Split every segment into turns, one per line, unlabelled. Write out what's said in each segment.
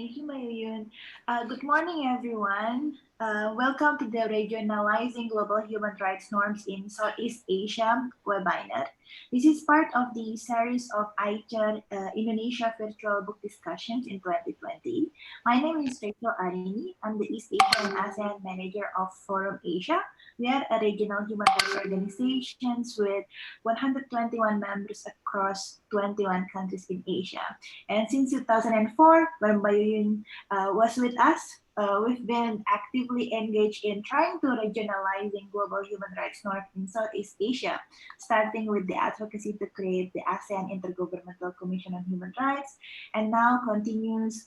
Thank you, Mayuyun. Good morning, everyone. Welcome to the Regionalizing Global Human Rights Norms in Southeast Asia webinar. This is part of the series of ICHR Indonesia virtual book discussions in 2020. My name is Dwi Ardhanariswari. I'm the East Asia and ASEAN Manager of Forum Asia. We are a regional human rights organizations with 121 members across 21 countries in Asia. And since 2004, when Mayuyun was with us, we've been actively engaged in trying to regionalizing global human rights norms in Southeast Asia, starting with the advocacy to create the ASEAN Intergovernmental Commission on Human Rights, and now continues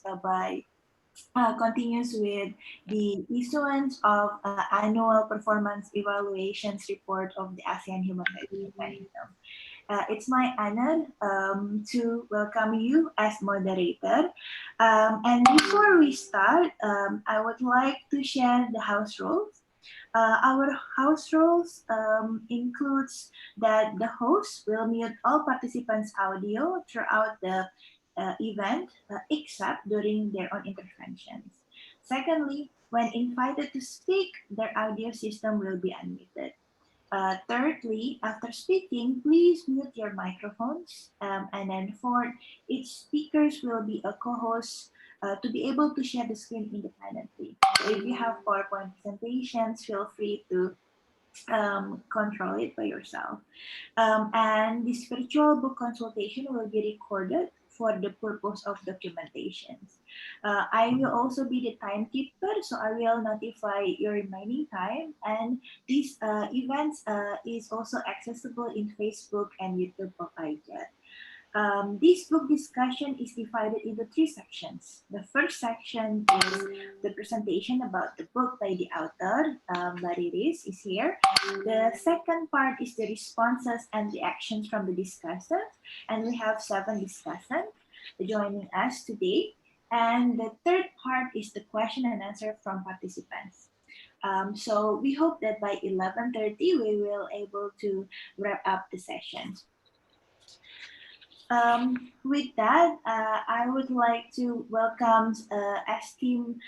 with the issuance of annual performance evaluations report of the ASEAN Human Rights Mechanism. It's my honor to welcome you as moderator. And before we start, I would like to share the house rules. Our house rules includes that the host will mute all participants' audio throughout the event, except during their own interventions. Secondly, when invited to speak, their audio system will be unmuted. Thirdly, after speaking, please mute your microphones. And then fourth, each speakers will be a co-host to be able to share the screen independently. So if you have PowerPoint presentations, feel free to control it by yourself. And this virtual book consultation will be recorded for the purpose of documentations. I will also be the timekeeper, so I will notify your remaining time. And these events is also accessible in Facebook and YouTube of ICHR. This book discussion is divided into three sections. The first section is the presentation about the book by the author, Riris is here. The second part is the responses and reactions from the discussants, and we have 7 discussants joining us today. And the third part is the question and answer from participants. So we hope that by 11:30 we will able to wrap up the session. With that, I would like to welcome esteemed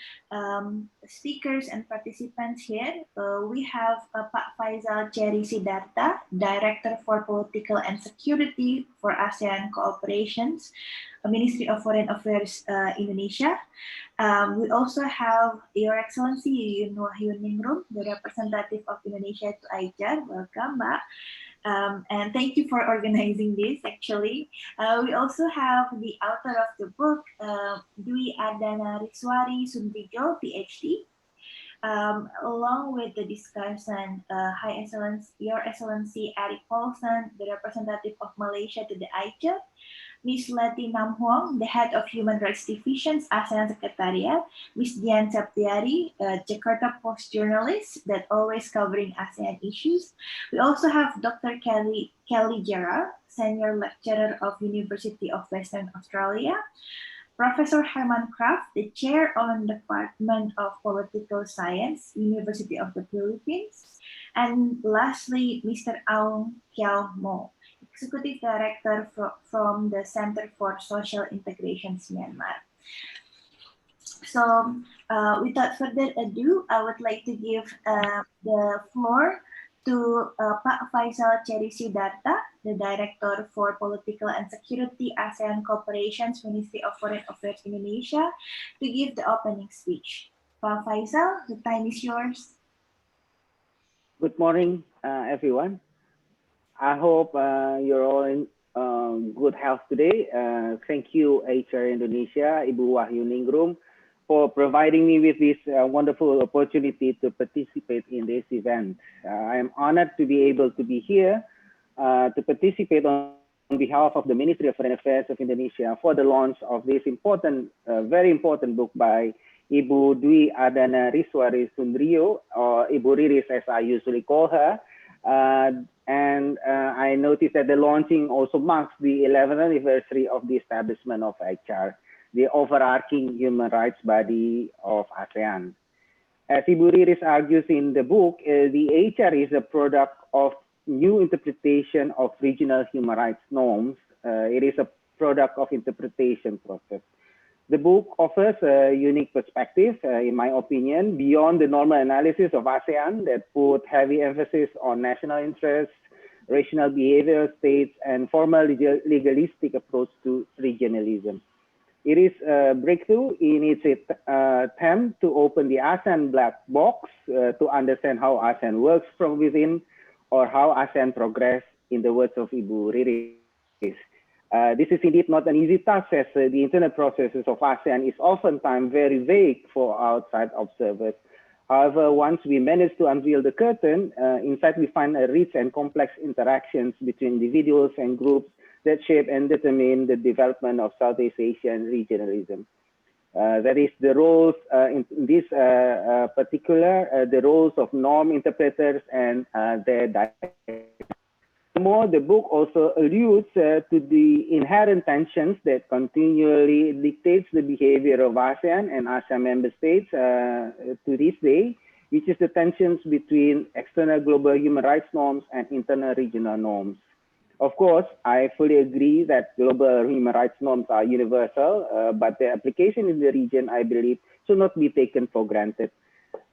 speakers and participants here. We have Pak Faisal Cherry Siddhartha, Director for Political and Security for ASEAN Cooperations, Ministry of Foreign Affairs Indonesia. We also have Your Excellency Yuyun Wahyuningrum, the representative of Indonesia to ICHR. Welcome, Mbak. And thank you for organizing this, actually. We also have the author of the book, Dwi Ardhanariswari Sundrijo, Ph.D. Along with the discussion, Your Excellency Eric Paulson, the representative of Malaysia to the ICHR, Ms. Leti Nam Huang, the head of Human Rights Divisions, ASEAN Secretariat, Ms. Dian Septiari, Jakarta Post journalist that always covering ASEAN issues. We also have Dr. Kelly Gerard, senior lecturer of University of Western Australia, Professor Herman Kraft, the chair on Department of Political Science, University of the Philippines, and lastly, Mr. Aung Kiao Mo, Executive Director from the Center for Social Integration, Myanmar. So without further ado, I would like to give the floor to Pak Faisal Cherry Siddhartha, the Director for Political and Security, ASEAN Cooperations, Ministry of Foreign Affairs Indonesia, to give the opening speech. Pak Faisal, the time is yours.
Good morning, everyone. I hope you're all in good health today. Thank you, HR Indonesia, Ibu Wahyuningrum, for providing me with this wonderful opportunity to participate in this event. I am honored to be able to be here to participate on behalf of the Ministry of Foreign Affairs of Indonesia for the launch of this important, very important book by Ibu Dwi Ardhanariswari Sundrijo, or Ibu Riris as I usually call her. I noticed that the launching also marks the 11th anniversary of the establishment of ICHR, the overarching human rights body of ASEAN. As Ibu Riris argues in the book, the ICHR is a product of new interpretation of regional human rights norms. It is a product of interpretation process. The book offers a unique perspective, in my opinion, beyond the normal analysis of ASEAN that put heavy emphasis on national interests, rational behavior, states, and formal legalistic approach to regionalism. It is a breakthrough in its attempt to open the ASEAN black box to understand how ASEAN works from within or how ASEAN progress, in the words of Ibu Riris. This is indeed not an easy task, as the internal processes of ASEAN is oftentimes very vague for outside observers. However, once we manage to unveil the curtain, in fact, we find a rich and complex interactions between individuals and groups that shape and determine the development of Southeast Asian regionalism. That is the roles, in this particular, the roles of norm interpreters and their direction. More, the book also alludes to the inherent tensions that continually dictates the behavior of ASEAN and ASEAN member states to this day, which is the tensions between external global human rights norms and internal regional norms. Of course, I fully agree that global human rights norms are universal, but their application in the region, I believe, should not be taken for granted.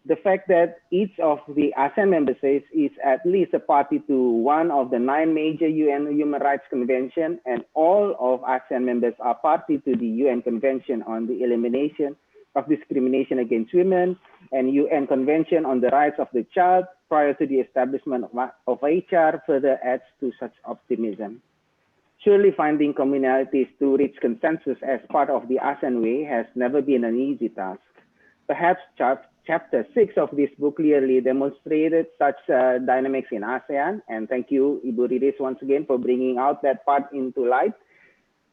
The fact that each of the ASEAN member states is at least a party to one of the 9 major UN Human Rights Conventions, and all of ASEAN members are party to the UN Convention on the Elimination of Discrimination Against Women and UN Convention on the Rights of the Child prior to the establishment of HR further adds to such optimism. Surely finding commonalities to reach consensus as part of the ASEAN way has never been an easy task. Perhaps chapter 6 of this book clearly demonstrated such dynamics in ASEAN, and thank you, Ibu Riris, once again for bringing out that part into light.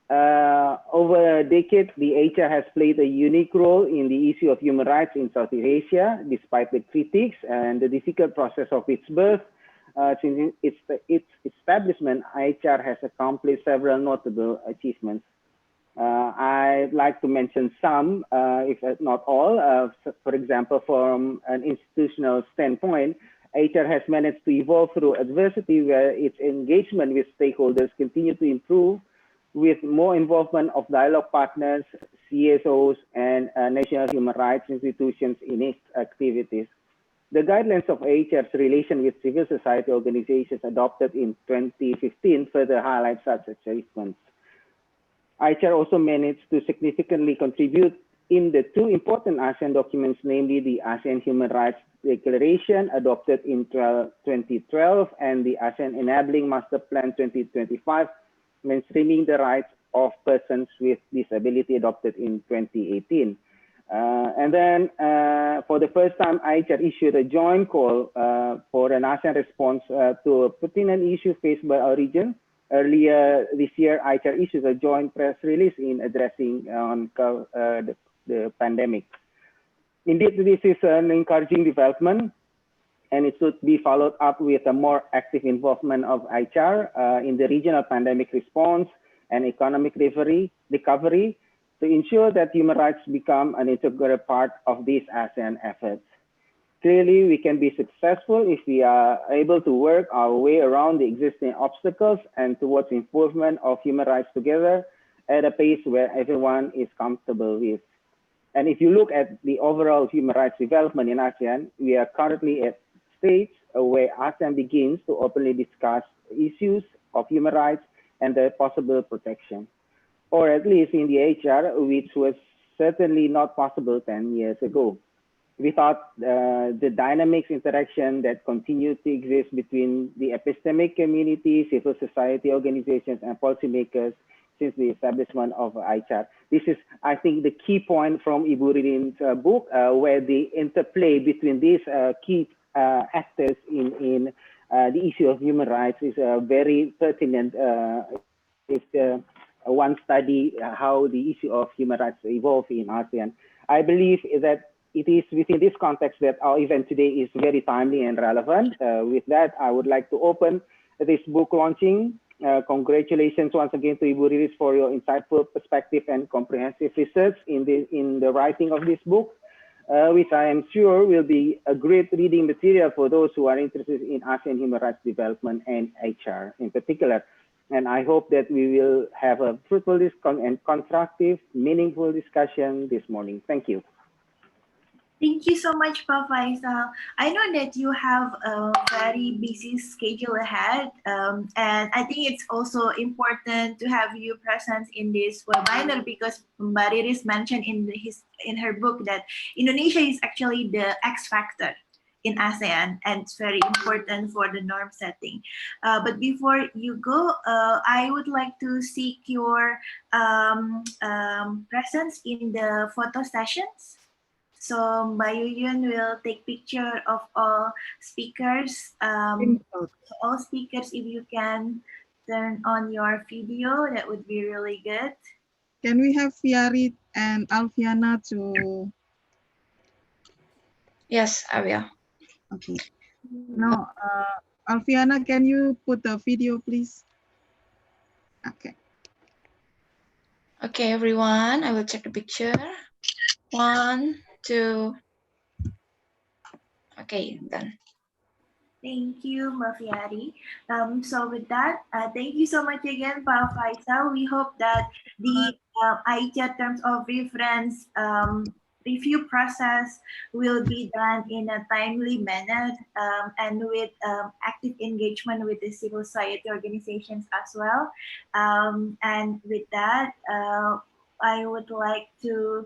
Over a decade, the HR has played a unique role in the issue of human rights in Southeast Asia, despite the critiques and the difficult process of its birth. Since its establishment, HR has accomplished several notable achievements. I'd like to mention some, if not all. For example, from an institutional standpoint, HR has managed to evolve through adversity where its engagement with stakeholders continue to improve with more involvement of dialogue partners, CSOs, and national human rights institutions in its activities. The guidelines of HR's relation with civil society organizations adopted in 2015 further highlight such achievements. HR also managed to significantly contribute in the 2 important ASEAN documents, namely the ASEAN Human Rights Declaration adopted in 2012 and the ASEAN Enabling Master Plan 2025, mainstreaming the rights of persons with disability adopted in 2018. And then for the first time, HR issued a joint call for an ASEAN response to a pertinent issue faced by our region. Earlier this year, HR issued a joint press release in addressing the pandemic. Indeed, this is an encouraging development, and it should be followed up with a more active involvement of HR in the regional pandemic response and economic recovery to ensure that human rights become an integral part of these ASEAN efforts. Clearly, we can be successful if we are able to work our way around the existing obstacles and towards improvement of human rights together at a pace where everyone is comfortable with. And if you look at the overall human rights development in ASEAN, we are currently at stage where ASEAN begins to openly discuss issues of human rights and their possible protection, or at least in the HR, which was certainly not possible 10 years ago. We thought the dynamics interaction that continues to exist between the epistemic community, civil society organizations, and policymakers since the establishment of HR. This is, I think, the key point from Ibu Ririn's book, where the interplay between these key actors in the issue of human rights is very pertinent. If one study how the issue of human rights evolve in ASEAN. I believe that it is within this context that our event today is very timely and relevant. With that, I would like to open this book launching. Congratulations once again to Ibu Riris for your insightful perspective and comprehensive research in the writing of this book, which I am sure will be a great reading material for those who are interested in ASEAN human rights development and HR in particular. And I hope that we will have a fruitful and constructive, meaningful discussion this morning. Thank you.
Thank you so much, Pa Faisal. I know that you have a very busy schedule ahead, and I think it's also important to have you present in this webinar because Mbak Riris mentioned in her book that Indonesia is actually the X factor in ASEAN, and it's very important for the norm setting. But before you go, I would like to seek your presence in the photo sessions. So Mbak Yuyun will take picture of all speakers. All speakers, if you can turn on your video, that would be really good.
Can we have Fiarit and Alfiana to?
Yes, I will.
Okay. Now, Alfiana, can you put the video, please? Okay.
Okay, everyone, I will check the picture. 1, 2. Okay, done.
Thank you, Mafiari. So with that, thank you so much again, Pa Faisal. We hope that the ICHA terms of reference review process will be done in a timely manner and with active engagement with the civil society organizations as well. And with that, I would like to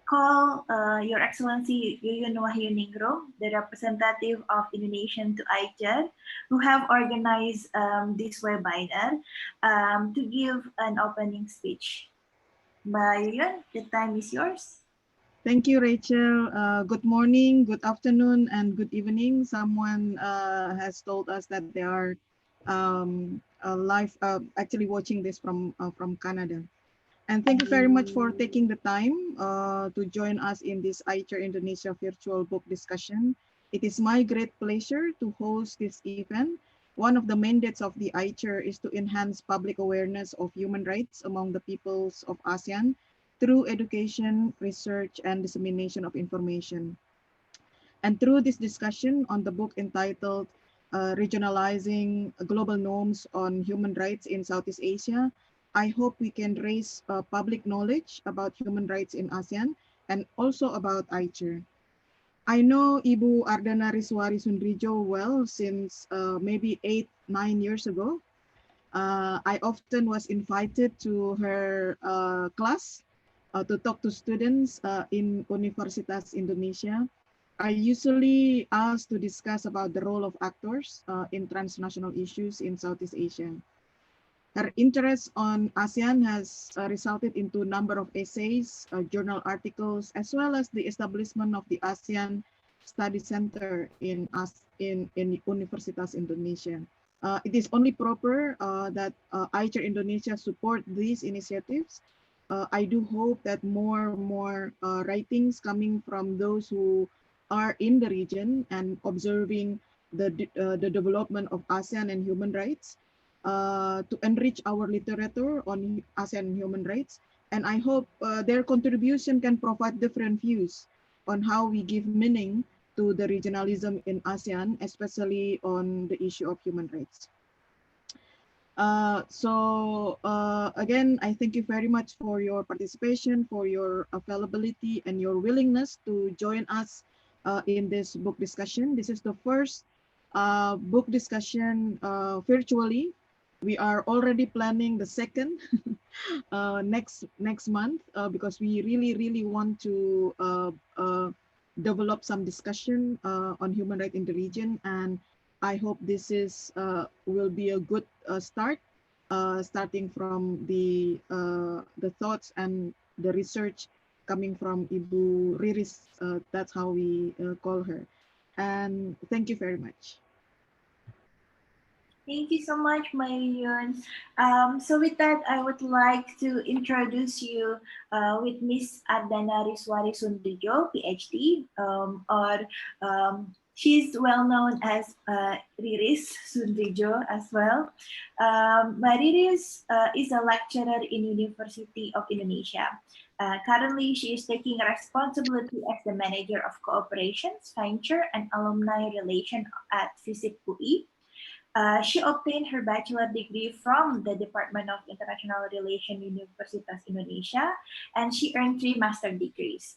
call Your Excellency Yuyun Wahyuningrum, the representative of Indonesian to ICHR, who have organized this webinar to give an opening speech. Mbak Yuyun, the time is yours.
Thank you, Rachel. Good morning, good afternoon, and good evening. Someone has told us that they are live, actually watching this from Canada. And thank you very much for taking the time to join us in this ICHR Indonesia virtual book discussion. It is my great pleasure to host this event. One of the mandates of the ICHR is to enhance public awareness of human rights among the peoples of ASEAN through education, research, and dissemination of information. And through this discussion on the book entitled Regionalizing Global Norms on Human Rights in Southeast Asia, I hope we can raise public knowledge about human rights in ASEAN and also about ICHR. I know Ibu Ardhanariswari Sundrijo well since maybe 8-9 years ago. I often was invited to her class to talk to students in Universitas Indonesia. I usually ask to discuss about the role of actors in transnational issues in Southeast Asia. Her interest on ASEAN has resulted into a number of essays, journal articles, as well as the establishment of the ASEAN Study Center in Universitas Indonesia. It is only proper that ICHR Indonesia support these initiatives. I do hope that more writings coming from those who are in the region and observing the development of ASEAN and human rights to enrich our literature on ASEAN human rights. And I hope their contribution can provide different views on how we give meaning to the regionalism in ASEAN, especially on the issue of human rights. Again, I thank you very much for your participation, for your availability and your willingness to join us in this book discussion. This is the first book discussion virtually. We are already planning the second next month because we really want to develop some discussion on human rights in the region, and I hope this is will be a good start, starting from the thoughts and the research coming from Ibu Riris. That's how we call her. And thank you very much.
Thank you so much, Mayun. So with that, I would like to introduce you with Miss Ardhanariswari Sundrijo, Ph.D. She's well known as Riris Sundrijo as well. Riris is a lecturer in University of Indonesia. Currently, she is taking responsibility as the manager of cooperations, venture, and alumni relation at FISIP UI. She obtained her bachelor degree from the Department of International Relations, Universitas Indonesia, and she earned 3 master degrees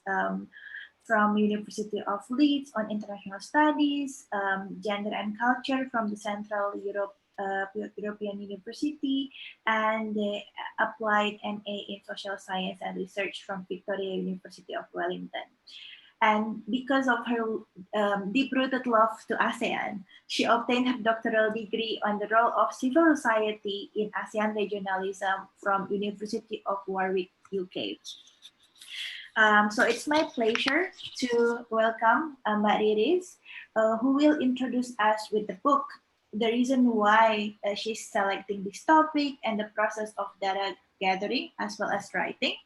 from University of Leeds on International Studies, Gender and Culture from the Central European University, and the Applied MA in Social Science and Research from Victoria University of Wellington. And because of her deep-rooted love to ASEAN, she obtained her doctoral degree on the role of civil society in ASEAN regionalism from University of Warwick, UK. So it's my pleasure to welcome Mbak Riris, who will introduce us with the book, the reason why she's selecting this topic, and the process of data gathering as well as writing,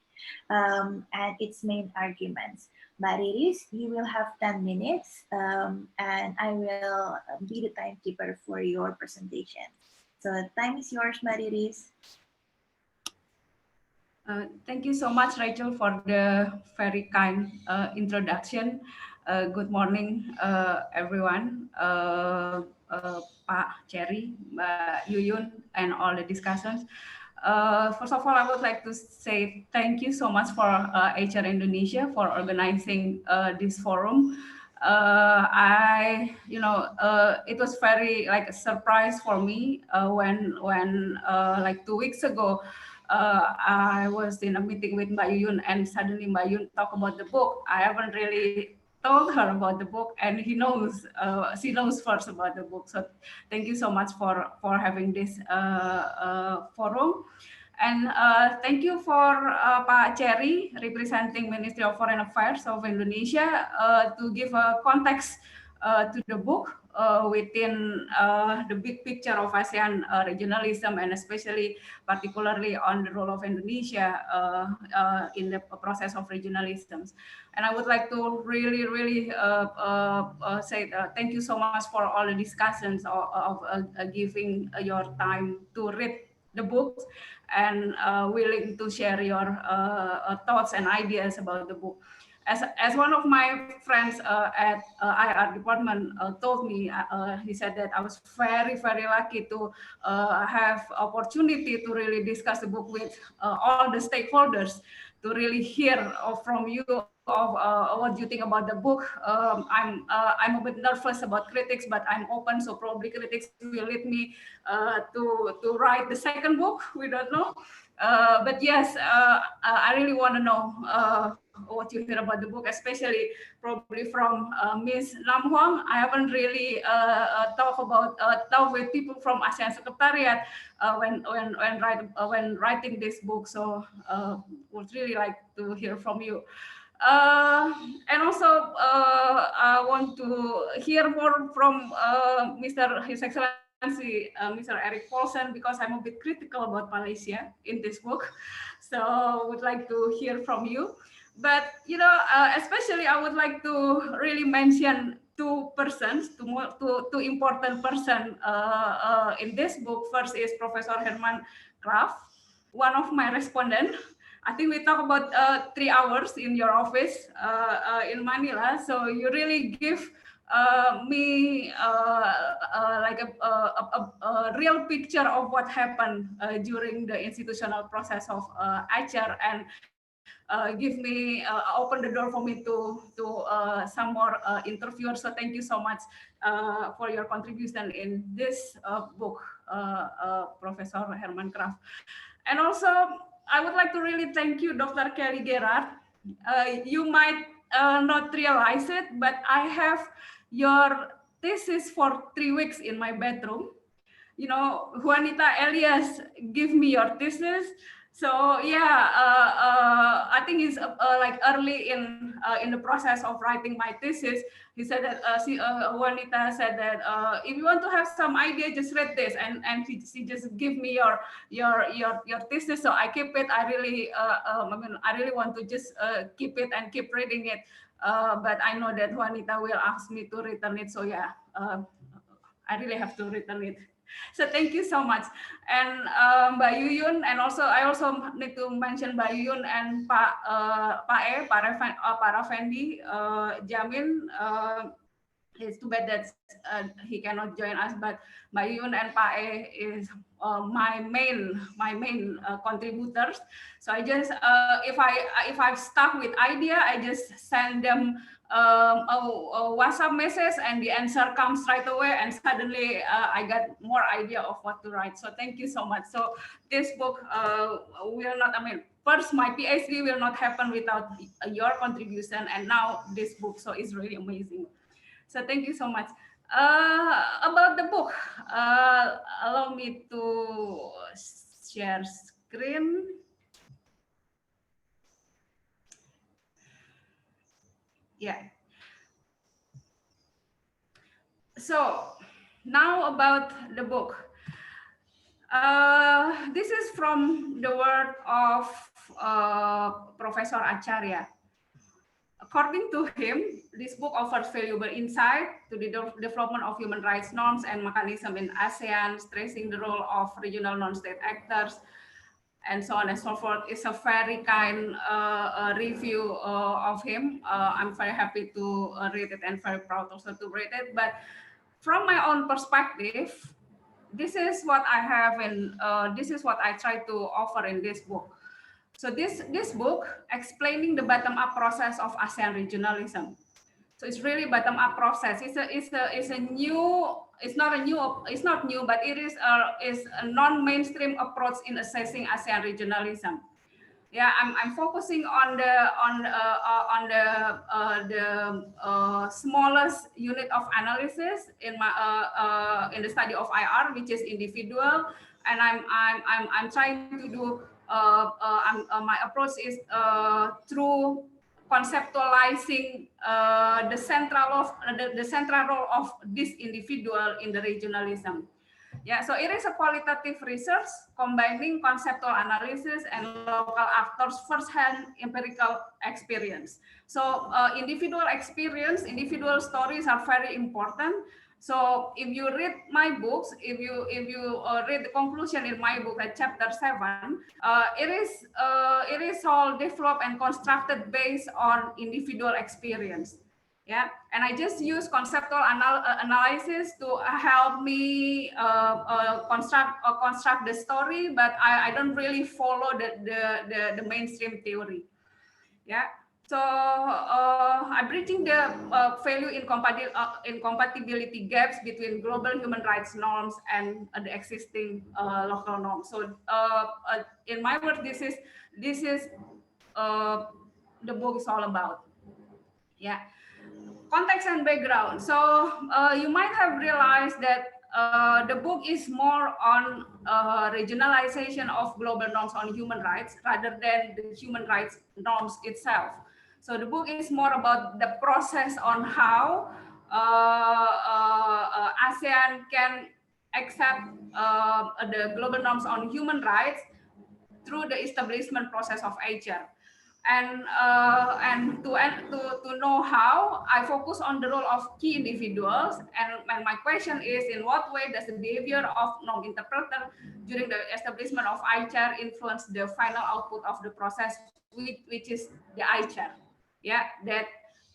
and its main arguments. Mbak Riris, you will have 10 minutes, and I will be the timekeeper for your presentation. So the time is yours, Mbak Riris.
Thank you so much, Rachel, for the very kind introduction. Good morning, everyone. Pak Cherry, Mbak Yuyun, and all the discussants. First of all, I would like to say thank you so much for HR Indonesia for organizing this forum. It was very like a surprise for me when like 2 weeks ago, I was in a meeting with Mbak Yuyun, and suddenly Mbak Yuyun talked about the book. I haven't really told her about the book, and she knows first about the book. So thank you so much for having this forum. And thank you for Pak Cherry, representing Ministry of Foreign Affairs of Indonesia, to give a context to the book within the big picture of ASEAN regionalism, and especially particularly on the role of Indonesia in the process of regionalism. And I would like to really say thank you so much for all the discussions of giving your time to read the books and willing to share your thoughts and ideas about the book. As one of my friends at IR department told me, he said that I was very lucky to have opportunity to really discuss the book with all the stakeholders, to really hear from you of what you think about the book. I'm a bit nervous about critics, but I'm open, so probably critics will lead me to write the second book. We don't know. But yes, I really want to know what you hear about the book, especially probably from Ms. Lam Huang. I haven't really talked with people from ASEAN Secretariat when writing this book. So would really like to hear from you. And also, I want to hear more from His Excellency Mr. Eric Paulsen, because I'm a bit critical about Malaysia in this book. So would like to hear from you. But especially I would like to really mention two important persons in this book. First is Professor Herman Kraft, one of my respondents. I think we talk about 3 hours in your office in Manila. So you really give me like a real picture of what happened during the institutional process of HR, and give me open the door for me to some more interviewers. So thank you so much for your contribution in this book, Professor Herman Kraft. And also, I would like to really thank you, Dr. Kelly Gerard. You might not realize it, but I have your thesis for 3 weeks in my bedroom. Juanita Elias give me your thesis. So yeah, I think it's like early in the process of writing my thesis. He said that Juanita said that if you want to have some idea, just read this, and she just give me your thesis. So I keep it. I really I really want to just keep it and keep reading it. But I know that Juanita will ask me to return it. So yeah, I really have to return it. So thank you so much. And Mbak Yuyun, and I also need to mention Mbak Yuyun and Pak Effendi Jamin. It's too bad that he cannot join us, but Mbak Yun and Pak E is my main contributors. So I just if I've stuck with idea, I just send them a WhatsApp message and the answer comes right away, and suddenly I got more idea of what to write. So thank you so much. So this book will not, I mean, first my PhD will not happen without your contribution, and now this book. So it's really amazing. So thank you so much. About the book, allow me to share screen. Yeah. So now about the book. This is from the word of Professor Acharya. According to him, this book offers valuable insight to the development of human rights norms and mechanism in ASEAN, stressing the role of regional non-state actors, and so on and so forth. It's a very kind review of him. I'm very happy to read it and very proud also to read it. But from my own perspective, this is what I have, and this is what I try to offer in this book. So this book explaining the bottom-up process of ASEAN regionalism. So it's really bottom-up process. It's a new. It's not a new. It's not new, but it is a non-mainstream approach in assessing ASEAN regionalism. Yeah, I'm focusing on the smallest unit of analysis in my in the study of IR, which is individual, and I'm trying to do my approach is through conceptualizing the central role of this individual in the regionalism. Yeah, so it is a qualitative research combining conceptual analysis and local actors' first-hand empirical experience. So individual experience, individual stories are very important. So if you read my books, if you read the conclusion in my book at chapter 7, it is all developed and constructed based on individual experience. Yeah, and I just use conceptual analysis to help me construct the story, but I don't really follow the mainstream theory. Yeah, so I'm bridging the value incompatibility gaps between global human rights norms and the existing local norms. So in my words, this is the book is all about. Yeah. Context and background. So you might have realized that the book is more on regionalization of global norms on human rights rather than the human rights norms itself. So the book is more about the process on how ASEAN can accept the global norms on human rights through the establishment process of HR. And to know how, I focus on the role of key individuals, and my question is, in what way does the behavior of norm interpreter during the establishment of ICHR influence the final output of the process, which is the ICHR? Yeah, that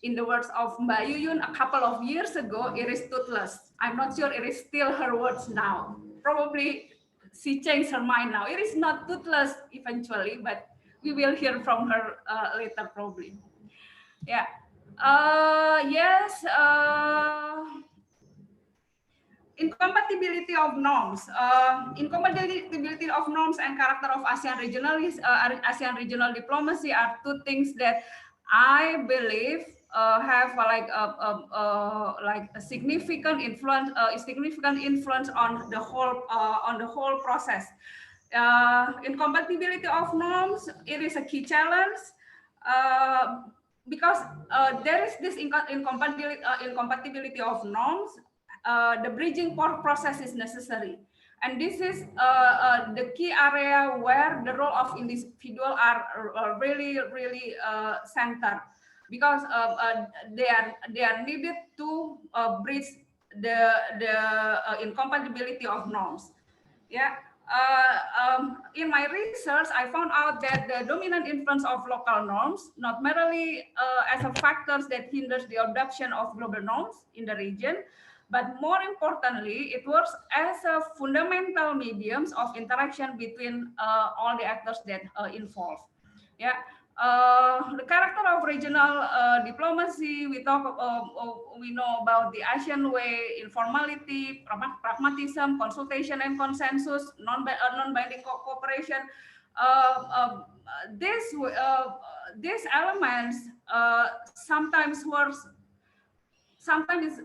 in the words of Mbak Yuyun a couple of years ago, it is toothless. I'm not sure it is still her words now. Probably she changed her mind now. It is not toothless eventually, but we will hear from her later probably. Yeah. Yes. Incompatibility of norms. Incompatibility of norms and character of ASEAN regional diplomacy are two things that I believe have like a significant influence on the whole process. Incompatibility of norms, it is a key challenge because there is this incompatibility of norms. The bridging process is necessary, and this is the key area where the role of individual are really centered, because they are needed to bridge the incompatibility of norms. Yeah. in my research, I found out that the dominant influence of local norms, not merely as a factors that hinders the adoption of global norms in the region, but more importantly, it works as a fundamental mediums of interaction between all the actors that involved. Yeah. The character of regional diplomacy, we know about the ASEAN way, informality, pragmatism, consultation and consensus, non-binding cooperation. These elements sometimes works sometimes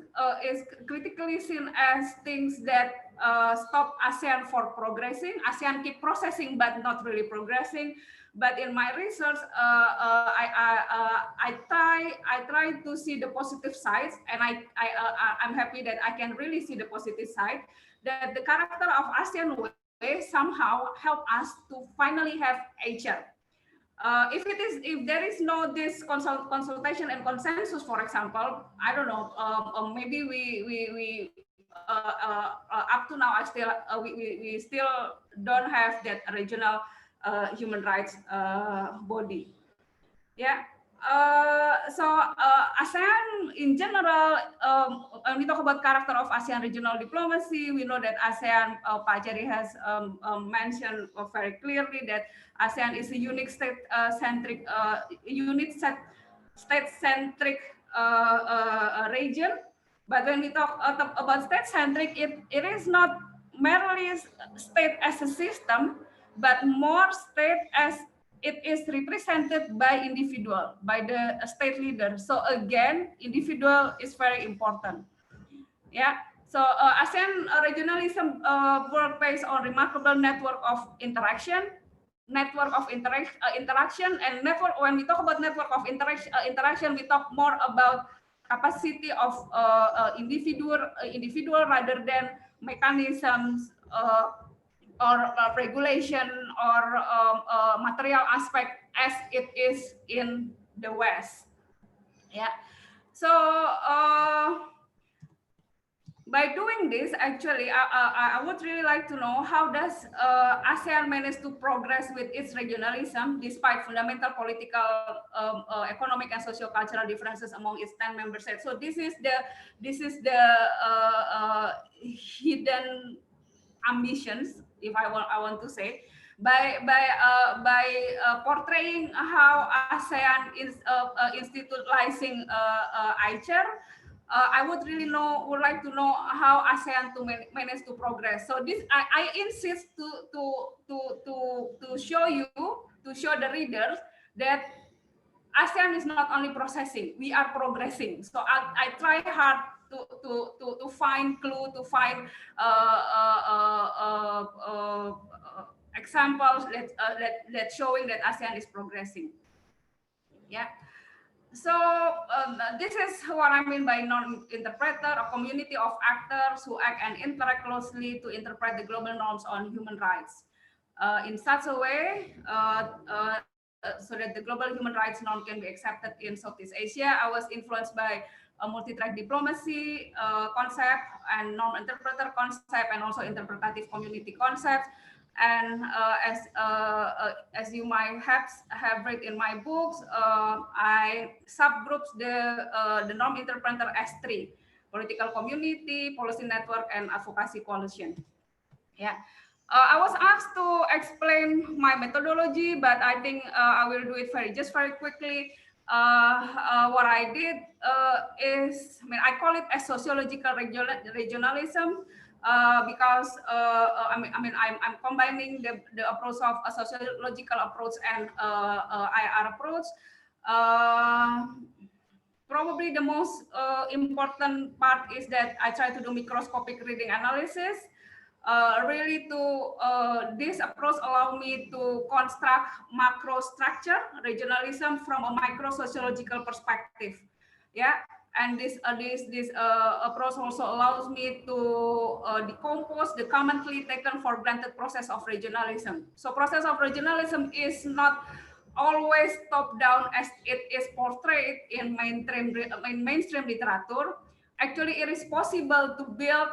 is critically seen as things that stop ASEAN for progressing. ASEAN keep processing but not really progressing. But in my research, I try to see the positive sides, and I'm happy that I can really see the positive side. That the character of ASEAN way somehow help us to finally have ASEAN. If there is no this consultation and consensus, for example, I don't know, maybe we up to now we still don't have that regional human rights body. Yeah. ASEAN in general, when we talk about character of ASEAN regional diplomacy, we know that ASEAN, Pak Jerry has mentioned very clearly that ASEAN is a unique state-centric region. But when we talk about state-centric, it is not merely state as a system, but more state as it is represented by individual, by the state leader. So again, individual is very important. Yeah. So ASEAN regionalism work based on remarkable network of interaction, and network. When we talk about network of interaction, we talk more about capacity of individual rather than mechanisms or regulation or material aspect as it is in the West. Yeah. So by doing this, actually, I would really like to know how does ASEAN manage to progress with its regionalism despite fundamental political, economic, and socio-cultural differences among its 10 member states. So this is the hidden ambitions, if I want to say, by portraying how ASEAN is institutionalizing ICHR. I would like to know how ASEAN to manage to progress. So this I insist to show the readers that ASEAN is not only processing, we are progressing. So I try hard to find clue, to find examples that showing that ASEAN is progressing. Yeah. So this is what I mean by non-interpreter, a community of actors who act and interact closely to interpret the global norms on human rights in such a way so that the global human rights norm can be accepted in Southeast Asia. I was influenced by a multi-track diplomacy concept and norm interpreter concept, and also interpretative community concept. And as you might have read in my books, I subgroups the norm interpreter as 3: political community, policy network, and advocacy coalition. Yeah. I was asked to explain my methodology, but I think I will do it very quickly. What I did is, I call it a sociological regionalism. Because I'm combining the approach of a sociological approach and IR approach. Probably the most important part is that I try to do microscopic reading analysis. Really this approach allow me to construct macro structure regionalism from a micro sociological perspective. Yeah. And this approach also allows me to decompose the commonly taken for granted process of regionalism. So process of regionalism is not always top down as it is portrayed in mainstream literature. Actually, it is possible to build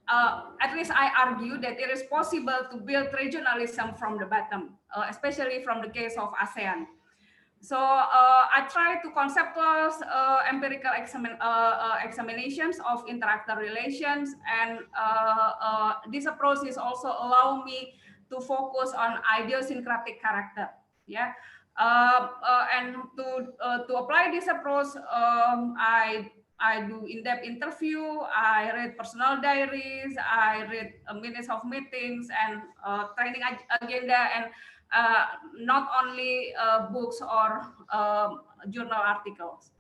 at least I argue that it is possible to build regionalism from the bottom, especially from the case of ASEAN. So I try to conceptualize empirical examinations of interactor relations, and this approach is also allow me to focus on idiosyncratic character. Yeah, and to apply this approach, I do in-depth interview, I read personal diaries, I read minutes of meetings and training agenda, and not only books or journal articles.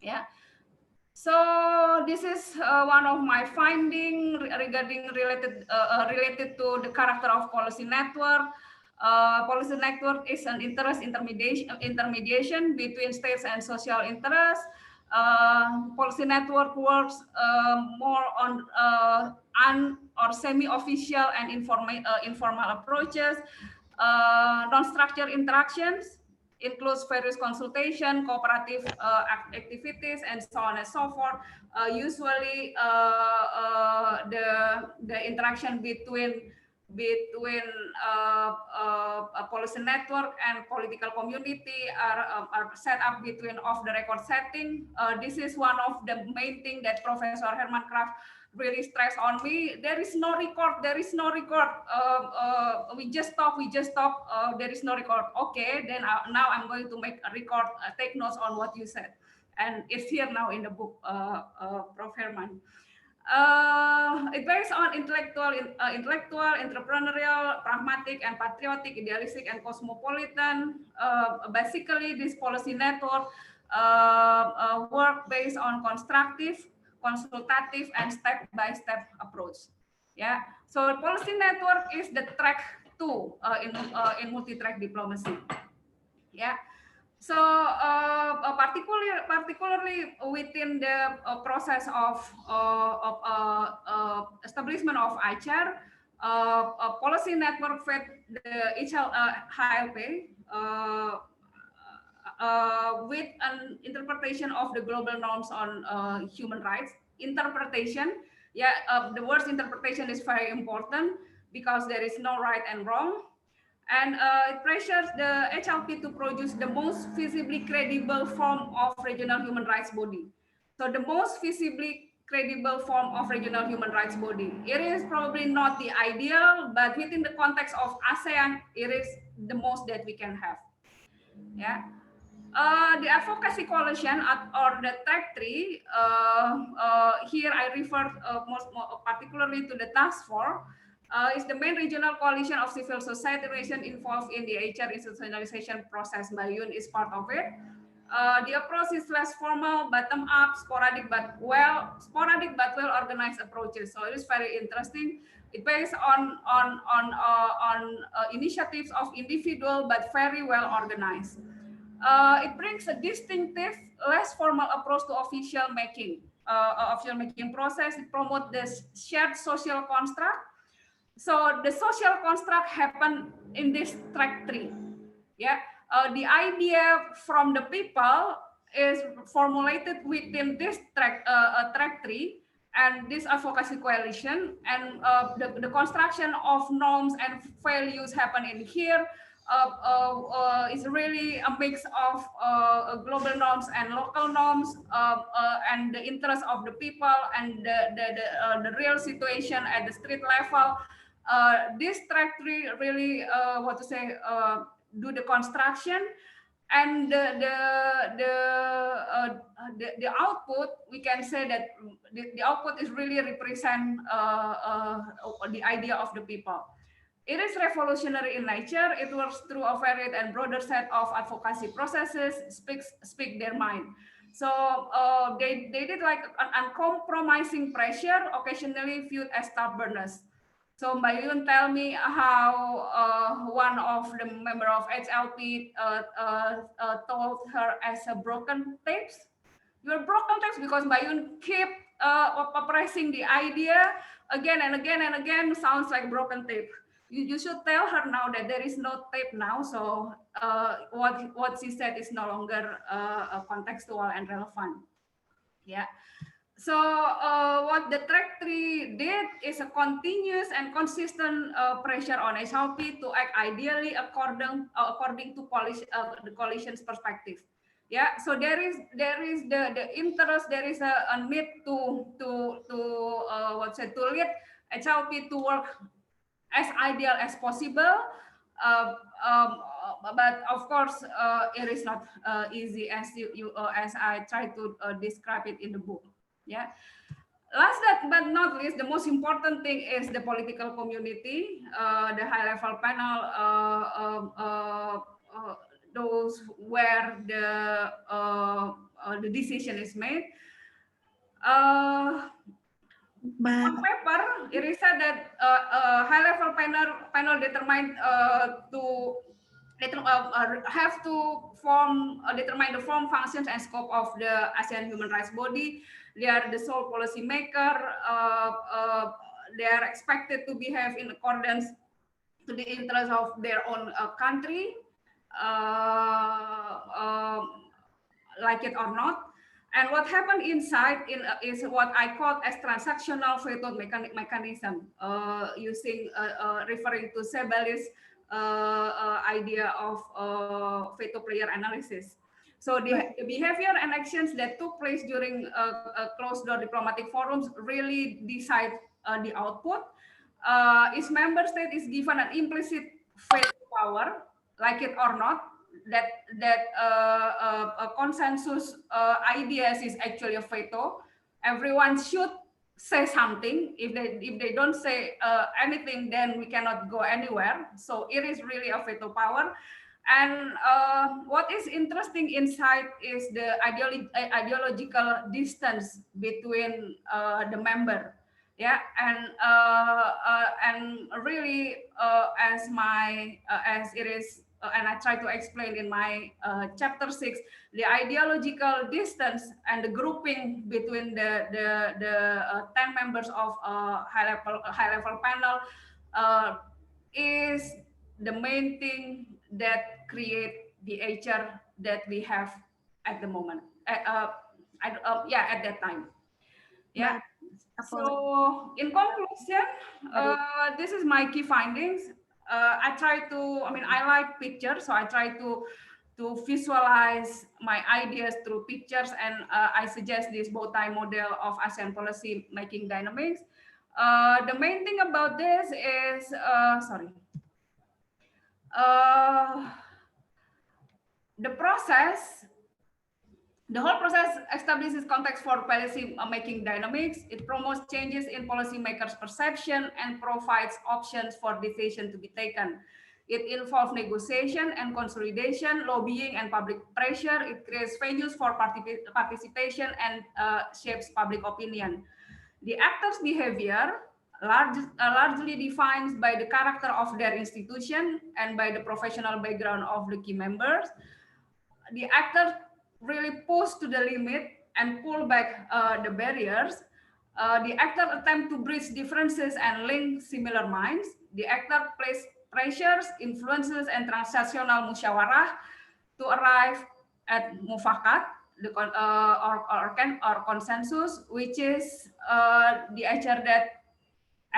Yeah. So this is one of my finding regarding related to the character of policy network. Policy network is an interest intermediation between states and social interests. Policy network works more on un or semi-official and informal approaches. Non-structured interactions includes various consultation, cooperative activities, and so on and so forth. Usually, the interaction between a policy network and political community are set up between off-the-record setting. This is one of the main thing that Professor Herman Kraft really stress on me. There is no record. There is no record. We just talk. There is no record. Okay, then now I'm going to make a record. Take notes on what you said, and it's here now in the book, Prof. Herman. It based on intellectual, entrepreneurial, pragmatic, and patriotic, idealistic, and cosmopolitan. Basically, this policy network work based on constructive, consultative, and step-by-step approach. Yeah. So policy network is the track two in multi-track diplomacy. Yeah. So particularly within the process of establishment of ICHR, policy network fed the HLP with an interpretation of the global norms on human rights. Interpretation, yeah, the word interpretation is very important because there is no right and wrong. And it pressures the HLP to produce the most visibly credible form of regional human rights body. So the most visibly credible form of regional human rights body. It is probably not the ideal, but within the context of ASEAN, it is the most that we can have. Yeah. The advocacy coalition or the track 3, here I refer more particularly to the task force, is the main regional coalition of civil society organizations involved in the HR institutionalization process. Bayun is part of it. The approach is less formal, bottom up, sporadic but well organized approaches. So it is very interesting. It based on initiatives of individual but very well organized. It brings a distinctive, less formal approach to official making process. It promotes the shared social construct. So the social construct happened in this track 3. Yeah, the idea from the people is formulated within this track 3 and this advocacy coalition, and the construction of norms and values happen in here. Is really a mix of global norms and local norms, and the interest of the people and the real situation at the street level. This track 3 really do the construction, and the output, we can say that the output is really represent the idea of the people. It is revolutionary in nature. It works through a varied and broader set of advocacy processes, speak their mind. So they did like an uncompromising pressure, occasionally viewed as stubbornness. So Bayun tell me how one of the member of HLP told her as a broken tapes. You're broken tapes because Bayun keep pressing the idea again and again and again. Sounds like broken tape. You should tell her now that there is no tape now. So what she said is no longer contextual and relevant. Yeah. So what the track 3 did is a continuous and consistent pressure on SLP to act ideally according to the coalition's perspective. Yeah, so there is the interest, there is a need to lead HLP to work as ideal as possible. Uh, but of course, it is not easy as as I try to describe it in the book. Yeah. Last but not least, the most important thing is the political community, the high-level panel, those where the decision is made. On paper, it is said that high-level panel determined have to determine the form, functions, and scope of the ASEAN human rights body. They are the sole policy maker. They are expected to behave in accordance to the interests of their own country, like it or not. And what happened inside is what I call as transactional veto mechanism, referring to Sebeli's idea of veto player analysis. So the behavior and actions that took place during closed-door diplomatic forums really decide the output. Each member state is given an implicit veto power, like it or not, that consensus ideas is actually a veto. Everyone should say something. If they don't say anything, then we cannot go anywhere. So it is really a veto power. And what is interesting inside is the ideological distance between the member. Yeah, and really as it is, and I try to explain in my chapter 6, the ideological distance and the grouping between the 10 members of high level panel is the main thing that create the HR that we have at the moment. At that time. Yeah. So in conclusion, this is my key findings. I like pictures, so I try to visualize my ideas through pictures, and I suggest this bow tie model of ASEAN policy making dynamics. The main thing about this is, the process. The whole process establishes context for policy making dynamics. It promotes changes in policymakers' perception and provides options for decision to be taken. It involves negotiation and consolidation, lobbying and public pressure. It creates venues for participation and shapes public opinion. The actors' behavior largely defined by the character of their institution and by the professional background of the key members. The actors really push to the limit and pull back the barriers. The actor attempt to bridge differences and link similar minds. The actor place pressures, influences, and transactional musyawarah to arrive at mufakat, or consensus, which is the HR that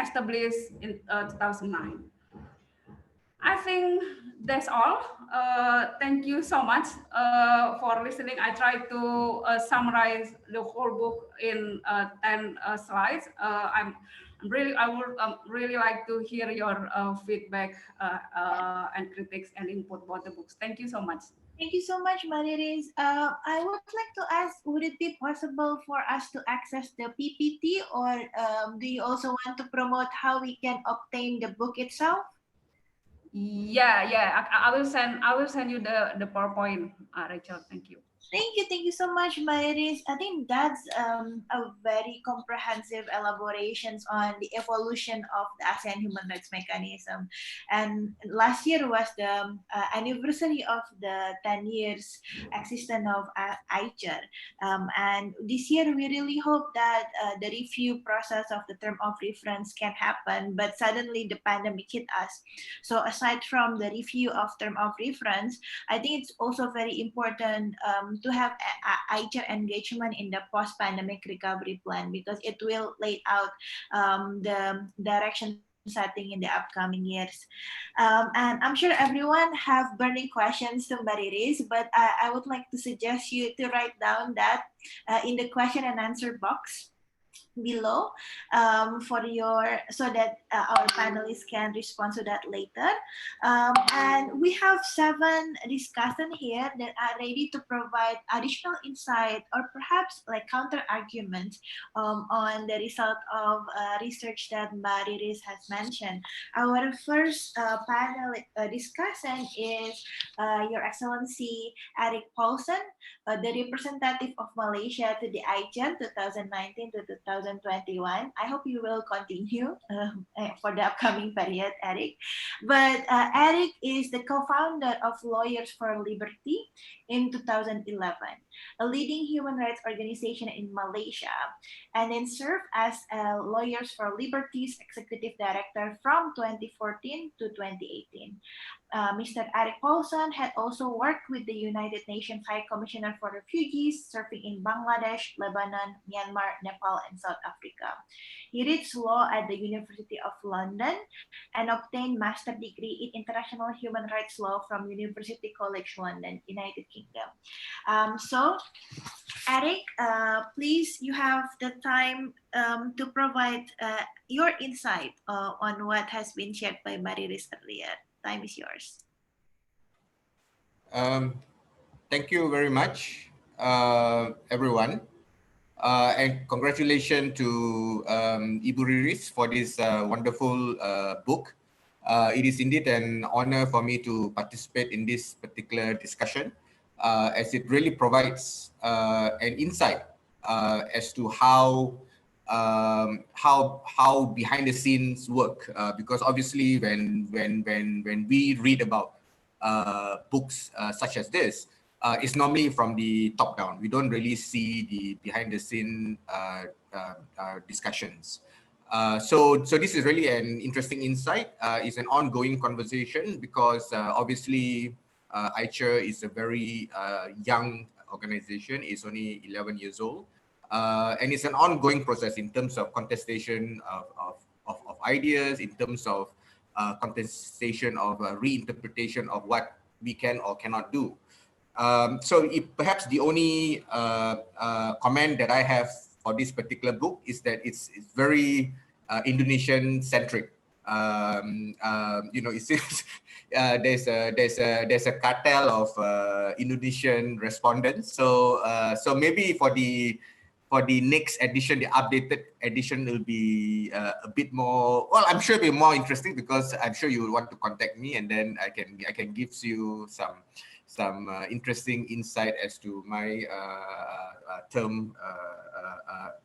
established in 2009. I think that's all. Thank you so much for listening. I tried to summarize the whole book in 10 slides. I would really like to hear your feedback and critics and input about the books. Thank you so much.
Thank you so much, Mariris. I would like to ask, would it be possible for us to access the PPT, or do you also want to promote how we can obtain the book itself?
Yeah. I will send you the PowerPoint, Rachel. Thank you.
Thank you so much, Mariris. I think that's a very comprehensive elaborations on the evolution of the ASEAN human rights mechanism. And last year was the anniversary of the 10 years existence of ICHR. And this year we really hope that the review process of the term of reference can happen, but suddenly the pandemic hit us. So aside from the review of term of reference, I think it's also very important to have ICHR engagement in the post-pandemic recovery plan, because it will lay out the direction setting in the upcoming years. And I'm sure everyone have burning questions to Mariris, but I would like to suggest you to write down that in the question and answer box below, for your, so that our panelists can respond to that later. And we have 7 discussants here that are ready to provide additional insight or perhaps like counter arguments on the result of research that Mariris has mentioned. Our first panel discussant is Your Excellency Eric Paulsen, the representative of Malaysia to the ICHR 2019 to 2021. I hope you will continue for the upcoming period, Eric. But Eric is the co-founder of Lawyers for Liberty in 2011, a leading human rights organization in Malaysia, and then served as Lawyers for Liberty's executive director from 2014 to 2018. Mr. Eric Paulsen had also worked with the United Nations High Commissioner for Refugees, serving in Bangladesh, Lebanon, Myanmar, Nepal, and South Africa. He reads law at the University of London and obtained master degree in international human rights law from University College London, United Kingdom. So, Eric, please, you have the time to provide your insight on what has been shared by Mariris earlier. Time is yours.
Thank you very much, everyone. And congratulations to Ibu Riris for this wonderful book. It is indeed an honor for me to participate in this particular discussion, as it really provides an insight as to how behind the scenes work. Because obviously, when we read about books such as this, it's normally from the top down. We don't really see the behind the scene discussions. So this is really an interesting insight. It's an ongoing conversation because obviously ICHR is a very young organization. It's only 11 years old. And it's an ongoing process in terms of contestation of ideas, in terms of contestation of reinterpretation of what we can or cannot do. So perhaps the only comment that I have for this particular book is that it's very Indonesian centric. You know, it seems there's a cartel of Indonesian respondents. So maybe for the next edition, the updated edition will be a bit more, well, I'm sure it'll be more interesting, because I'm sure you will want to contact me, and then I can give you some interesting insight as to my term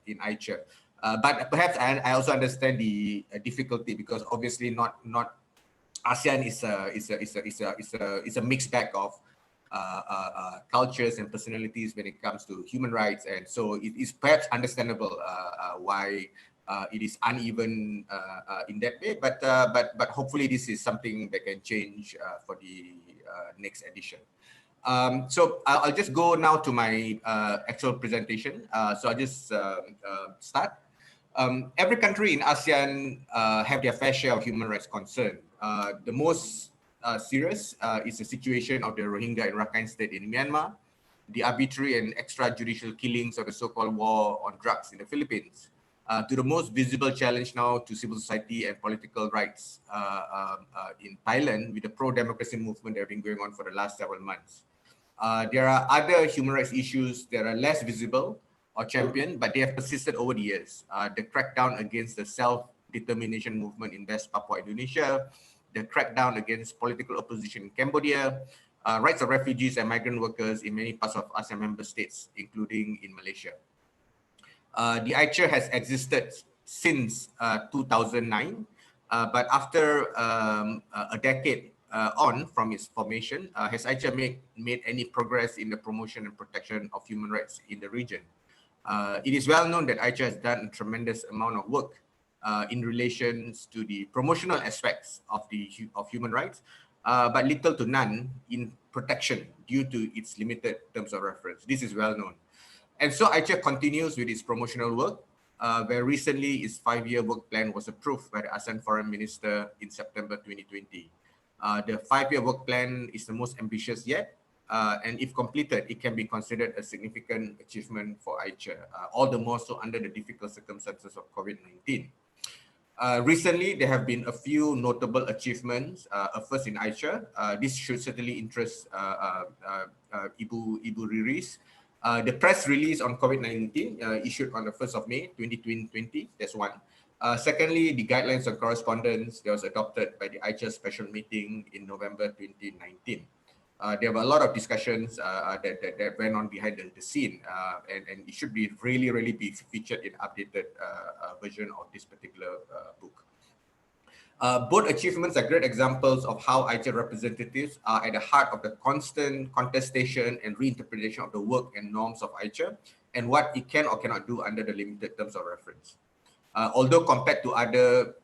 in ICHR. But perhaps I also understand the difficulty, because obviously not ASEAN is a mixed bag of cultures and personalities when it comes to human rights, and so it is perhaps understandable why it is uneven in that way. But hopefully this is something that can change for the next edition. So I'll just go now to my actual presentation. So I'll just start. Every country in ASEAN have their fair share of human rights concern. The most serious is the situation of the Rohingya in Rakhine State in Myanmar, the arbitrary and extrajudicial killings of the so-called war on drugs in the Philippines, to the most visible challenge now to civil society and political rights in Thailand, with the pro-democracy movement that have been going on for the last several months. There are other human rights issues that are less visible or championed, but they have persisted over the years. The crackdown against the self-determination movement in West Papua, Indonesia, the crackdown against political opposition in Cambodia, rights of refugees and migrant workers in many parts of ASEAN member states, including in Malaysia. The ICHR has existed since 2009, but after a decade on from its formation, has ICHR made any progress in the promotion and protection of human rights in the region? It is well known that ICHR has done a tremendous amount of work in relation to the promotional aspects of human rights, but little to none in protection due to its limited terms of reference. This is well known. And so AICHA continues with its promotional work, where recently its 5-year work plan was approved by the ASEAN Foreign Minister in September 2020. The 5-year work plan is the most ambitious yet, and if completed, it can be considered a significant achievement for AICHA, all the more so under the difficult circumstances of COVID-19. Recently, there have been a few notable achievements. First in AICHA, this should certainly interest Ibu Riris. The press release on COVID-19 issued on the 1st of May 2020, that's one. Secondly, the guidelines on correspondence that was adopted by the AICHA special meeting in November 2019. There were a lot of discussions that went on behind the scene, and it should be really be featured in updated version of this particular book. Both achievements are great examples of how AICHA representatives are at the heart of the constant contestation and reinterpretation of the work and norms of AICHA and what it can or cannot do under the limited terms of reference. Although compared to other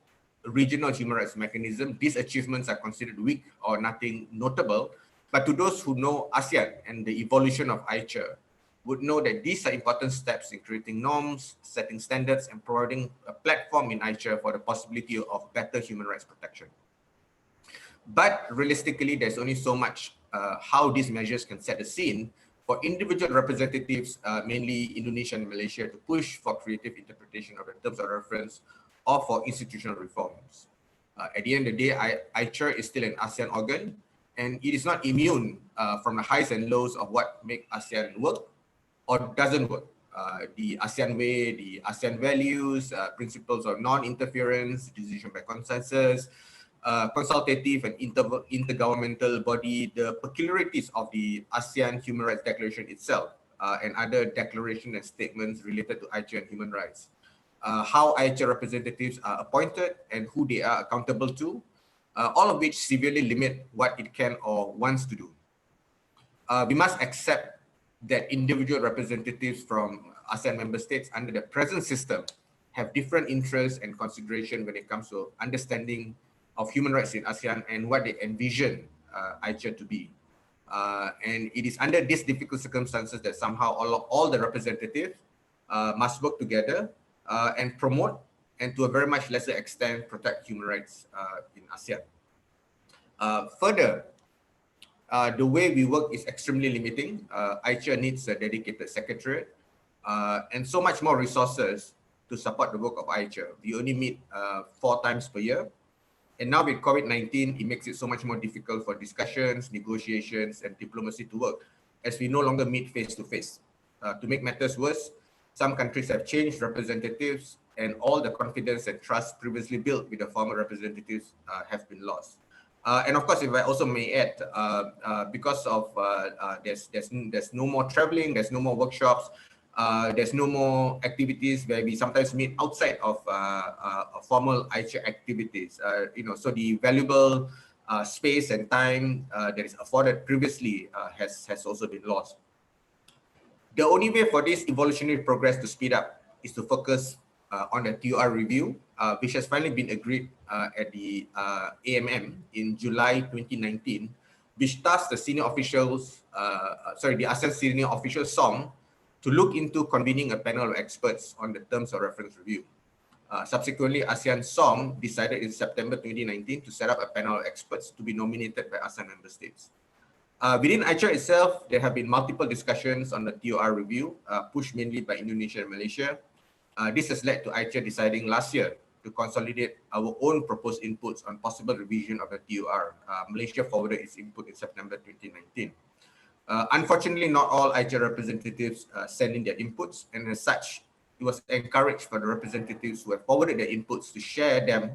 regional human rights mechanisms, these achievements are considered weak or nothing notable. But to those who know ASEAN and the evolution of AICHA would know that these are important steps in creating norms, setting standards, and providing a platform in AICHA for the possibility of better human rights protection. But realistically, there's only so much how these measures can set the scene for individual representatives, mainly Indonesia and Malaysia, to push for creative interpretation of the terms of reference or for institutional reforms. At the end of the day, AICHA is still an ASEAN organ, and it is not immune from the highs and lows of what make ASEAN work or doesn't work. The ASEAN way, the ASEAN values, principles of non-interference, decision by consensus, consultative and intergovernmental body, the peculiarities of the ASEAN Human Rights Declaration itself, and other declarations and statements related to AICHA and human rights. How AICHA representatives are appointed and who they are accountable to, all of which severely limit what it can or wants to do. We must accept that individual representatives from ASEAN member states under the present system have different interests and consideration when it comes to understanding of human rights in ASEAN and what they envision AICHA to be. And it is under these difficult circumstances that somehow all the representatives must work together and promote, and to a very much lesser extent, protect human rights in ASEAN. Further, the way we work is extremely limiting. AICHA needs a dedicated secretariat and so much more resources to support the work of AICHA. We only meet 4 times per year. And now with COVID-19, it makes it so much more difficult for discussions, negotiations, and diplomacy to work, as we no longer meet face-to-face. To make matters worse, some countries have changed representatives, and all the confidence and trust previously built with the former representatives have been lost. And of course, if I also may add, because of there's no more traveling, there's no more workshops, there's no more activities where we sometimes meet outside of formal AICHA activities. So the valuable space and time that is afforded previously has also been lost. The only way for this evolutionary progress to speed up is to focus on the TOR review, which has finally been agreed at the AMM in July 2019, which tasked the senior officials, the ASEAN senior official SOM, to look into convening a panel of experts on the terms of reference review. Subsequently, ASEAN SOM decided in September 2019 to set up a panel of experts to be nominated by ASEAN member states. Within AICHA itself, there have been multiple discussions on the TOR review, pushed mainly by Indonesia and Malaysia. This has led to AICHA deciding last year to consolidate our own proposed inputs on possible revision of the TOR. Malaysia forwarded its input in September 2019. Unfortunately, not all AICHA representatives sent in their inputs, and as such, it was encouraged for the representatives who have forwarded their inputs to share them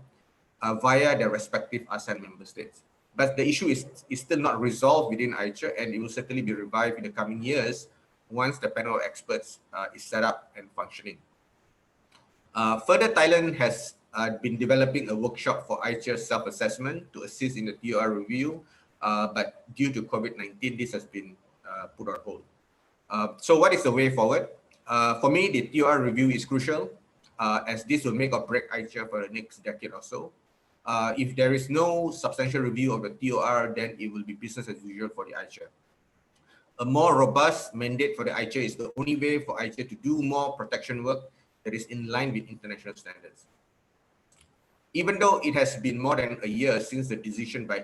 via their respective ASEAN member states. But the issue is still not resolved within AICHA, and it will certainly be revived in the coming years once the panel of experts is set up and functioning. Further, Thailand has been developing a workshop for AICHA self-assessment to assist in the TOR review, but due to COVID-19, this has been put on hold. So what is the way forward? For me, the TOR review is crucial, as this will make or break AICHA for the next decade or so. If there is no substantial review of the TOR, then it will be business as usual for the ICHR. A more robust mandate for the ICHR is the only way for ICHR to do more protection work that is in line with international standards. Even though it has been more than a year since the decision by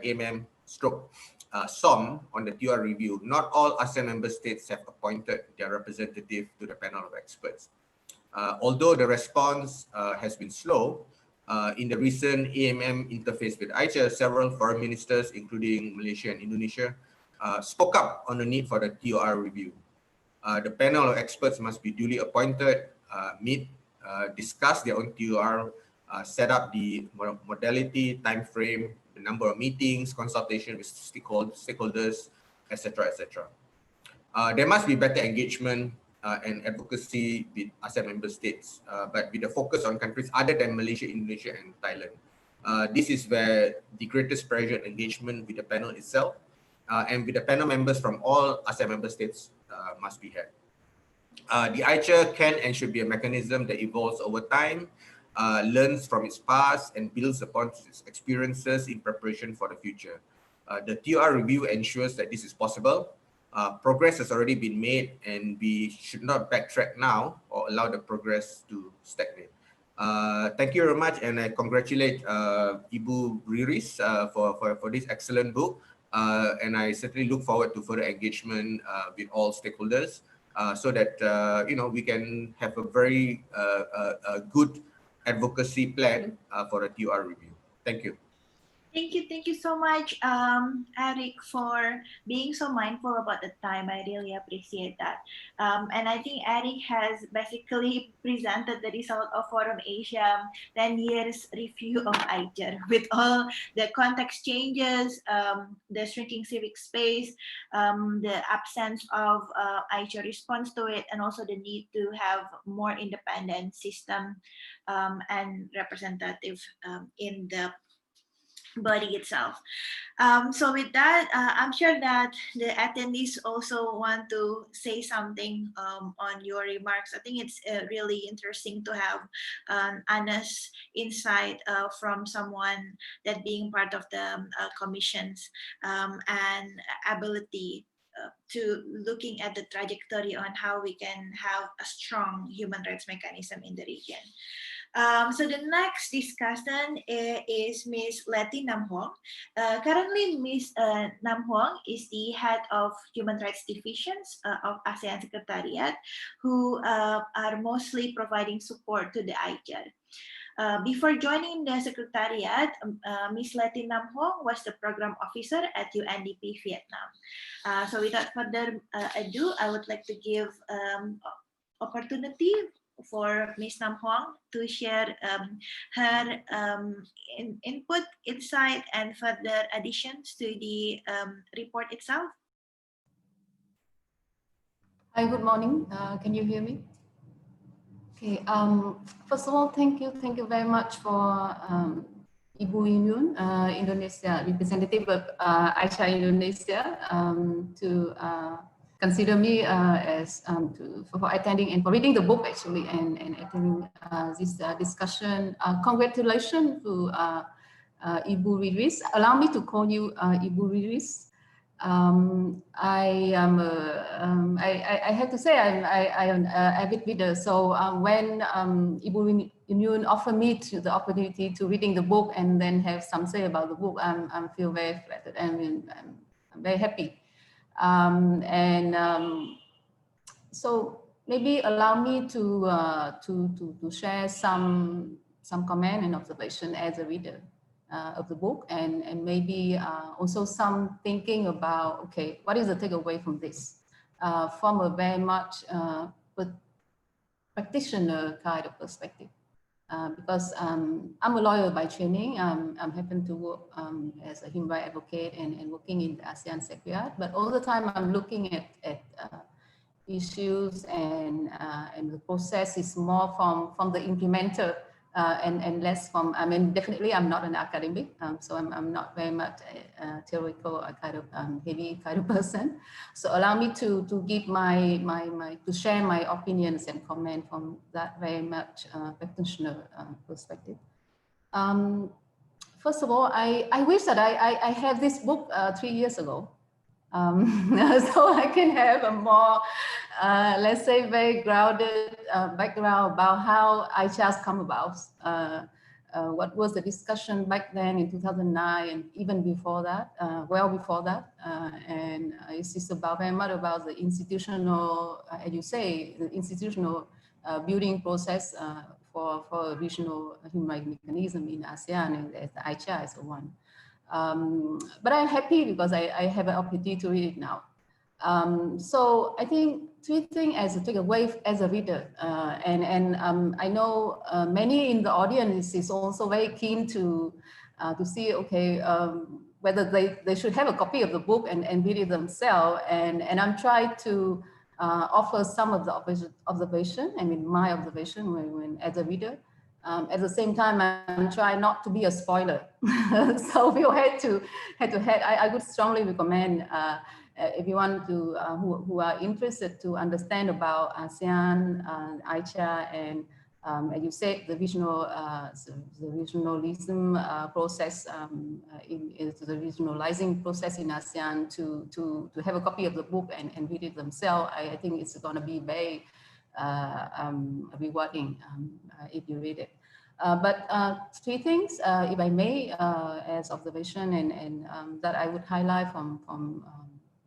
SOM on the TOR review, not all ASEAN member states have appointed their representative to the panel of experts. Although the response has been slow, in the recent AMM interface with ICHR, several foreign ministers, including Malaysia and Indonesia, spoke up on the need for the TOR review. The panel of experts must be duly appointed, meet, discuss their own TOR, set up the modality, time frame, the number of meetings, consultation with stakeholders, etc., etc. There must be better engagement and advocacy with ASEAN member states, but with a focus on countries other than Malaysia, Indonesia, and Thailand. This is where the greatest pressure and engagement with the panel itself and with the panel members from all ASEAN member states must be had. The ICHR can and should be a mechanism that evolves over time, learns from its past, and builds upon its experiences in preparation for the future. The TOR review ensures that this is possible. Progress has already been made, and we should not backtrack now or allow the progress to stagnate. Thank you very much, and I congratulate Ibu Riris for this excellent book. And I certainly look forward to further engagement with all stakeholders so that we can have a very good advocacy plan for a TOR review. Thank you.
Thank you so much, Eric, for being so mindful about the time. I really appreciate that. And I think Eric has basically presented the result of Forum Asia 10 years review of ICHR with all the context changes, the shrinking civic space, the absence of ICHR response to it, and also the need to have more independent system and representative in the body itself. So with that, I'm sure that the attendees also want to say something on your remarks. I think it's really interesting to have an honest insight from someone that being part of the commissions and ability to looking at the trajectory on how we can have a strong human rights mechanism in the region. So the next discussion is Ms. Letty Nam Huong. Currently, Ms. Nam Huong is the head of Human Rights Divisions of ASEAN Secretariat, who are mostly providing support to the ICHR. Before joining the Secretariat, Ms. Letty Nam Huong was the program officer at UNDP Vietnam. So without further ado, I would like to give opportunity for Ms. Nam Huong to share her input, insight, and further additions to the report itself.
Hi, good morning. Can you hear me? Okay. First of all, thank you very much for Ibu Yun, Indonesia representative of ICHR Indonesia, to consider me as for attending and for reading the book actually and attending this discussion. Congratulations to Ibu Riris. Allow me to call you Ibu Riris. I have to say I am an avid reader. So when Ibu Yun offered me the opportunity to reading the book and then have some say about the book, I feel very flattered and I'm very happy. So maybe allow me to share some comment and observation as a reader of the book, and maybe also some thinking about, okay, what is the takeaway from this from a very much practitioner kind of perspective. Because I'm a lawyer by training. I'm happen to work as a human rights advocate and working in the ASEAN Secretariat, but all the time I'm looking at issues and the process is more from the implementer and less from, I mean, definitely I'm not an academic, so I'm not very much theoretical kind of heavy kind of person. So allow me to give to share my opinions and comment from that very much practitioner perspective. first of all, I wish that I have this book 3 years ago. So I can have a more, let's say, very grounded background about how ICHAS come about. What was the discussion back then in 2009 and even before that, well before that. And it's about very much about the institutional, as you say, the institutional building process for a regional human rights mechanism in ASEAN, and as the ICHA is the one. But I'm happy because I have an opportunity to read it now. So I think three things as a takeaway as a reader, and I know many in the audience is also very keen to see, okay, whether they should have a copy of the book and read it themselves, and I'm trying to offer some of the observation, I mean my observation when as a reader. At the same time, I'm trying not to be a spoiler. So we I would strongly recommend everyone to who are interested to understand about ASEAN, ICHA, and as you said, the regionalism process, the regionalizing process in ASEAN, to have a copy of the book and read it themselves. I think it's going to be very rewarding if you read it. But three things, if I may, as observation and that I would highlight from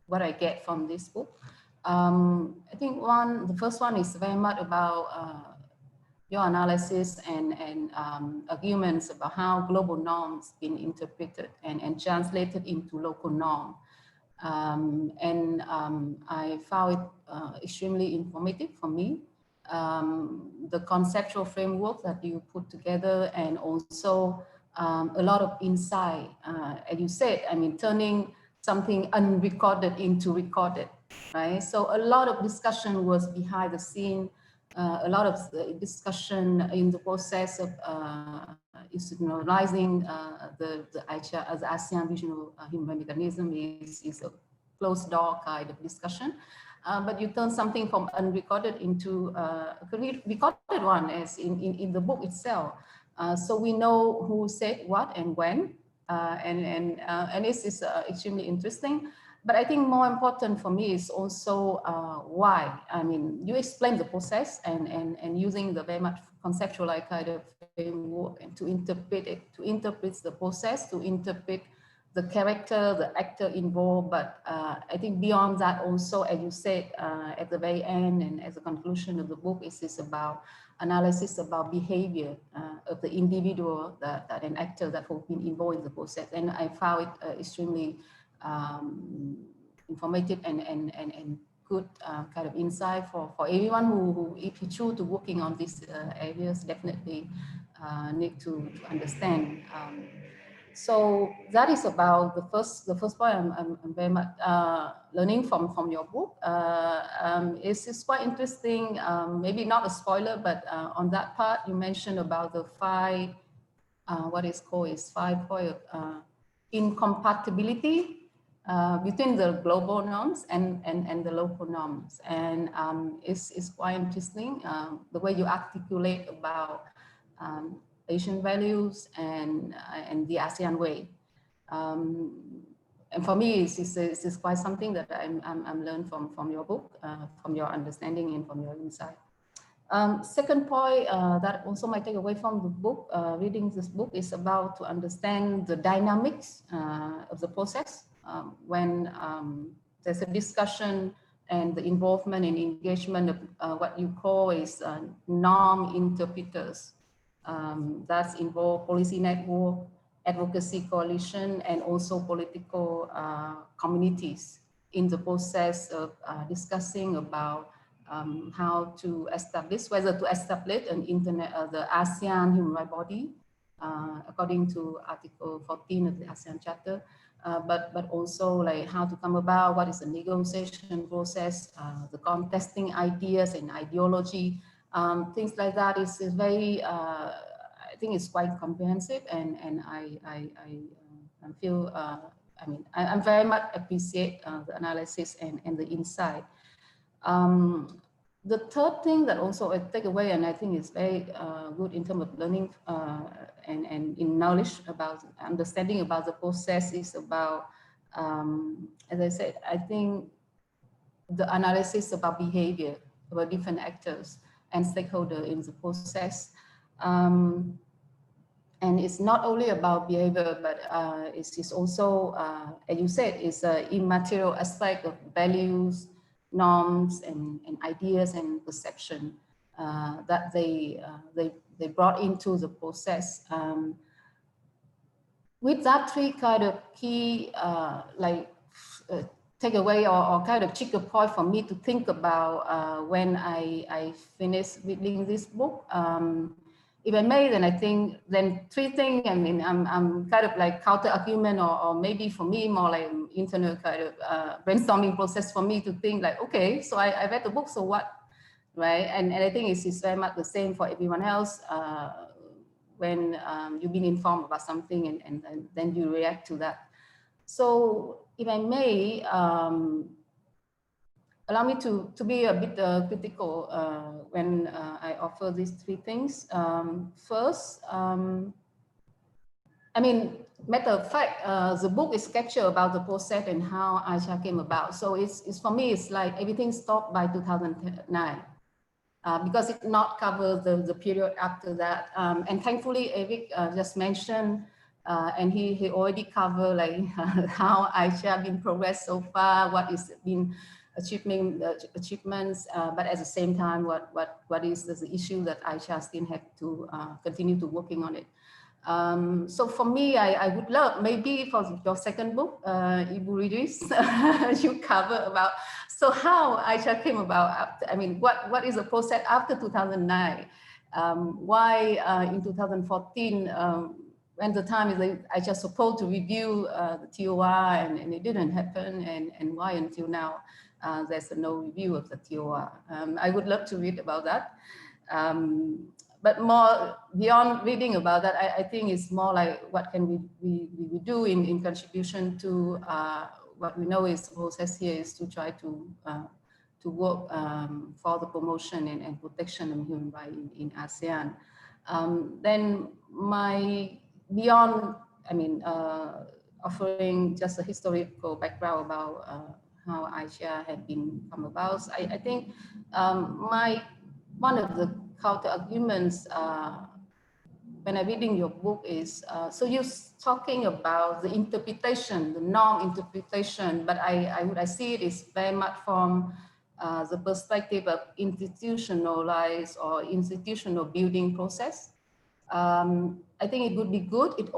what I get from this book. I think the first one is very much about your analysis and arguments about how global norms been interpreted and translated into local norm. I found it extremely informative for me. The conceptual framework that you put together, and also a lot of insight, as you said, I mean, turning something unrecorded into recorded, right? So a lot of discussion was behind the scene, a lot of discussion in the process of institutionalizing the ICHA as ASEAN regional human mechanism is a closed door kind of discussion. But you turn something from unrecorded into a recorded one, as in the book itself. So we know who said what and when, and this is extremely interesting. But I think more important for me is also why. I mean, you explain the process and using the very much conceptual kind of framework and to interpret it, to interpret the process, to interpret the character, the actor involved. But I think beyond that also, as you said at the very end and as a conclusion of the book, is about analysis about behavior of the individual, that an actor that has been involved in the process. And I found it extremely informative and good kind of insight for everyone who if you choose to working on these areas, definitely need to understand. So that is about the first point. I'm very much learning from your book. It's quite interesting. Maybe not a spoiler, but on that part you mentioned about the five what is called is 5 point incompatibility between the global norms and the local norms, and it's quite interesting the way you articulate about Asian values and the ASEAN way. And for me, it's quite something that I'm learned from your book, from your understanding and from your insight. Second point that also might take away from the book, reading this book, is about to understand the dynamics of the process when there's a discussion and the involvement and engagement of what you call is norm interpreters. That's involved policy network, advocacy coalition, and also political communities in the process of discussing about how to establish, whether to establish an the ASEAN human rights body, according to Article 14 of the ASEAN Charter, but also like how to come about, what is the negotiation process, the contesting ideas and ideology, things like that is very, I think it's quite comprehensive, and I feel, I mean, I very much appreciate the analysis and the insight. the third thing that also I take away, and I think is very good in terms of learning and in knowledge about understanding about the process, is about, as I said, I think the analysis about behavior, about different actors and stakeholders in the process. And it's not only about behavior, but it's also, as you said, it's an immaterial aspect of values, norms, and ideas and perception that they brought into the process. With that three kind of key takeaway or kind of trigger point for me to think about when I finished reading this book. If I may, then I think then three things. I mean, I'm kind of like counter argument, or maybe for me more like internal kind of brainstorming process for me to think like, okay, so I read the book, so what, right? And I think it's very much the same for everyone else. When you've been informed about something and then you react to that. So if I may, allow me to be a bit critical when I offer these three things. First, I mean, matter of fact, the book is captured about the process and how ASEAN came about. So it's for me, it's like everything stopped by 2009. Because it not cover the period after that. And thankfully, Eric just mentioned, and he already covered like how ASEAN been progressed so far, what is been achievements, but at the same time, what is the issue that ASEAN still have to continue to working on it. So for me, I would love, maybe for your second book, Ibu Ridris, you cover about, so how ASEAN came about, after, I mean, what is the process after 2009? Why in 2014, when the time is ASEAN supposed to review the TOR and it didn't happen, and why until now there's no review of the TOR? I would love to read about that. But more beyond reading about that, I think it's more like what can we do in contribution to what we know is the process here is to try to work for the promotion and protection of human rights in ASEAN. Then beyond, I mean, offering just a historical background about how ASEAN had been come about, I think one of the counter arguments when I'm reading your book is, so you're talking about the interpretation, the norm interpretation, but I see it is very much from the perspective of institutionalized or institutional building process. I think it would be good. It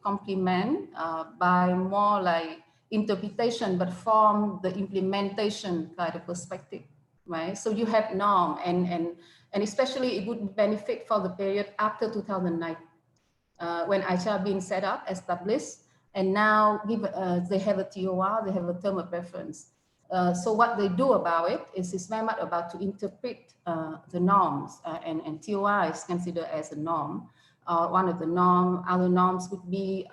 complement by more like interpretation, but from the implementation kind of perspective, right? So you have norm and especially it would benefit for the period after 2009, when ASEAN being set up, established, and now they have a TOR, they have a term of reference. So what they do about it is very much about to interpret the norms, and TOR is considered as a norm. One of the other norms would be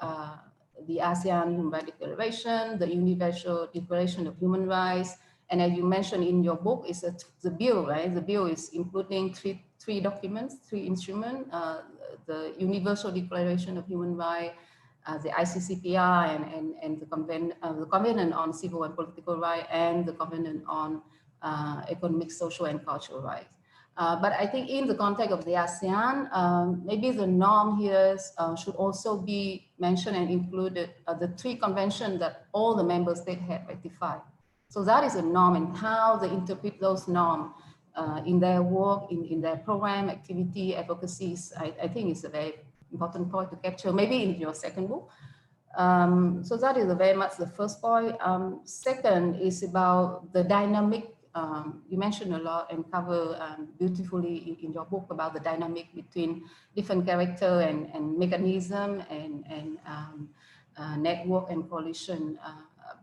the ASEAN Human Rights Declaration, the Universal Declaration of Human Rights, and as you mentioned in your book, is the bill, right? The bill is including three documents, three instruments, the Universal Declaration of Human Rights, the ICCPR, and the Covenant on Civil and Political Rights, and the Covenant on Economic, Social, and Cultural Rights. But I think in the context of the ASEAN, maybe the norm here should also be mentioned and included the three conventions that all the member states have ratified. So that is a norm, and how they interpret those norms in their work, in their program, activity, advocacies, I think is a very important point to capture, maybe in your second book. So that is very much the first point. Second is about the dynamic. You mentioned a lot and cover beautifully in your book about the dynamic between different character and mechanism and network and coalition.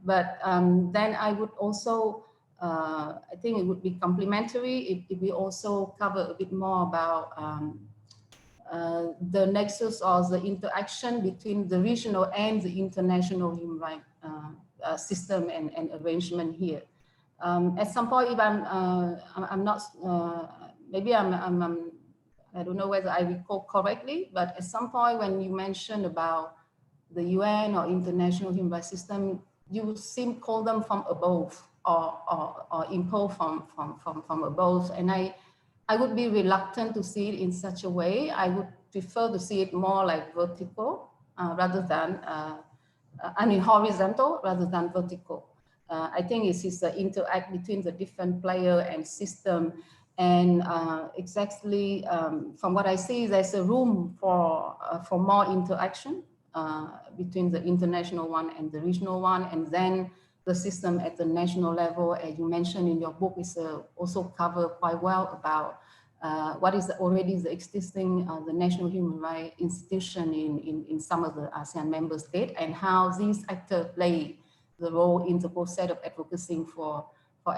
But then I would also, I think it would be complementary if we also cover a bit more about the nexus or the interaction between the regional and the international human rights system and arrangement here. At some point, if I'm not, maybe I don't know whether I recall correctly, but at some point when you mentioned about the UN or international human rights system, you seem call them from above or impose from above. And I would be reluctant to see it in such a way. I would prefer to see it more like vertical rather than, horizontal rather than vertical. I think it is the interact between the different player and system. And exactly from what I see, there's a room for more interaction between the international one and the regional one. And then the system at the national level, as you mentioned in your book, is also covered quite well about what is already the existing the national human rights institution in some of the ASEAN member states, and how these actors play the role in the process of advocacy for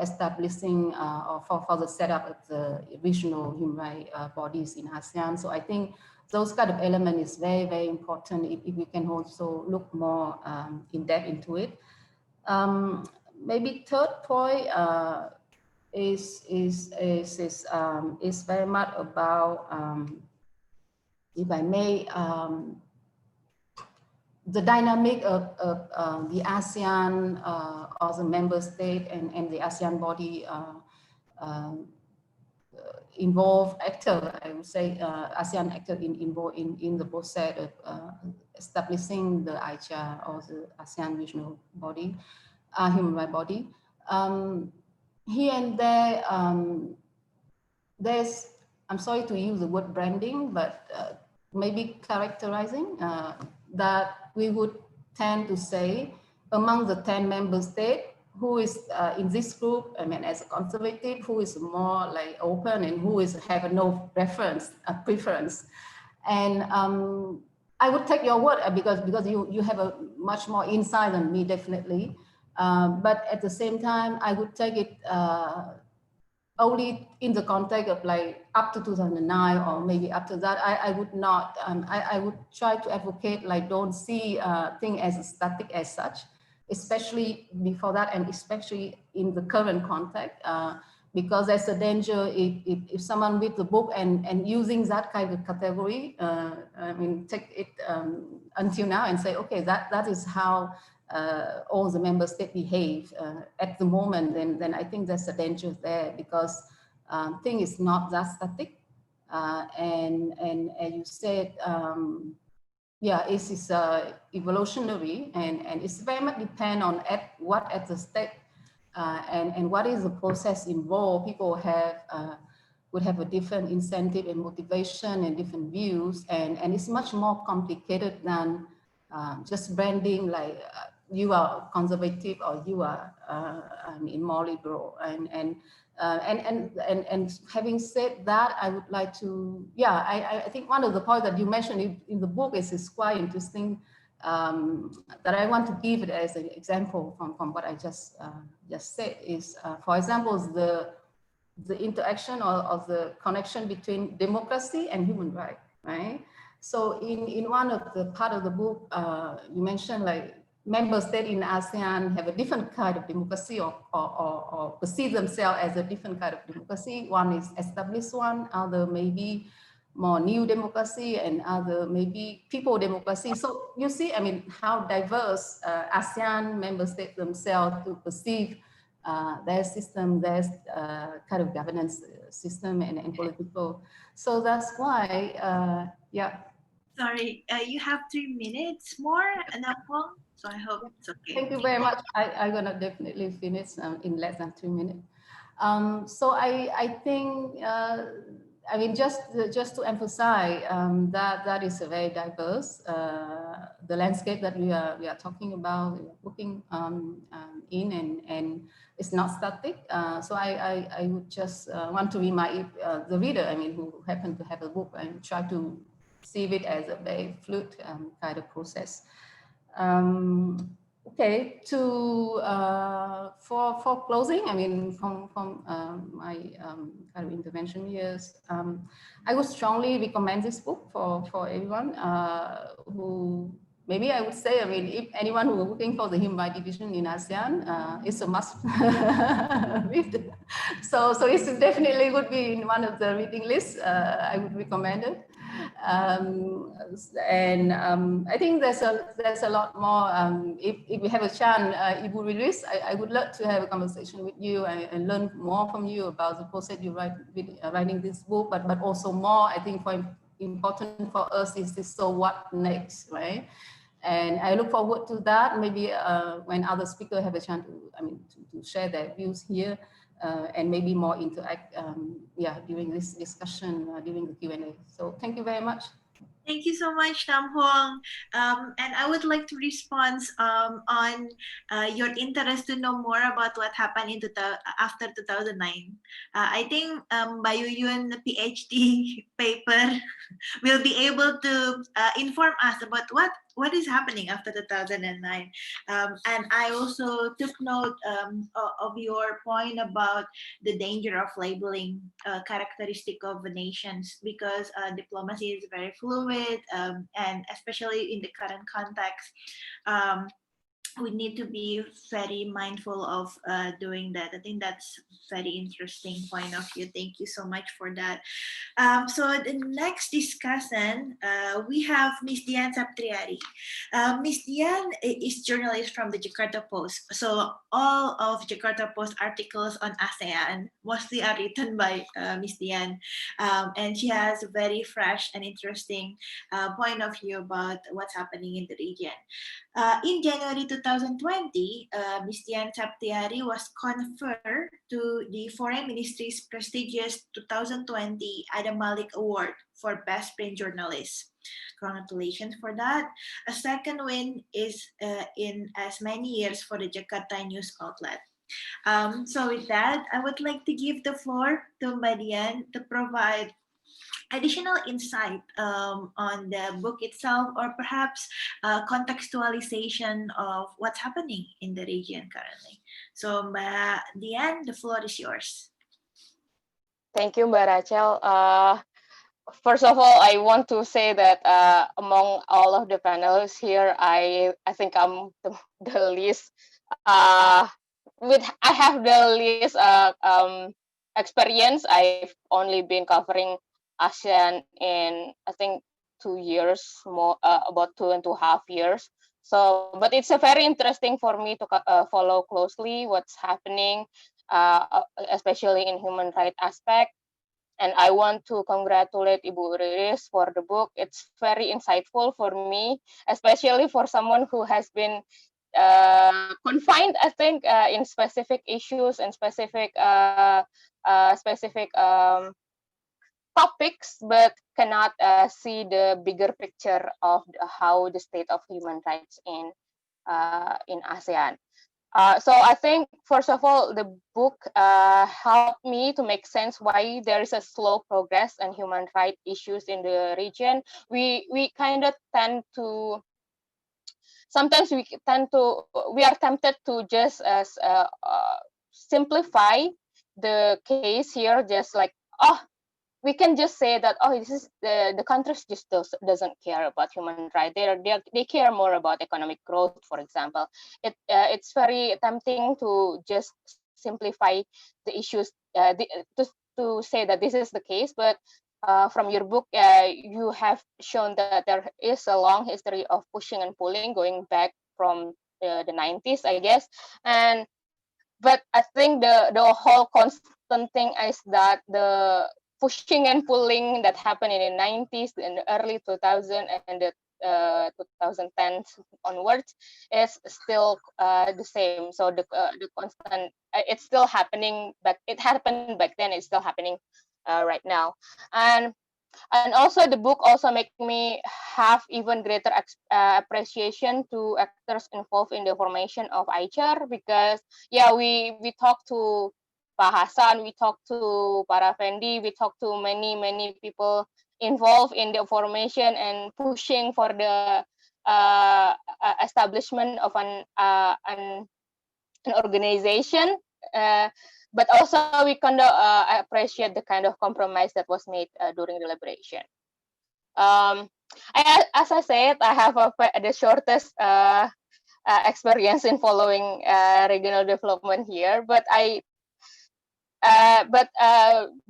establishing or for the setup of the regional human rights bodies in ASEAN. So I think those kind of element is very, very important if we can also look more in depth into it. Maybe third point is very much about, if I may, the dynamic of the ASEAN or the member state and the ASEAN body involved actor, I would say, ASEAN actor involved in the process of establishing the AICHA or the ASEAN regional body, human rights body. Here and there, there's, I'm sorry to use the word branding, but maybe characterizing that we would tend to say among the 10 member states, who is in this group, I mean, as a conservative, who is more like open and who is have no preference. And I would take your word because you have a much more insight than me, definitely. But at the same time, I would take it only in the context of like up to 2009 or maybe after that. I would not, I would try to advocate like don't see things as static as such, especially before that and especially in the current context, because there's a danger if someone reads the book and using that kind of category, I mean, take it until now and say, okay, that is how all the member states behave at the moment, then I think there's a danger there because thing is not that static. And as you said, yeah, it is evolutionary and it's very much depend on at the state and what is the process involved. People have would have a different incentive and motivation and different views, and it's much more complicated than just branding like you are conservative or you are I mean, more liberal. And having said that, I would like to, yeah, I think one of the points that you mentioned in the book is quite interesting, that I want to give it as an example from what I just said is, for example, the interaction or the connection between democracy and human rights, right? So in one of the part of the book, you mentioned like member states in ASEAN have a different kind of democracy or perceive themselves as a different kind of democracy. One is established one, other maybe more new democracy, and other maybe people democracy. So you see, I mean, how diverse ASEAN member states themselves to perceive their system, their kind of governance system and political. So that's why, yeah.
Sorry, you have 3 minutes more, Anapong. So I hope it's okay.
Thank you very much. I'm gonna definitely finish in less than 3 minutes. So I think, I mean, just to emphasize that is a very diverse, the landscape that we are talking about, looking in, and it's not static. So I would just want to remind the reader, I mean, who happen to have a book, and try to see it as a very fluid kind of process. Okay, for closing, I mean, from my kind of intervention here, I would strongly recommend this book for everyone who maybe I would say, I mean, if anyone who is looking for the human rights division in ASEAN, it's a must read. So it definitely would be in one of the reading lists. I would recommend it. I think there's a lot more. If we have a chance, Ibu Riris, I would love to have a conversation with you and learn more from you about the process you writing this book, but also more, I think, important for us is this, so what next, right? And I look forward to that. Maybe when other speakers have a chance to share their views here, and maybe more interact, during this discussion, during the Q&A. So thank you very much.
Thank you so much, Nam Huang. And I would like to respond on your interest to know more about what happened after 2009. I think Bayu Yun PhD paper will be able to inform us about what is happening after 2009. And I also took note of your point about the danger of labeling characteristic of the nations, because diplomacy is very fluid, and especially in the current context, we need to be very mindful of doing that. I think that's very interesting point of view. Thank you so much for that. So the next discussion, we have Ms. Dian Saptriari. Ms. Dian is journalist from the Jakarta Post. So all of Jakarta Post articles on ASEAN mostly are written by Ms. Dian. And she has a very fresh and interesting point of view about what's happening in the region. In January 2020, Ms. Dian Saptriari was conferred to the Foreign Ministry's prestigious 2020 Adam Malik Award for Best Print Journalist. Congratulations for that. A second win is in as many years for the Jakarta news outlet. So with that, I would like to give the floor to Mbak Dian to provide additional insight on the book itself, or perhaps contextualization of what's happening in the region currently. So Mbak Dian, the floor is yours.
Thank you, Mbak Rachel. First of all, I want to say that among all of the panelists here, I think I'm the least I have the least experience. I've only been covering ASEAN in, I think, 2 years, more about 2.5 years. So, but it's a very interesting for me to follow closely what's happening, especially in human rights aspect. And I want to congratulate Ibu Riris for the book. It's very insightful for me, especially for someone who has been confined, I think, in specific issues and specific topics, but cannot see the bigger picture of how the state of human rights in ASEAN. So I think, first of all, the book helped me to make sense why there is a slow progress in human rights issues in the region. We kind of tend to, sometimes we are tempted to just simplify the case here, just like, oh, we can just say that, oh, this is the countries just doesn't care about human rights. They care more about economic growth, for example. It's very tempting to just simplify the issues, to say that this is the case. But from your book, you have shown that there is a long history of pushing and pulling going back from the 90s, I guess. But I think the whole constant thing is that the pushing and pulling that happened in the 90s, in the early 2000s, and the 2010s onwards is still the same. So the constant, it's still happening, but it happened back then. It's still happening right now, and also the book also make me have even greater appreciation to actors involved in the formation of ICHR, because we talked to Pak Hasan, we talked to Para Fendi, we talked to many people involved in the formation and pushing for the establishment of an organization. But also we kind of appreciate the kind of compromise that was made during deliberation. as I said, I have the shortest experience in following regional development here, but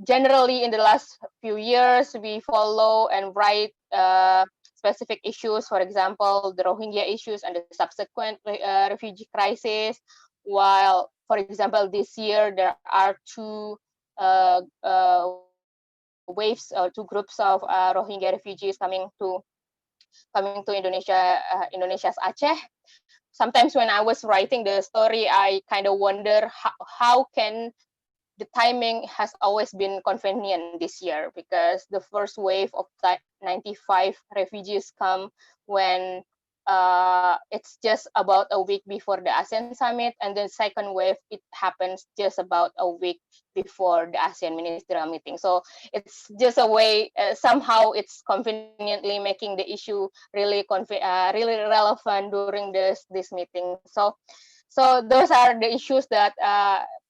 generally in the last few years, we follow and write specific issues, for example, the Rohingya issues and the subsequent refugee crisis. While, for example, this year there are two waves or two groups of Rohingya refugees coming to Indonesia, Indonesia's Aceh. Sometimes when I was writing the story, I kind of wonder how can the timing has always been convenient this year, because the first wave of 95 refugees come when it's just about a week before the ASEAN summit, and then second wave it happens just about a week before the ASEAN ministerial meeting. So it's just a way, somehow it's conveniently making the issue really really relevant during this meeting. So those are the issues that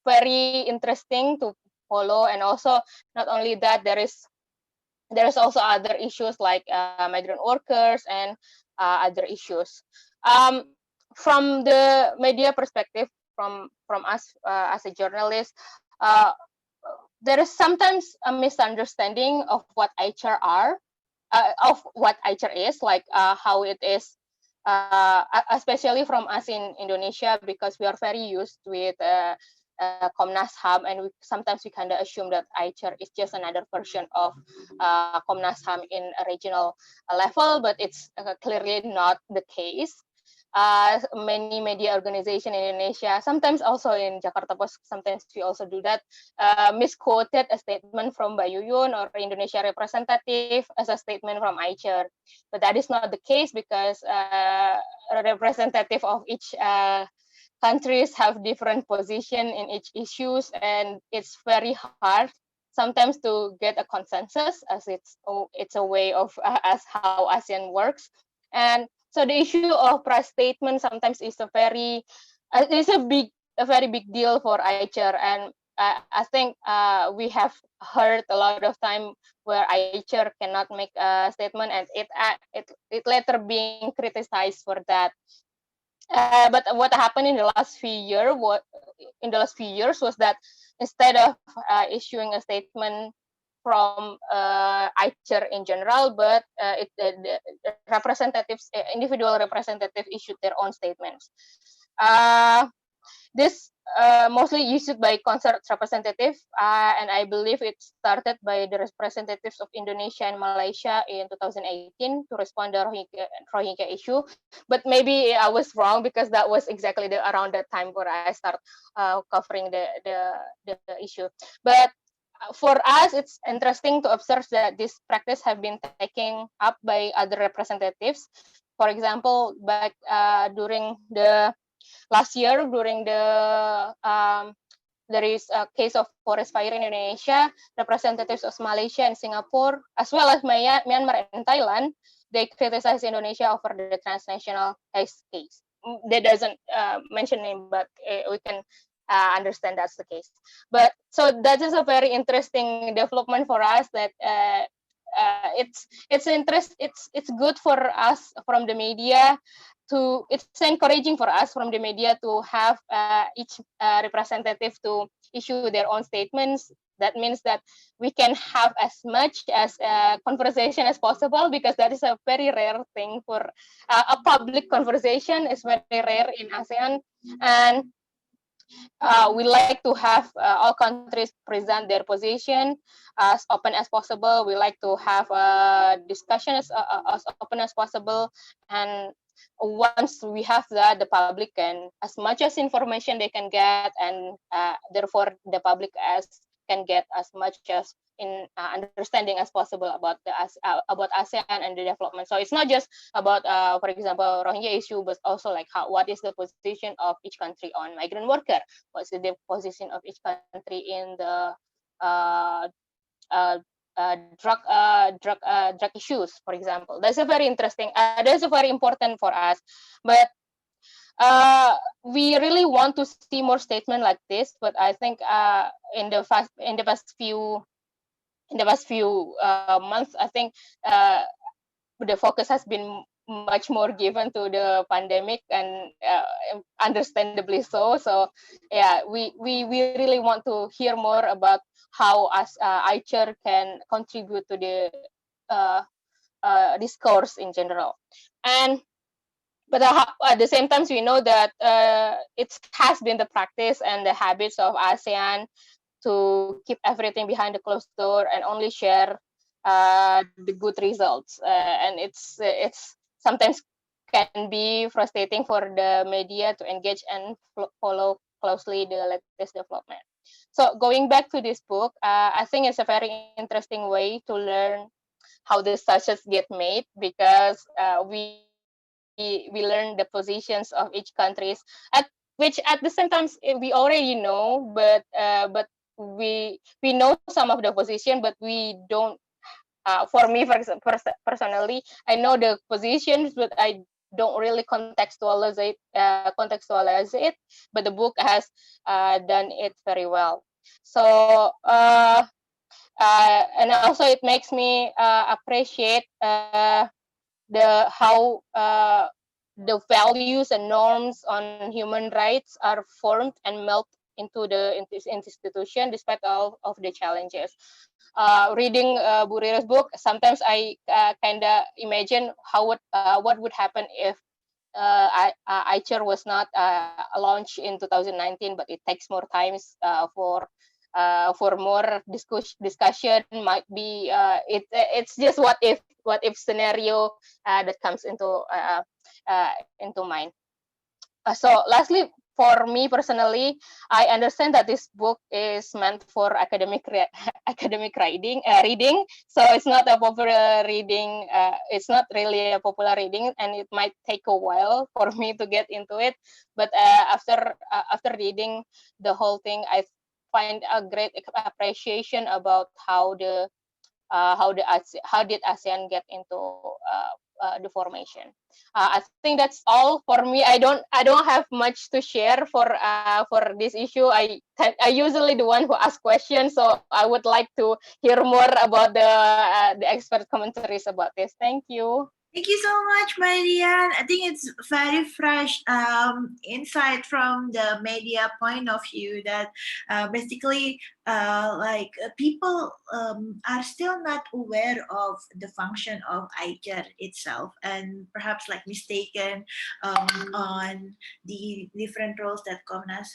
very interesting to follow. And also, not only that, there is also other issues like migrant workers and other issues. From the media perspective, from us as a journalist, there is sometimes a misunderstanding of what HR are, of what HR is, like how it is, especially from us in Indonesia, because we are very used with Komnas HAM, and sometimes we kind of assume that HR is just another version of Komnas HAM in a regional level, but it's clearly not the case. Many media organization in Indonesia, sometimes also in Jakarta Post, sometimes we also do that, misquoted a statement from Mbak Yuyun or Indonesia representative as a statement from HR. But that is not the case, because a representative of each countries have different position in each issues, and it's very hard sometimes to get a consensus, as it's a way of as how ASEAN works. And so the issue of press statement sometimes is a very very big deal for HR. And I think we have heard a lot of time where HR cannot make a statement, and it later being criticized for that. But what happened in the last few years was that instead of issuing a statement from HR in general, but the representatives, individual representative issued their own statements. This mostly issued by concert representative, and I believe it started by the representatives of Indonesia and Malaysia in 2018 to respond to the Rohingya issue. But maybe I was wrong, because that was exactly around that time where I start covering the issue. But for us, it's interesting to observe that this practice have been taken up by other representatives. For example, back during the last year, during the there is a case of forest fire in Indonesia, representatives of Malaysia and Singapore, as well as Myanmar and Thailand, they criticize Indonesia over the transnational case. They doesn't mention name, but we can understand that's the case. But so that is a very interesting development for us, that it's good for us from the media it's encouraging for us from the media to have each representative to issue their own statements. That means that we can have as much as conversation as possible, because that is a very rare thing for a public conversation is very rare in ASEAN. And we like to have all countries present their position as open as possible. We like to have a discussion as open as possible. And once we have that, the public can, as much as information they can get, and therefore the public can get as much as in understanding as possible about about ASEAN and the development. So it's not just about, for example, Rohingya issue, but also like what is the position of each country on migrant worker? What's the position of each country in the drug issues, for example? That's a very interesting. That's a very important for us, but we really want to see more statement like this. But I think in the past few months, I think the focus has been much more given to the pandemic, and understandably so. So yeah, we really want to hear more about how as ICHR can contribute to the discourse in general. And but at the same time, we know that it has been the practice and the habits of ASEAN to keep everything behind the closed door and only share the good results. And it's sometimes can be frustrating for the media to engage and follow closely the latest development. So going back to this book, I think it's a very interesting way to learn how the sachets get made, because we learn the positions of each countries, at which at the same time we already know, but we know some of the position, but we don't. For me, for example, personally, I know the positions, but I don't really contextualize it. But the book has done it very well. So and also it makes me appreciate the how the values and norms on human rights are formed and melt into the institution despite all of the challenges. Reading Bu Rira's book, sometimes I kind of imagine what would happen if ICHR was not launched in 2019, but it takes more times for more discussion. Might be it's just what if scenario that comes into mind. So lastly, for me personally, I understand that this book is meant for academic reading. So it's not a popular reading. It's not really a popular reading, and it might take a while for me to get into it. But after reading the whole thing, I find a great appreciation about how did ASEAN get into the formation. I think that's all for me. I don't have much to share for this issue. I usually the one who asks questions, so I would like to hear more about the expert commentaries about this. Thank you.
Thank you so much, Marian. I think it's very fresh insight from the media point of view that basically people are still not aware of the function of ICHR itself, and perhaps like mistaken on the different roles that Komnas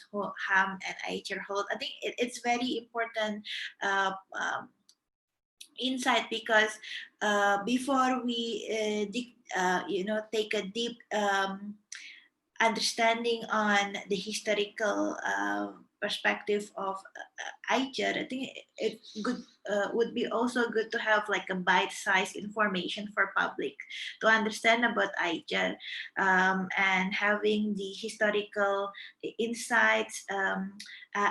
HAM and ICHR hold. I think it's very important insight, because before we take a deep understanding on the historical perspective of ICHR, I think it would be also good to have like a bite-sized information for public to understand about ICHR, and having the historical insights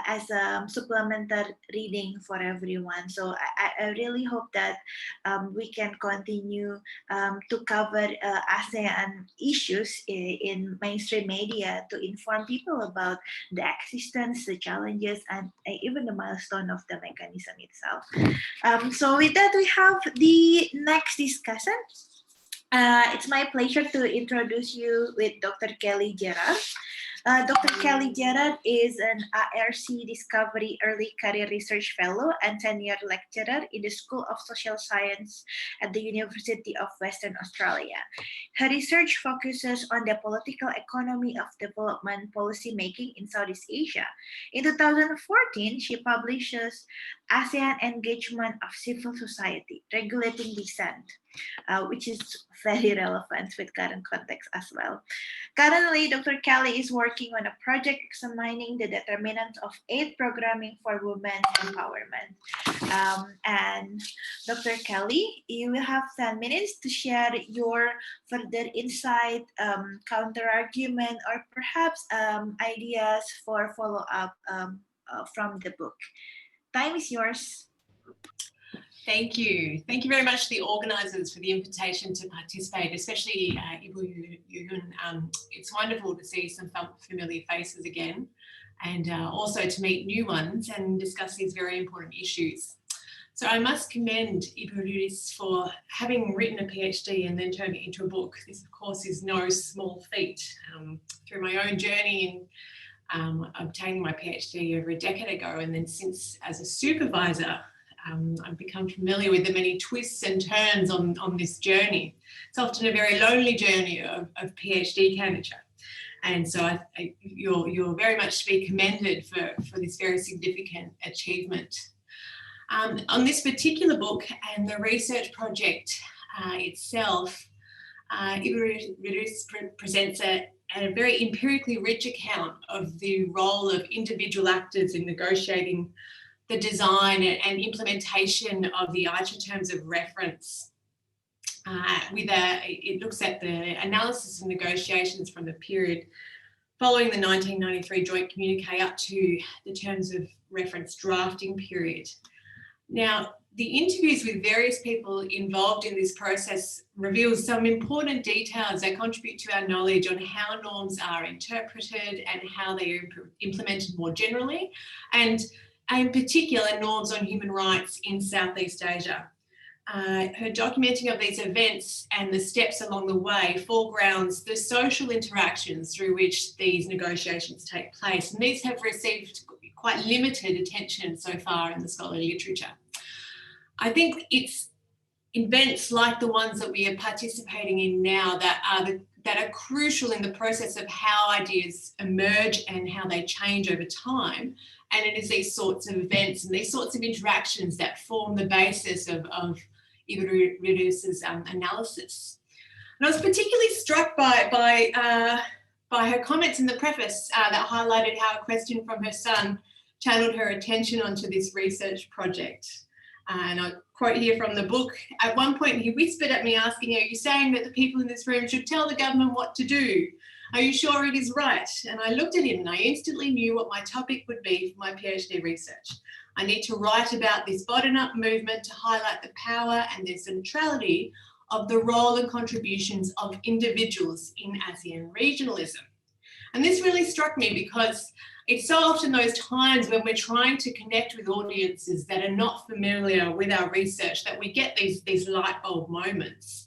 as a supplementary reading for everyone. So I really hope that we can continue to cover ASEAN issues in mainstream media to inform people about the existence, the challenges, and even the milestone of the mechanism itself. So with that, we have the next discussion. It's my pleasure to introduce you with Dr. Kelly Gerard. Dr. Kelly Gerard is an ARC Discovery Early Career Research Fellow and Senior Lecturer in the School of Social Science at the University of Western Australia. Her research focuses on the political economy of development policy making in Southeast Asia. In 2014, she publishes ASEAN Engagement of Civil Society, Regulating Dissent, which is very relevant with current context as well. Currently, Dr. Kelly is working on a project examining the determinants of aid programming for women's empowerment. And Dr. Kelly, you will have 10 minutes to share your further insight, counter-argument, or perhaps ideas for follow-up from the book. Time is yours.
Thank you. Thank you very much to the organisers for the invitation to participate, especially Ibu Yuyun. It's wonderful to see some familiar faces again, and also to meet new ones and discuss these very important issues. So I must commend Ibu Riris for having written a PhD and then turned it into a book. This, of course, is no small feat. Through my own journey in obtaining my PhD over a decade ago, and then since as a supervisor, I've become familiar with the many twists and turns on this journey. It's often a very lonely journey of PhD candidature. And so you're very much to be commended for this very significant achievement. On this particular book and the research project itself, Ibu Riris presents a very empirically rich account of the role of individual actors in negotiating the design and implementation of the AICHA terms of reference. It looks at the analysis and negotiations from the period following the 1993 Joint Communique up to the terms of reference drafting period. Now, the interviews with various people involved in this process reveal some important details that contribute to our knowledge on how norms are interpreted and how they are implemented more generally, and in particular norms on human rights in Southeast Asia. Her documenting of these events and the steps along the way foregrounds the social interactions through which these negotiations take place, and these have received quite limited attention so far in the scholarly literature. I think it's events like the ones that we are participating in now that are crucial in the process of how ideas emerge and how they change over time. And it is these sorts of events and these sorts of interactions that form the basis of Ibu Riris's analysis. And I was particularly struck by her comments in the preface that highlighted how a question from her son channeled her attention onto this research project. And I quote here from the book, at one point he whispered at me asking, are you saying that the people in this room should tell the government what to do? Are you sure it is right? And I looked at him and I instantly knew what my topic would be for my PhD research. I need to write about this bottom-up movement to highlight the power and the centrality of the role and contributions of individuals in ASEAN regionalism. And this really struck me because it's so often those times when we're trying to connect with audiences that are not familiar with our research that we get these light bulb moments.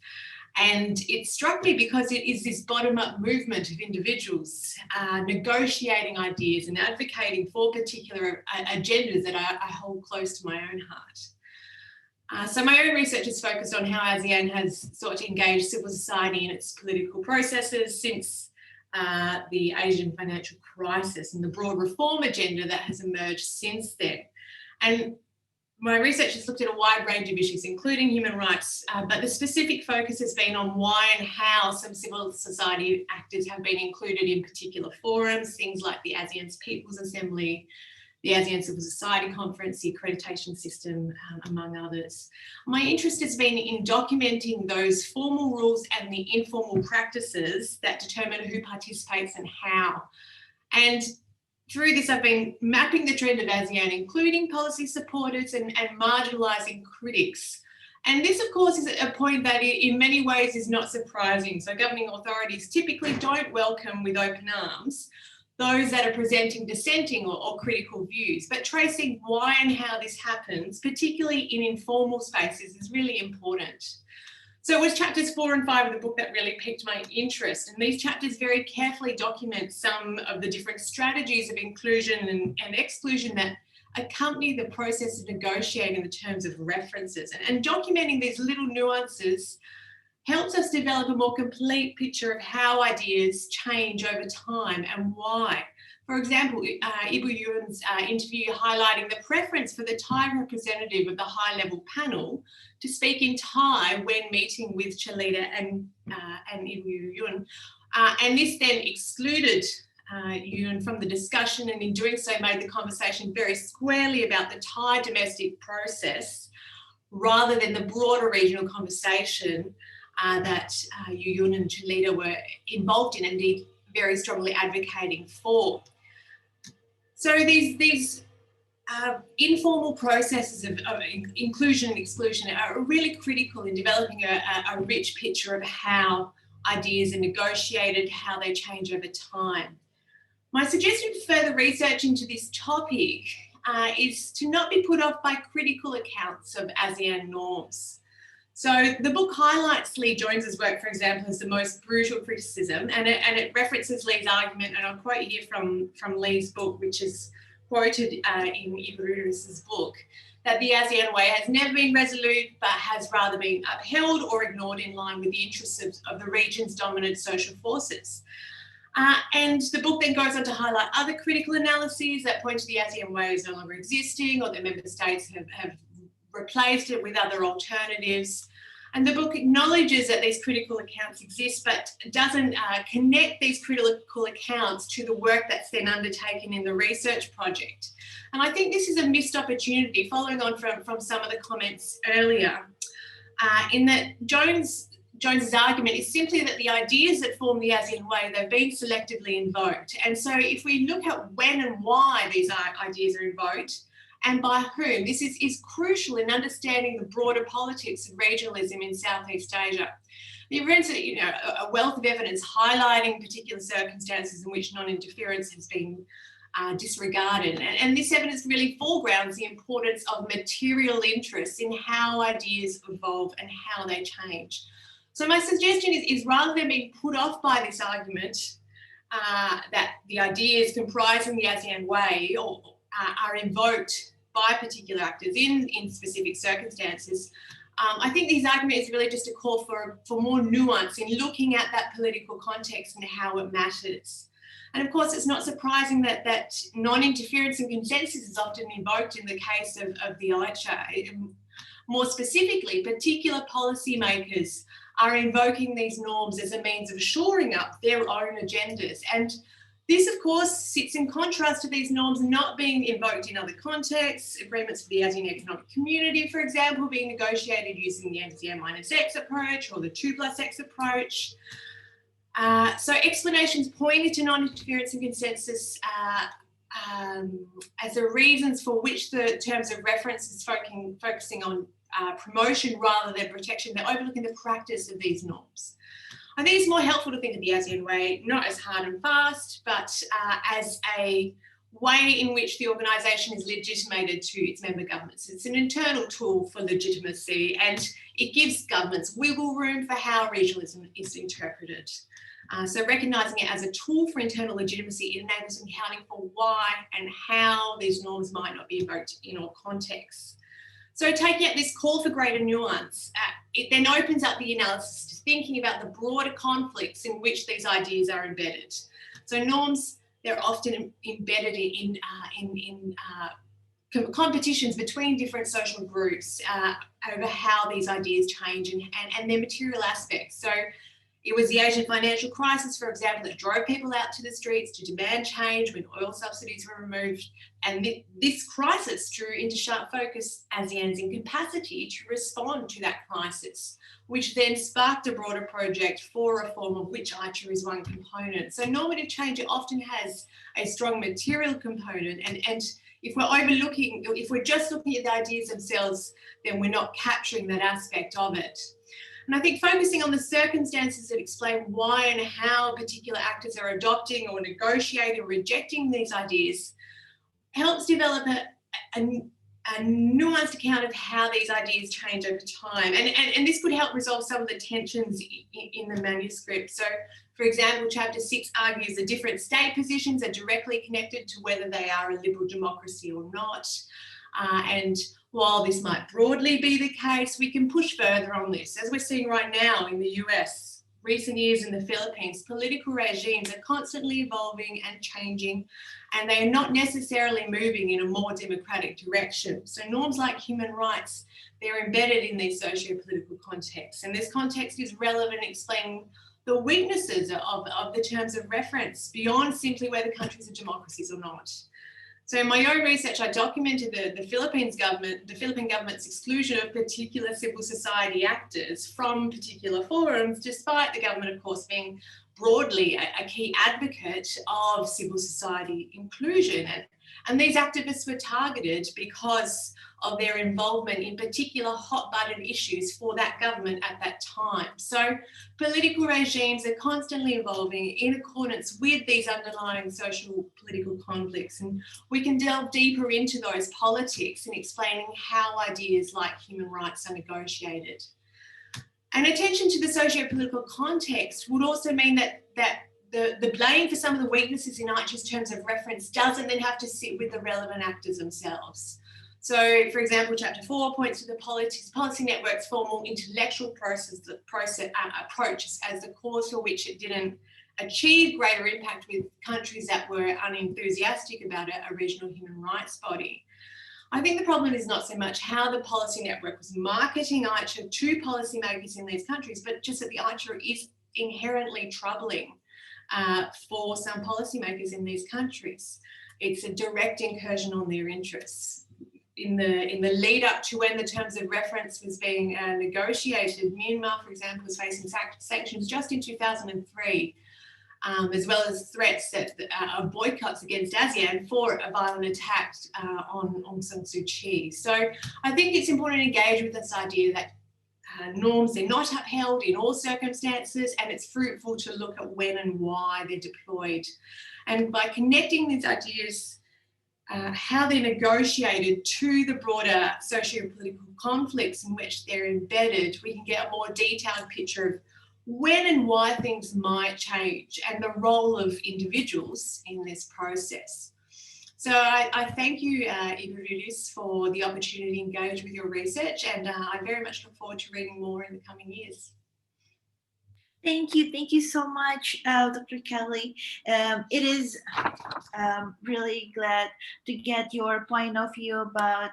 And it struck me because it is this bottom-up movement of individuals negotiating ideas and advocating for particular agendas that I hold close to my own heart. So my own research is focused on how ASEAN has sought to engage civil society in its political processes since the Asian financial crisis and the broad reform agenda that has emerged since then. And my research has looked at a wide range of issues, including human rights, but the specific focus has been on why and how some civil society actors have been included in particular forums, things like the ASEAN's People's Assembly, the ASEAN Civil Society Conference, the accreditation system, among others. My interest has been in documenting those formal rules and the informal practices that determine who participates and how. And through this, I've been mapping the trend of ASEAN, including policy supporters and marginalising critics. And this, of course, is a point that in many ways is not surprising. So governing authorities typically don't welcome with open arms those that are presenting dissenting or critical views, but tracing why and how this happens, particularly in informal spaces, is really important. So it was chapters 4 and 5 of the book that really piqued my interest, and these chapters very carefully document some of the different strategies of inclusion and exclusion that accompany the process of negotiating the terms of references. And documenting these little nuances helps us develop a more complete picture of how ideas change over time and why. For example, Ibu Yuan's interview highlighting the preference for the Thai representative of the high-level panel to speak in Thai when meeting with Chalita and Ibu Yuan. And this then excluded Yuan from the discussion, and in doing so made the conversation very squarely about the Thai domestic process rather than the broader regional conversation that Yuan and Chalita were involved in, indeed very strongly advocating for. So these informal processes of inclusion and exclusion are really critical in developing a rich picture of how ideas are negotiated, how they change over time. My suggestion for further research into this topic is to not be put off by critical accounts of ASEAN norms. So the book highlights Lee Jones's work, for example, as the most brutal criticism, and it references Lee's argument, and I'll quote you here from Lee's book, which is quoted in Ivariris's book, that the ASEAN way has never been resolute, but has rather been upheld or ignored in line with the interests of the region's dominant social forces. And the book then goes on to highlight other critical analyses that point to the ASEAN way as no longer existing, or that member states have replaced it with other alternatives. And the book acknowledges that these critical accounts exist, but doesn't connect these critical accounts to the work that's then undertaken in the research project. And I think this is a missed opportunity, following on from some of the comments earlier, in that Jones's argument is simply that the ideas that form the ASEAN way, they've been selectively invoked. And so if we look at when and why these ideas are invoked, and by whom, this is crucial in understanding the broader politics of regionalism in Southeast Asia. There is a wealth of evidence highlighting particular circumstances in which non-interference has been disregarded. And this evidence really foregrounds the importance of material interests in how ideas evolve and how they change. So my suggestion is rather than being put off by this argument that the ideas comprising the ASEAN way are invoked by particular actors in specific circumstances, I think this argument is really just a call for more nuance in looking at that political context and how it matters. And of course, it's not surprising that non-interference and consensus is often invoked in the case of the ICHA. More specifically, particular policymakers are invoking these norms as a means of shoring up their own agendas. And this, of course, sits in contrast to these norms not being invoked in other contexts, agreements for the ASEAN Economic Community, for example, being negotiated using the ASEAN-X approach or the 2+X approach. So explanations pointed to non-interference and consensus as the reasons for which the terms of reference is focusing on promotion rather than protection. They're overlooking the practice of these norms. I think it's more helpful to think of the ASEAN way not as hard and fast, but as a way in which the organisation is legitimated to its member governments. It's an internal tool for legitimacy, and it gives governments wiggle room for how regionalism is interpreted. So recognising it as a tool for internal legitimacy, it enables accounting for why and how these norms might not be invoked in all contexts. So taking out this call for greater nuance, it then opens up the analysis to thinking about the broader conflicts in which these ideas are embedded. So norms, they're often embedded in competitions between different social groups over how these ideas change and their material aspects. So it was the Asian financial crisis, for example, that drove people out to the streets to demand change when oil subsidies were removed. And this crisis drew into sharp focus ASEAN's incapacity to respond to that crisis, which then sparked a broader project for reform, of which ICHA is one component. So normative change often has a strong material component, and if we're just looking at the ideas themselves, then we're not capturing that aspect of it. And I think focusing on the circumstances that explain why and how particular actors are adopting or negotiating or rejecting these ideas helps develop a nuanced account of how these ideas change over time. And this could help resolve some of the tensions in the manuscript. So, for example, Chapter 6 argues the different state positions are directly connected to whether they are a liberal democracy or not. And while this might broadly be the case, we can push further on this. As we're seeing right now in the US, recent years in the Philippines, political regimes are constantly evolving and changing, and they are not necessarily moving in a more democratic direction. So norms like human rights, they're embedded in these socio-political contexts, and this context is relevant in explaining the weaknesses of the terms of reference beyond simply whether countries are democracies or not. So in my own research, I documented the Philippine government's exclusion of particular civil society actors from particular forums, despite the government, of course, being broadly a key advocate of civil society inclusion. And these activists were targeted because of their involvement in particular hot-button issues for that government at that time. So political regimes are constantly evolving in accordance with these underlying social political conflicts. And we can delve deeper into those politics in explaining how ideas like human rights are negotiated. And attention to the socio-political context would also mean that the blame for some of the weaknesses in Archer's terms of reference doesn't then have to sit with the relevant actors themselves. So, for example, Chapter 4 points to the policy network's formal intellectual approaches as the cause for which it didn't achieve greater impact with countries that were unenthusiastic about a regional human rights body. I think the problem is not so much how the policy network was marketing Archer to policymakers in these countries, but just that the Archer is inherently troubling for some policymakers in these countries. It's a direct incursion on their interests. In the lead up to when the terms of reference was being negotiated, Myanmar, for example, was facing sanctions just in 2003. As well as threats of boycotts against ASEAN for a violent attack on Aung San Suu Kyi. So I think it's important to engage with this idea that norms are not upheld in all circumstances, and it's fruitful to look at when and why they're deployed. And by connecting these ideas, how they're negotiated to the broader socio-political conflicts in which they're embedded, we can get a more detailed picture of when and why things might change and the role of individuals in this process. So I thank you, Ibu, for the opportunity to engage with your research, and I very much look forward to reading more in the coming years.
Thank you so much, Dr. Kelly. It is really glad to get your point of view about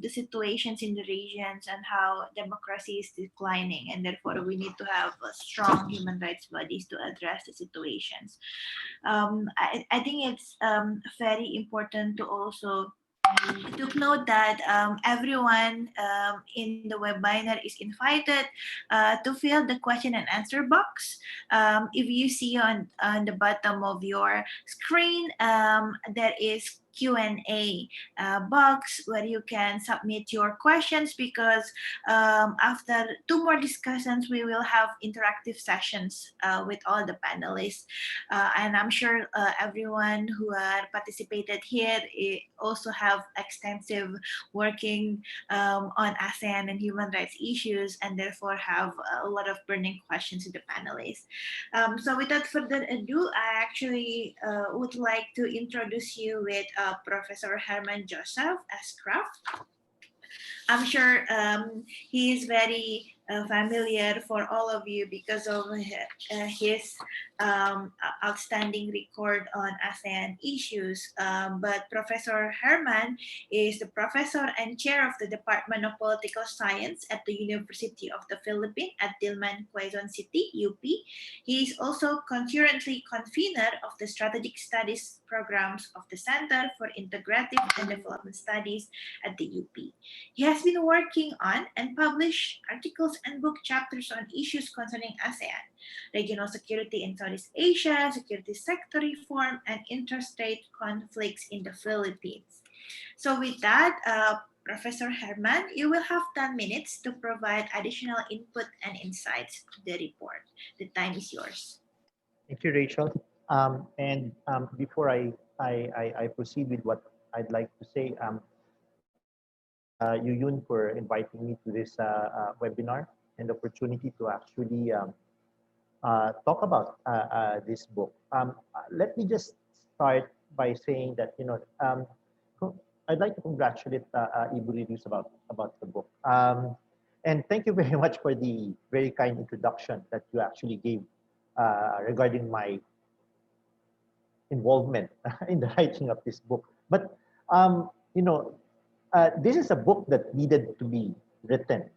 the situations in the regions and how democracy is declining, and therefore we need to have strong human rights bodies to address the situations. I think it's very important to also took note that everyone in the webinar is invited to fill the question and answer box. If you see on the bottom of your screen, there is Q&A box where you can submit your questions, because after 2 more discussions, we will have interactive sessions with all the panelists. And I'm sure everyone who are participated here also have extensive working on ASEAN and human rights issues, and therefore have a lot of burning questions to the panelists. So without further ado, I actually would like to introduce you with Professor Herman Joseph S. Kraft. I'm sure he is very familiar for all of you because of his outstanding record on ASEAN issues. But Professor Herman is the professor and chair of the Department of Political Science at the University of the Philippines at Diliman, Quezon City, UP. He is also concurrently convener of the Strategic Studies programs of the Center for Integrative and Development Studies at the UP. He has been working on and published articles and book chapters on issues concerning ASEAN, regional security in Southeast Asia, security sector reform, and interstate conflicts in the Philippines. So with that, Professor Herman, you will have 10 minutes to provide additional input and insights to the report. The time is yours.
Thank you, Rachel. Before I proceed with what I'd like to say, Yun for inviting me to this webinar and the opportunity to actually talk about this book. Let me just start by saying that I'd like to congratulate Ibu about the book. And thank you very much for the very kind introduction that you actually gave regarding my involvement in the writing of this book. But this is a book that needed to be written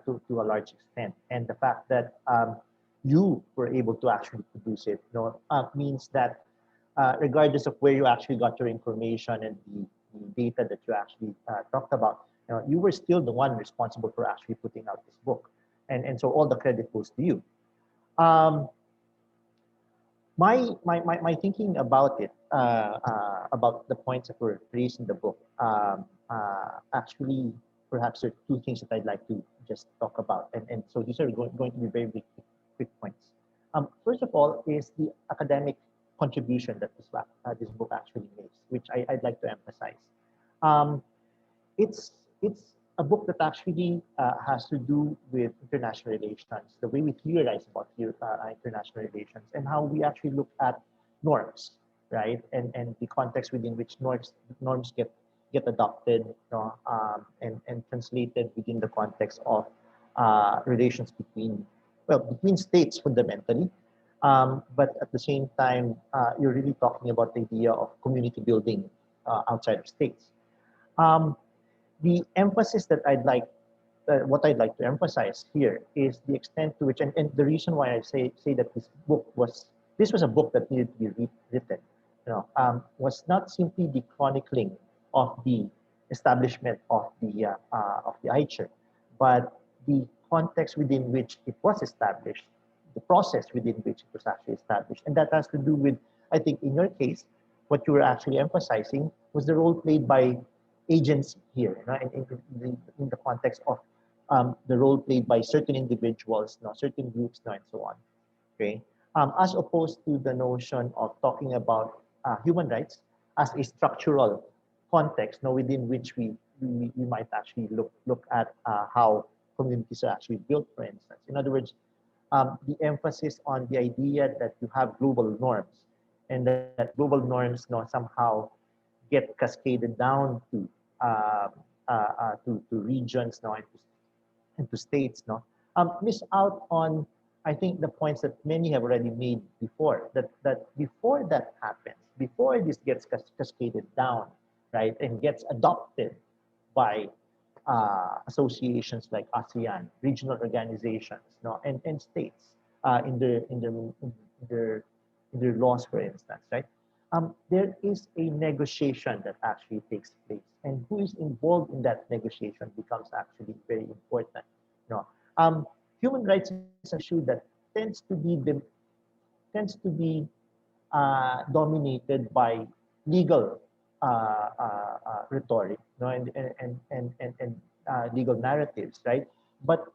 to a large extent, and the fact that you were able to actually produce it, means that regardless of where you actually got your information and the data that you actually talked about, you were still the one responsible for actually putting out this book, and so all the credit goes to you. my thinking about it, about the points that were raised in the book, actually, perhaps there are two things that I'd like to just talk about. And so these are going to be very quick points. First of all, is the academic contribution that this book actually makes, which I'd like to emphasize. Um, it's a book that actually has to do with international relations, the way we theorize about international relations, and how we actually look at norms, right? And the context within which norms get adopted, you know, and translated within the context of relations between states fundamentally. But at the same time, you're really talking about the idea of community building outside of states. Um, the emphasis that what I'd like to emphasize here is the extent to which, and the reason why I say that this was a book that needed to be written, you know, was not simply the chronicling of the establishment of the ICHR, but the context within which it was established, the process within which it was actually established, and that has to do with, I think, in your case, what you were actually emphasizing was the role played by agency here, you know, in the context of the role played by certain individuals, you know, certain groups, you know, and so on. Okay, as opposed to the notion of talking about human rights as a structural context, you know, within which we might actually look at how communities are actually built, for instance. In other words, the emphasis on the idea that you have global norms, and that global norms, you know, somehow get cascaded down to regions, you know, and to states, no, miss out on, I think, the points that many have already made before. That before that happens, before this gets cascaded down, right, and gets adopted by associations like ASEAN, regional organizations, no, and states in their laws, for instance, right? There is a negotiation that actually takes place, and who is involved in that negotiation becomes actually very important. You know, human rights is an issue that tends to be dominated by legal rhetoric, you know, and legal narratives, right? But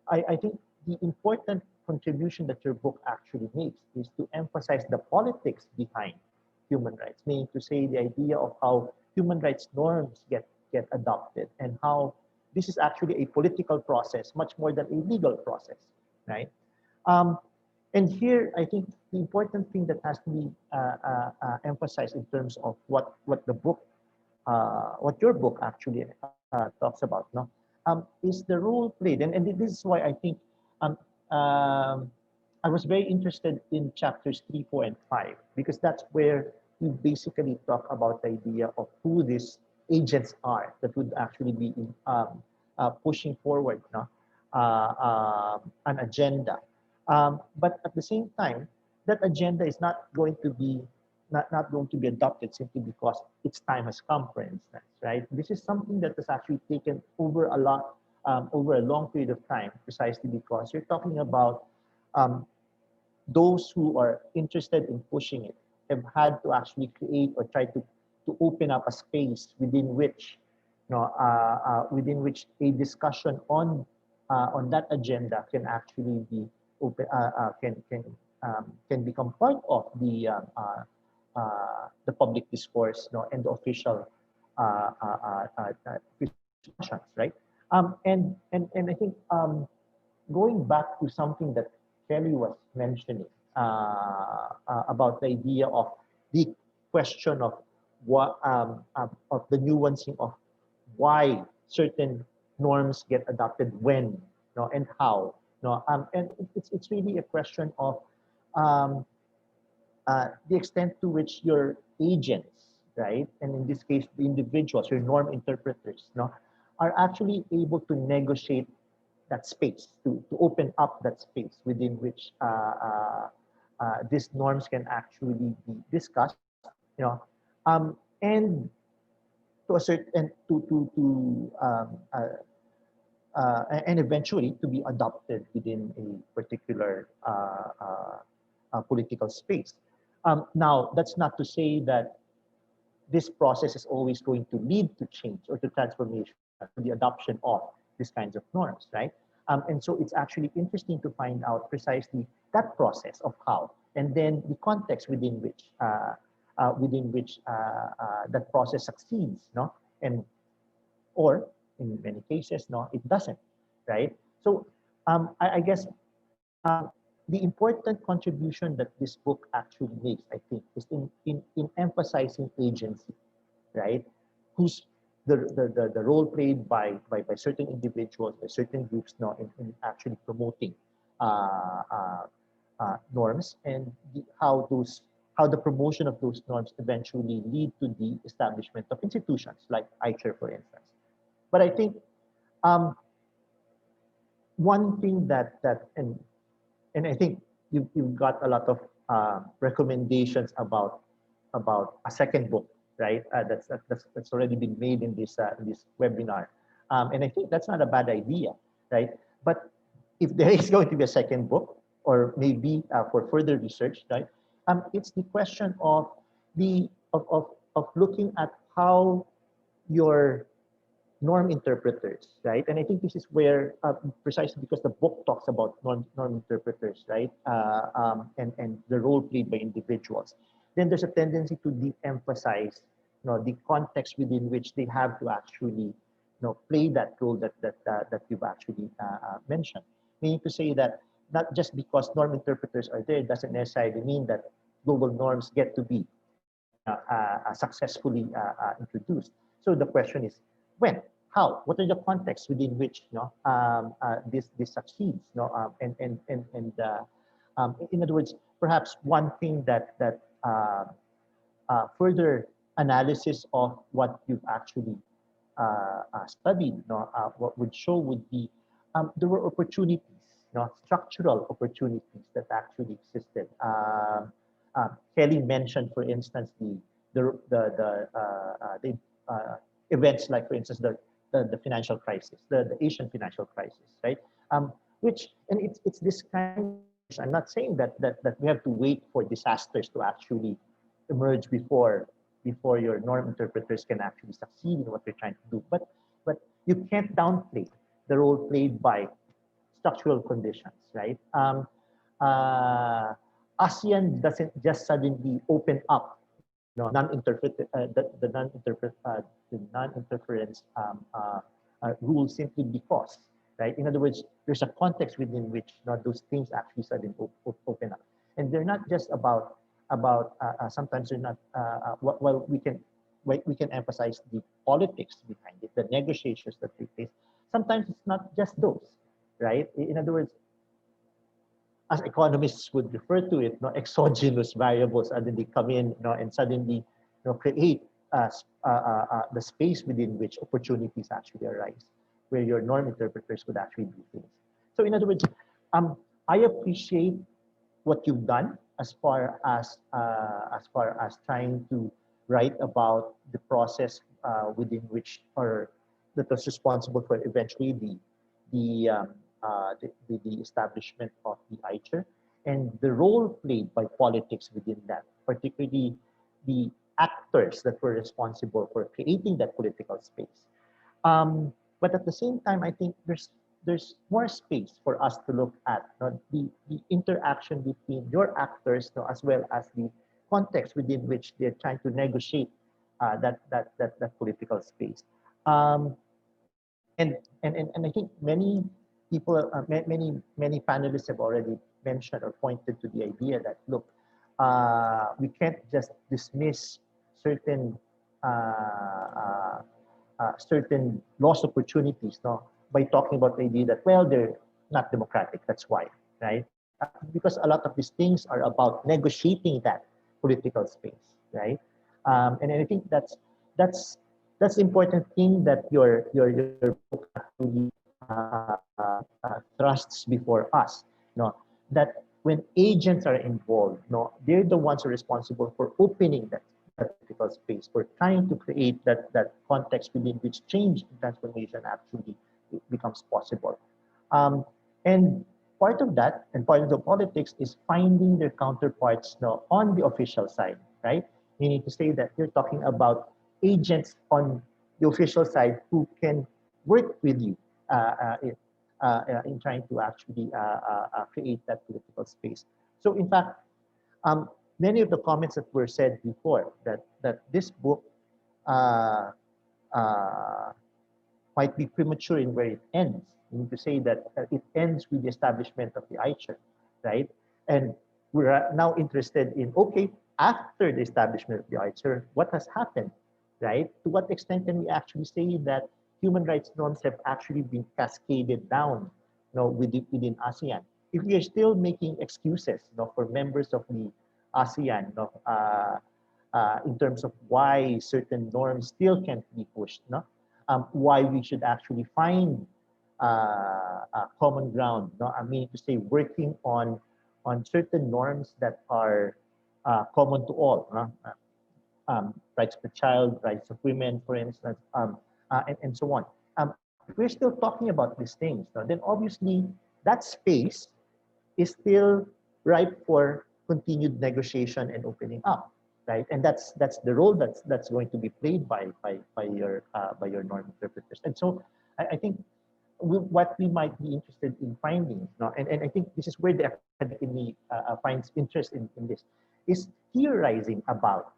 I think the important contribution that your book actually makes is to emphasize the politics behind human rights, meaning to say the idea of how human rights norms get adopted, and how this is actually a political process much more than a legal process, right? Um, and here, I think the important thing that has to be emphasized in terms of what your book actually talks about, no, is the role played, and this is why I think um, um, I was very interested in chapters 3, 4, and 5, because that's where you basically talk about the idea of who these agents are that would actually be pushing forward, no, an agenda. But at the same time, that agenda is not going to be adopted simply because its time has come, for instance, right? This is something that has actually taken over a long period of time, precisely because you're talking about um, those who are interested in pushing it have had to actually create or try to open up a space within which, you know, within which a discussion on that agenda can actually be open, can become part of the public discourse, you know, and the official discussions, right? And I think going back to something that Kelly was mentioning about the idea of the question of what of the nuancing of why certain norms get adopted when, you know, and how, you know, and it's really a question of um, the extent to which your agents, right, and in this case the individuals, your norm interpreters, you know, are actually able to negotiate that space, to open up that space within which these norms can actually be discussed, you know, and to a certain and and eventually to be adopted within a particular political space. Now, that's not to say that this process is always going to lead to change or to transformation, to the adoption of these kinds of norms, right? And so it's actually interesting to find out precisely that process of how, and then the context within which that process succeeds, no, and or in many cases, no, it doesn't, right? So I guess the important contribution that this book actually makes, I think, is in emphasizing agency, right? Who's the role played by certain individuals, by certain groups now in actually promoting uh, uh, norms, and how the promotion of those norms eventually lead to the establishment of institutions like ICHR, for instance. But I think um, one thing and I think you've got a lot of recommendations about a second book, right? That's already been made in this webinar, and I think that's not a bad idea, right? But if there is going to be a second book, or maybe for further research, right? It's the question of of looking at how your norm interpreters, right? And I think this is where, precisely because the book talks about norm interpreters, right? And the role played by individuals, then there's a tendency to de-emphasize, the context within which they have to actually, play that role that you've actually mentioned. Meaning to say that not just because norm interpreters are there doesn't necessarily mean that global norms get to be successfully introduced. So the question is, when, how, what are the contexts within which this succeeds? In other words, perhaps one thing further analysis of what you've actually studied, what would show would be there were opportunities, structural opportunities that actually existed. Kelly mentioned, for instance, the events like, for instance, the financial crisis, the Asian financial crisis, right? Which, and it's this kind. I'm not saying that we have to wait for disasters to actually emerge before your norm interpreters can actually succeed in what they're trying to do. But you can't downplay the role played by structural conditions, right? ASEAN doesn't just suddenly open up, the non-interference rule simply because, right? In other words, there's a context within which those things actually suddenly open up, and they're not just about sometimes they're not. Well, we can emphasize the politics behind it, the negotiations that take place. Sometimes it's not just those, right? In other words, as economists would refer to it, exogenous variables, and then they come in, and suddenly, create the space within which opportunities actually arise, where your norm interpreters could actually do things. So, in other words, I appreciate what you've done as far as trying to write about the process within which, or that was responsible for eventually the establishment of the ICHR, and the role played by politics within that, particularly the actors that were responsible for creating that political space. But at the same time, I think there's more space for us to look at the interaction between your actors, as well as the context within which they're trying to negotiate that political space. And I think many people, many panelists have already mentioned or pointed to the idea that, look, we can't just dismiss certain certain lost opportunities, by talking about the idea that, well, they're not democratic. That's why, right? Because a lot of these things are about negotiating that political space, right? And I think that's the important thing that your book actually thrusts before us. That when agents are involved, they're the ones who are responsible for opening that political space, for trying to create that context within which change and transformation actually becomes possible. And part of that and part of the politics is finding their counterparts on the official side, right? Meaning to say that you're talking about agents on the official side who can work with you in trying to actually create that political space. So in fact, many of the comments that were said before that this book uh, uh, might be premature in where it ends. You need to say that it ends with the establishment of the ICHR, right? And we're now interested in, okay, after the establishment of the ICHR, what has happened, right? To what extent can we actually say that human rights norms have actually been cascaded down within ASEAN? If we are still making excuses for members of the ASEAN in terms of why certain norms still can't be pushed, why we should actually find common ground. I mean to say, working on certain norms that are common to all. Rights of the child, rights of women, for instance, and so on. If we're still talking about these things, then obviously that space is still ripe for continued negotiation and opening up, right? And that's the role that's going to be played by your norm interpreters. And so I think what we might be interested in finding, and I think this is where the academic in me finds interest in this, is theorizing about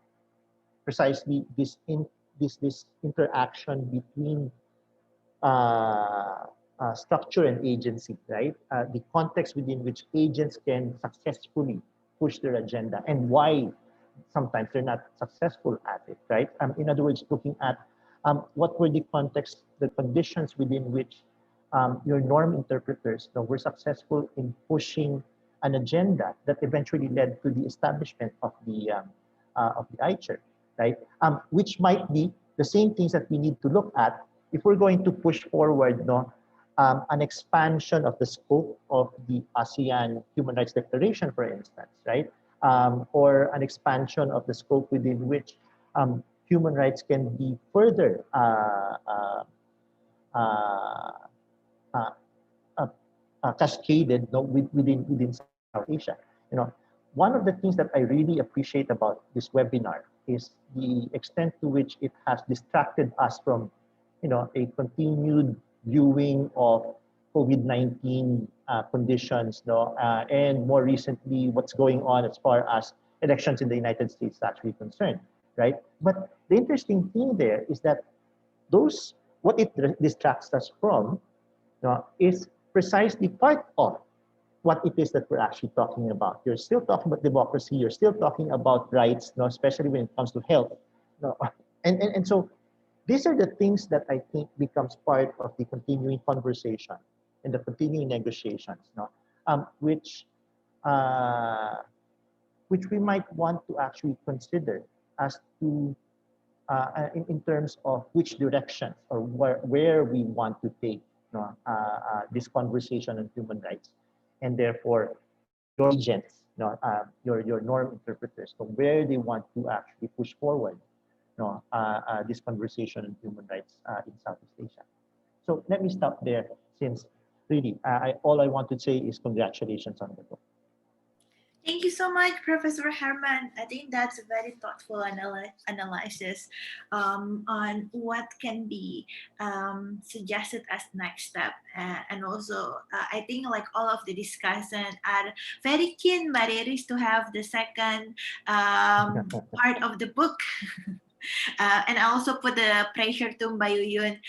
precisely this interaction between structure and agency, right? The context within which agents can successfully push their agenda and why sometimes they're not successful at it, right? In other words, looking at what were the context, the conditions within which your norm interpreters were successful in pushing an agenda that eventually led to the establishment of the ICHR, right? Which might be the same things that we need to look at if we're going to push forward an expansion of the scope of the ASEAN Human Rights Declaration, for instance, right? Or an expansion of the scope within which human rights can be further cascaded within South Asia. One of the things that I really appreciate about this webinar is the extent to which it has distracted us from a continued viewing of COVID-19 conditions, and more recently, what's going on as far as elections in the United States is actually concerned, right? But the interesting thing there is that what it distracts us from is precisely part of what it is that we're actually talking about. You're still talking about democracy, you're still talking about rights, especially when it comes to health. And so these are the things that I think becomes part of the continuing conversation and the continuing negotiations, which we might want to actually consider as to in terms of which directions or where we want to take this conversation on human rights, and therefore your agents, your norm interpreters, so where they want to actually push forward this conversation on human rights in Southeast Asia. So let me stop there, since really all I want to say is congratulations on the book.
Thank you so much, Professor Herman. I think that's a very thoughtful analysis on what can be suggested as next step. And also, I think like all of the discussion are very keen, Mariris, to have the second part of the book. And I also put the pressure to Mbayuyun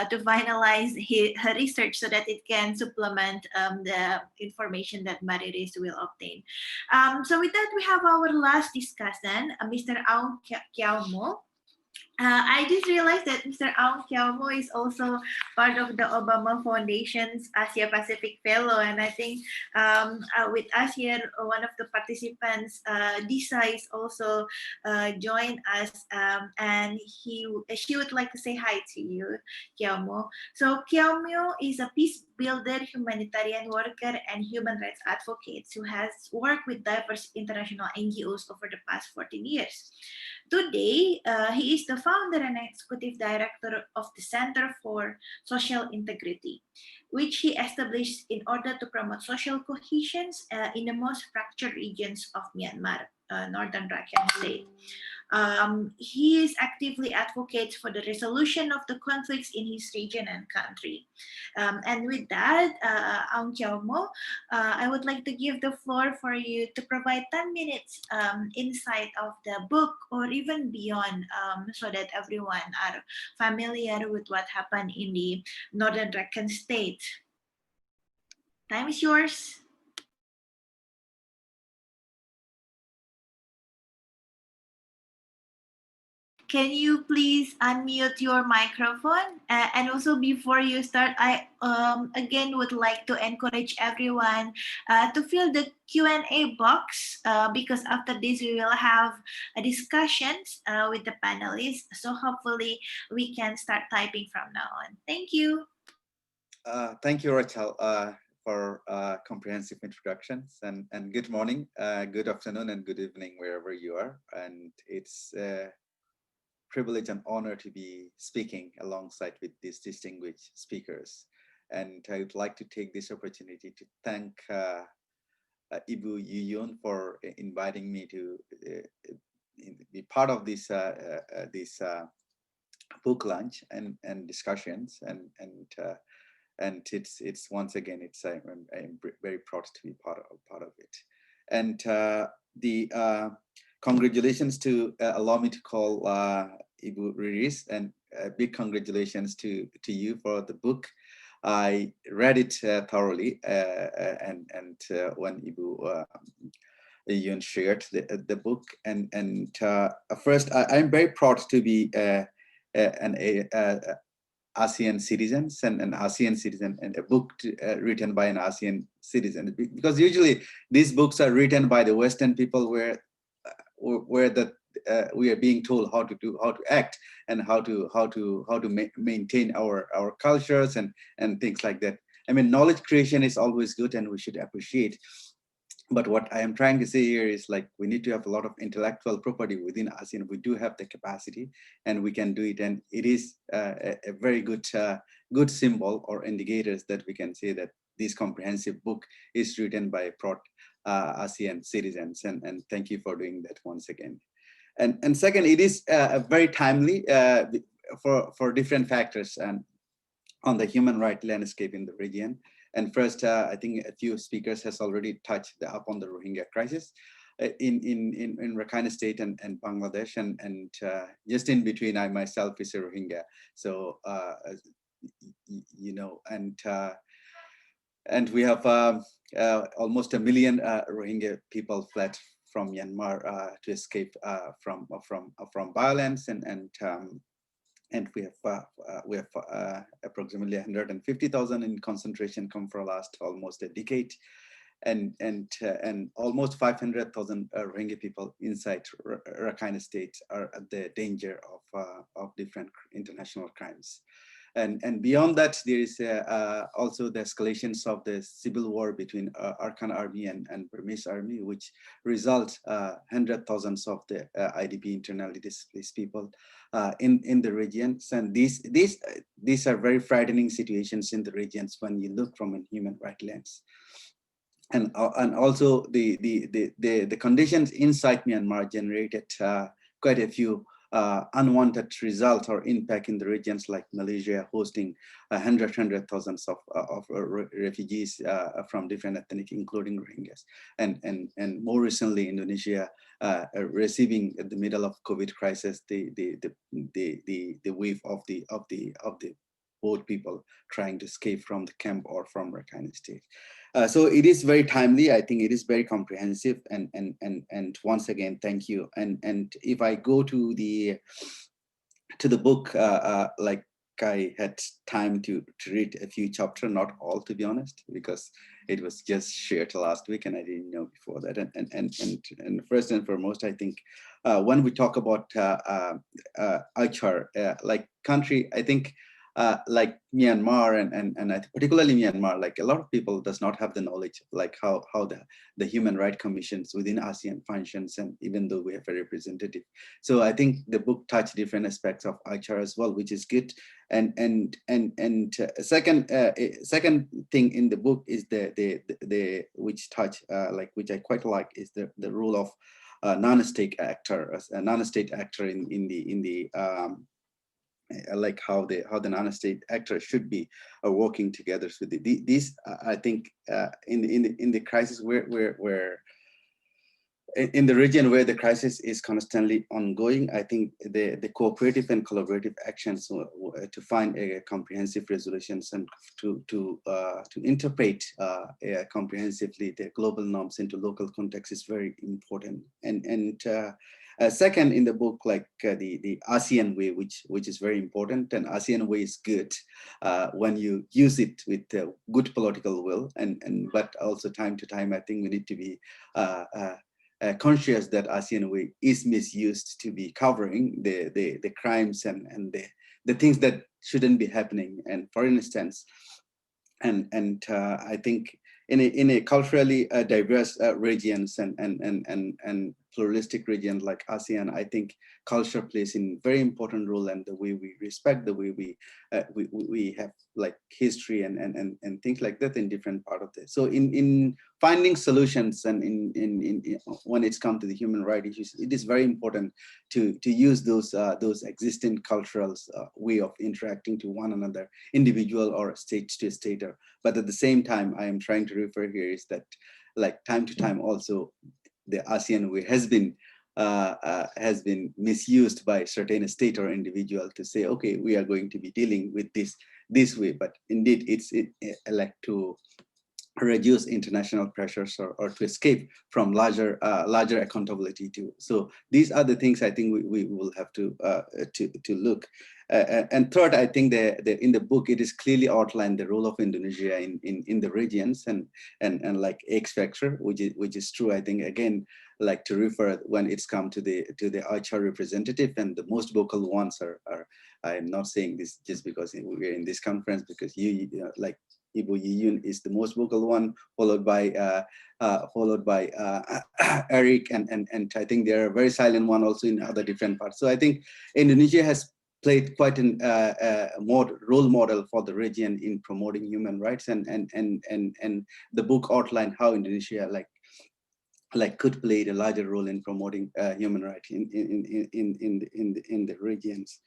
to finalize her research so that it can supplement the information that Mariris will obtain. So with that, we have our last discussant, Mr. Aung Kyaw Mo. I just realized that Mr. Aung Kyaw Mo is also part of the Obama Foundation's Asia Pacific Fellow, and I think with us here, one of the participants, Disa, is also joined us, and she would like to say hi to you, Kyaw Mo. So Kyaw Mo is a peace builder, humanitarian worker, and human rights advocate who has worked with diverse international NGOs over the past 14 years. Today, he is the founder and executive director of the Center for Social Integrity, which he established in order to promote social cohesion in the most fractured regions of Myanmar, Northern Rakhine State. He is actively advocates for the resolution of the conflicts in his region and country. And with that, Aung Kyaw Mo, I would like to give the floor for you to provide 10 minutes insight of the book or even beyond, so that everyone are familiar with what happened in the Northern Rakhine State. Time is yours. Can you please unmute your microphone? And also before you start, I again would like to encourage everyone to fill the Q&A box because after this we will have a discussions with the panelists. So hopefully we can start typing from now on. Thank you.
Thank you, Rachel, for comprehensive introductions, and good morning, good afternoon, and good evening, wherever you are. And it's a privilege and honor to be speaking alongside with these distinguished speakers. And I would like to take this opportunity to thank Ibu Yuyun for inviting me to be part of this book launch and discussions, and it's once again, I'm very proud to be part of it. And the congratulations to allow me to call Ibu Riris, and big congratulations to you for the book. I read it thoroughly, and when Ibu Yun shared the book, and first I'm very proud to be an ASEAN citizens and an ASEAN citizen, and a book written by an ASEAN citizen, because usually these books are written by the Western people, where we are being told how to act, and how to maintain our cultures and things like that. I mean, knowledge creation is always good, and we should appreciate. But what I am trying to say here is, like, we need to have a lot of intellectual property within ASEAN. We do have the capacity, and we can do it. And it is a very good symbol or indicators that we can say that this comprehensive book is written by proud ASEAN citizens. And thank you for doing that once again. And second, it is very timely for different factors and on the human rights landscape in the region. And first, I think a few speakers has already touched upon the Rohingya crisis in Rakhine State and Bangladesh, and just in between, I myself is a Rohingya. So you know, and we have almost 1 million Rohingya people fled from Myanmar to escape from violence, and we have approximately 150,000 in concentration camp for the last almost a decade, and almost 500,000 Rohingya people inside Rakhine State are at the danger of different international crimes. And beyond that, there is also the escalations of the civil war between Arkan army and Burmese army, which result hundred thousands of the IDP, internally displaced people in the regions. And these are very frightening situations in the regions when you look from a human rights lens. And also the conditions inside Myanmar generated quite a few unwanted results or impact in the regions, like Malaysia hosting hundred thousands of refugees from different ethnic, including Rohingyas, and more recently Indonesia receiving at the middle of COVID crisis the wave of the boat people trying to escape from the camp or from Rakhine State. So it is very timely. I think it is very comprehensive, and once again, thank you. And if I go to the book, like, I had time to read a few chapters, not all, to be honest, because it was just shared last week and I didn't know before that. And first and foremost, I think when we talk about HR, like country, I think like Myanmar and I think particularly Myanmar, like a lot of people does not have the knowledge of like how the human rights commissions within ASEAN functions, and even though we have a representative. So I think the book touched different aspects of HR as well, which is good. And second thing in the book is the which touch which I quite like is the role of non-state actor as a non-state actor in the like how the non-state actors should be working together with these. I think in the crisis where in the region where the crisis is constantly ongoing, I think the cooperative and collaborative actions to find a comprehensive resolutions and to interpret comprehensively the global norms into local context is very important. And second in the book, like the ASEAN way, which is very important, and ASEAN way is good when you use it with good political will, but also time to time, I think we need to be conscious that ASEAN way is misused to be covering the crimes and the things that shouldn't be happening. And for instance, I think in a culturally diverse regions and pluralistic region like ASEAN, I think culture plays a very important role, and the way we respect, the way we have like history and things like that in different part of this. So in finding solutions and in when it's come to the human rights issues, it is very important to use those existing cultural way of interacting to one another, individual or state to state. But at the same time, I am trying to refer here is that like time to time also the ASEAN way has been misused by certain state or individual to say, okay, we are going to be dealing with this way, but indeed it's like to reduce international pressures or to escape from larger accountability too. So these are the things I think we will have to look. And third, I think in the book it is clearly outlined the role of Indonesia in the regions and like X factor, which is true. I think again, like to refer when it's come to the HR representative, and the most vocal ones are I'm not saying this just because we're in this conference, because you like Ibu Yiyun is the most vocal one, followed by Eric, and I think there are very silent one also in other different parts. So I think Indonesia has played quite an role model for the region in promoting human rights, and the book outlined how Indonesia like could play a larger role in promoting human rights in the regions.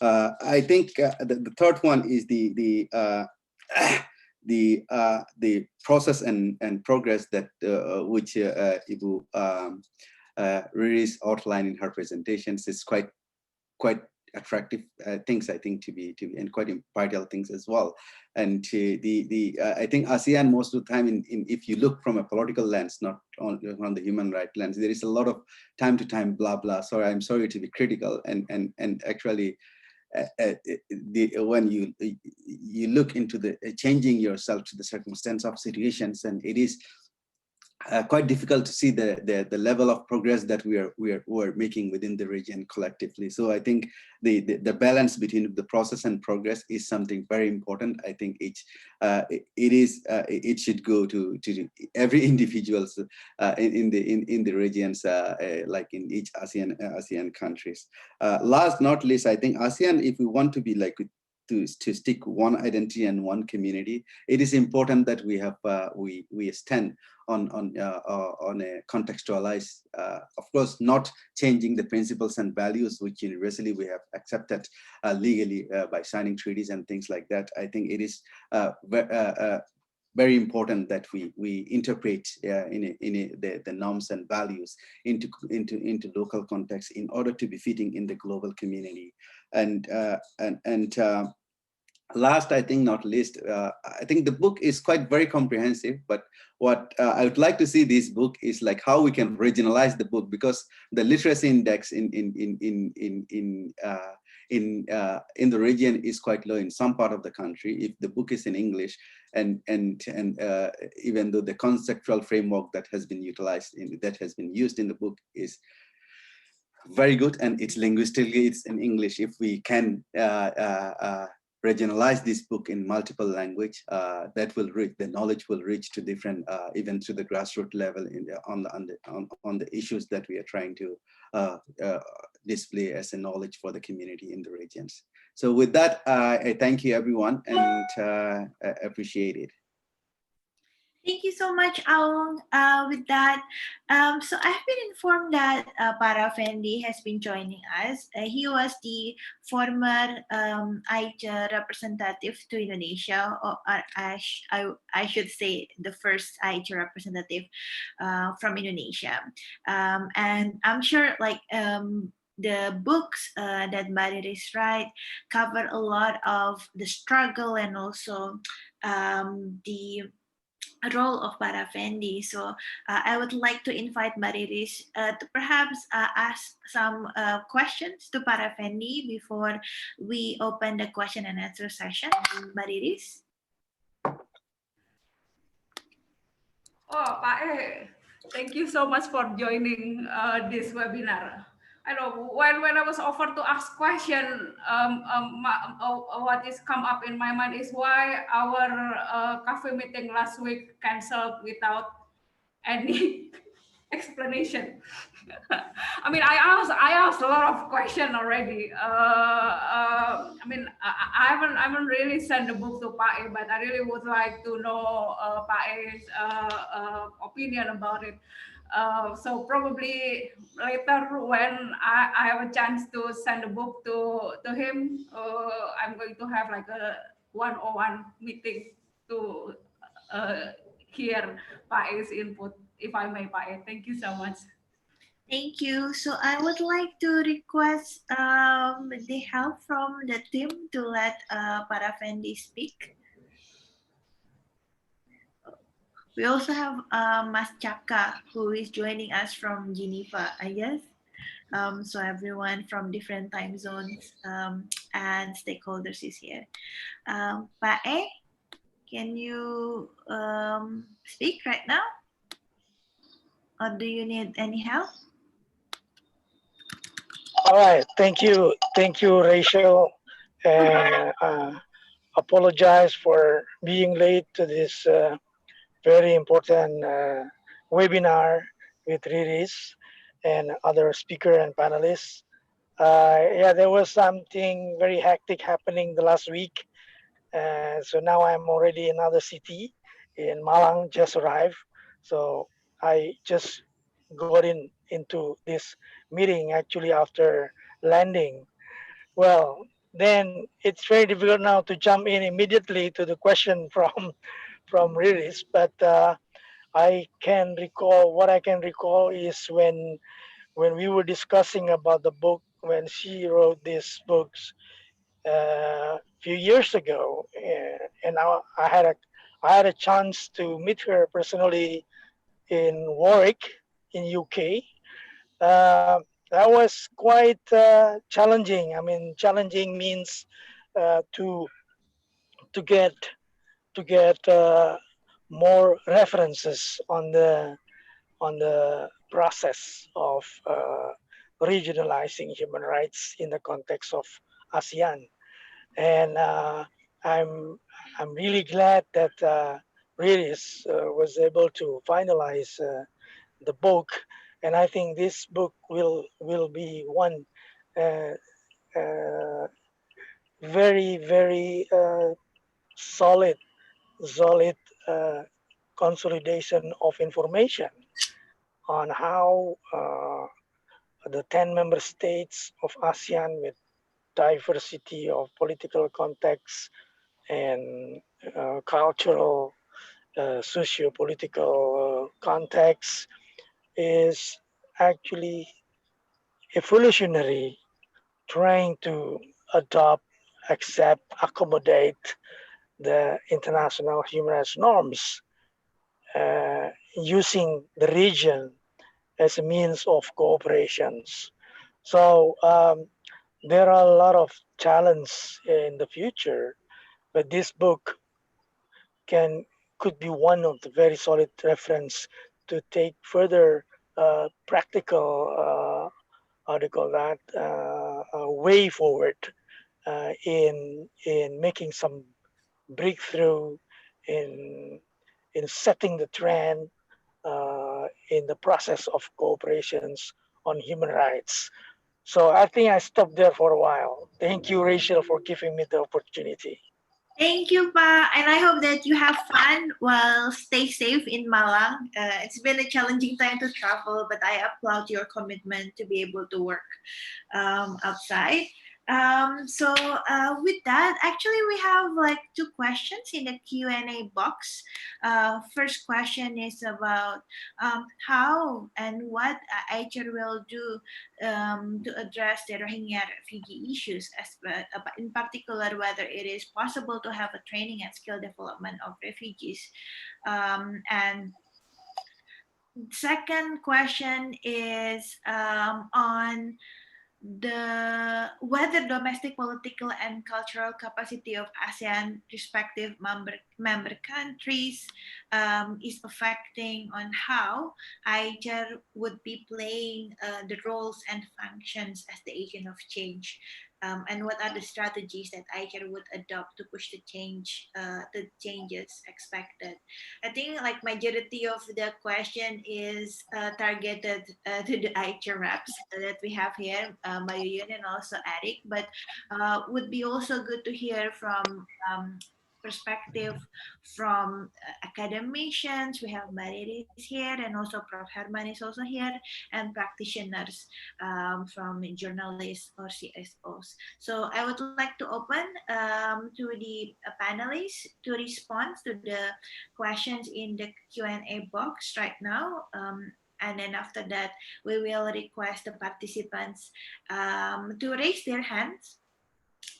I think the third one is the process and progress that which Ibu Riris outlined in her presentations is quite attractive things, I think, to be and quite vital things as well. And I think ASEAN most of the time, if you look from a political lens, not on the human rights lens, there is a lot of time to time blah blah. So I'm sorry to be critical, and actually when you look into the changing yourself to the circumstance of situations, and it is quite difficult to see the level of progress that we're making within the region collectively. So I think the balance between the process and progress is something very important. I think it should go to every individuals in the regions, like in each ASEAN countries. Last not least, I think ASEAN, if we want to be like to stick one identity and one community, it is important that we have we stand on a contextualized, of course, not changing the principles and values which universally we have accepted legally by signing treaties and things like that. I think it is very important that we interpret the norms and values into local context in order to be fitting in the global community. And last, I think not least, I think the book is quite very comprehensive, but what I would like to see this book is like how we can regionalize the book, because the literacy index in the region is quite low in some part of the country. If the book is in English, and even though the conceptual framework that has been utilized that has been used in the book is very good, and it's linguistically it's in English, if we can regionalize this book in multiple language, that will reach, the knowledge will reach to different, even to the grassroots level in the, on the issues that we are trying to display as a knowledge for the community in the regions. So with that, I thank you everyone, and I appreciate it.
Thank you so much, Aung. With that, so I've been informed that Para Fendi has been joining us. He was the former AICA representative to Indonesia, or I should say the first AICA representative from Indonesia. And I'm sure like the books that Mariris write cover a lot of the struggle and also the role of Para Fendi. So I would like to invite Mariris to perhaps ask some questions to Para Fendi before we open the question and answer session. Mariris?
Oh, Pak E, thank you so much for joining this webinar. I know when I was offered to ask question, what is come up in my mind is why our cafe meeting last week canceled without any explanation. I mean, I asked a lot of questions already. I mean, I haven't really sent the book to Pak E, but I really would like to know Pak E's opinion about it. So probably later when I have a chance to send the book to him, I'm going to have like a one-on-one meeting to hear Pak E's input, if I may, Pak E. Thank you so much.
Thank you. So I would like to request the help from the team to let Para Fendi speak. We also have Mas Chaka, who is joining us from Geneva, I guess. So everyone from different time zones and stakeholders is here. Pak E, can you speak right now? Or do you need any help?
All right, thank you, Rachel, and apologize for being late to this very important webinar with Riris and other speaker and panelists. Yeah, there was something very hectic happening the last week, so now I'm already in another city in Malang, just arrived. So I just got into this meeting actually after landing. Well, then it's very difficult now to jump in immediately to the question from Riris, but I can recall, what I can recall is when we were discussing about the book, when she wrote these books a few years ago, and I had a chance to meet her personally in Warwick in UK. That was quite challenging. I mean, challenging means to get more references on the process of regionalizing human rights in the context of ASEAN. And I'm really glad that Riris was able to finalize the book, and I think this book will be one very solid consolidation of information on how the 10 member states of ASEAN, with diversity of political contexts and cultural, socio-political context, is actually evolutionary, trying to adopt, accept, accommodate the international human rights norms, using the region as a means of cooperations. So there are a lot of challenges in the future, but this book could be one of the very solid reference to take further practical, how do you call that, way forward in making some breakthrough in setting the trend in the process of cooperations on human rights. So I think I stopped there for a while. Thank you, Rachel, for giving me the opportunity.
Thank you, Pa. And I hope that you have fun while stay safe in Malang. It's been a challenging time to travel, but I applaud your commitment to be able to work outside. With that, actually, we have like two questions in the Q&A box. First question is about how and what AICHR will do to address the Rohingya refugee issues, in particular, whether it is possible to have a training and skill development of refugees. And second question is on whether domestic political and cultural capacity of ASEAN respective member countries is affecting on how AICHR would be playing the roles and functions as the agent of change, and what are the strategies that AICHR would adopt to push the changes expected. I think like majority of the question is targeted to the AICHR reps that we have here, Mayuyun and also Eric, but would be also good to hear from perspective from academicians. We have Marie is here, and also Prof. Herman is also here, and practitioners from journalists or CSOs. So I would like to open to the panelists to respond to the questions in the Q&A box right now. And then after that, we will request the participants to raise their hands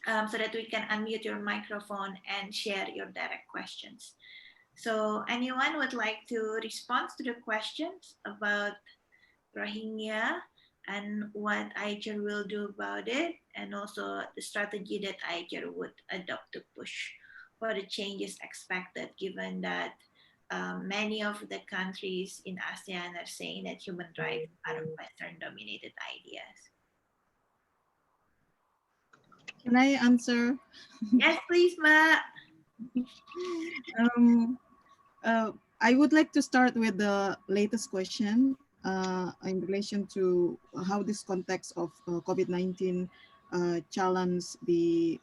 so that we can unmute your microphone and share your direct questions. So anyone would like to respond to the questions about Rohingya and what AICHR will do about it, and also the strategy that AICHR would adopt to push for the changes expected, given that many of the countries in ASEAN are saying that human rights are Western-dominated ideas.
Can I answer?
Yes, please, Ma.
I would like to start with the latest question in relation to how this context of COVID-19 challenge the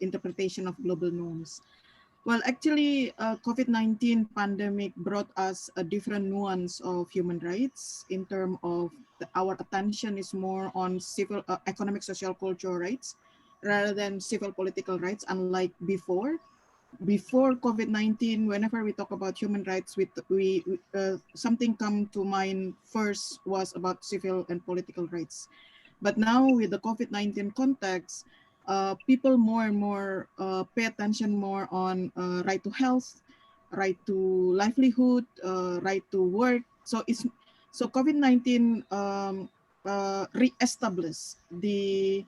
interpretation of global norms. Well, actually, COVID-19 pandemic brought us a different nuance of human rights in terms of our attention is more on civil, economic, social, cultural rights rather than civil political rights, unlike before. Before COVID-19, whenever we talk about human rights, something come to mind first was about civil and political rights. But now with the COVID-19 context, people more and more pay attention more on right to health, right to livelihood, right to work. So COVID-19 re-established the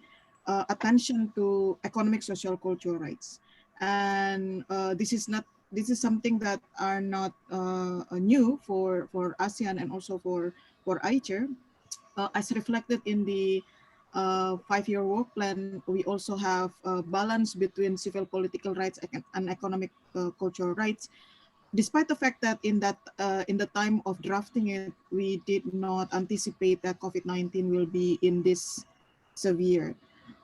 attention to economic, social, cultural rights, and this is something that are not new for ASEAN and also for AICHR. As reflected in the 5-year work plan, we also have a balance between civil political rights and economic cultural rights. Despite the fact that in the time of drafting it, we did not anticipate that COVID-19 will be in this severe.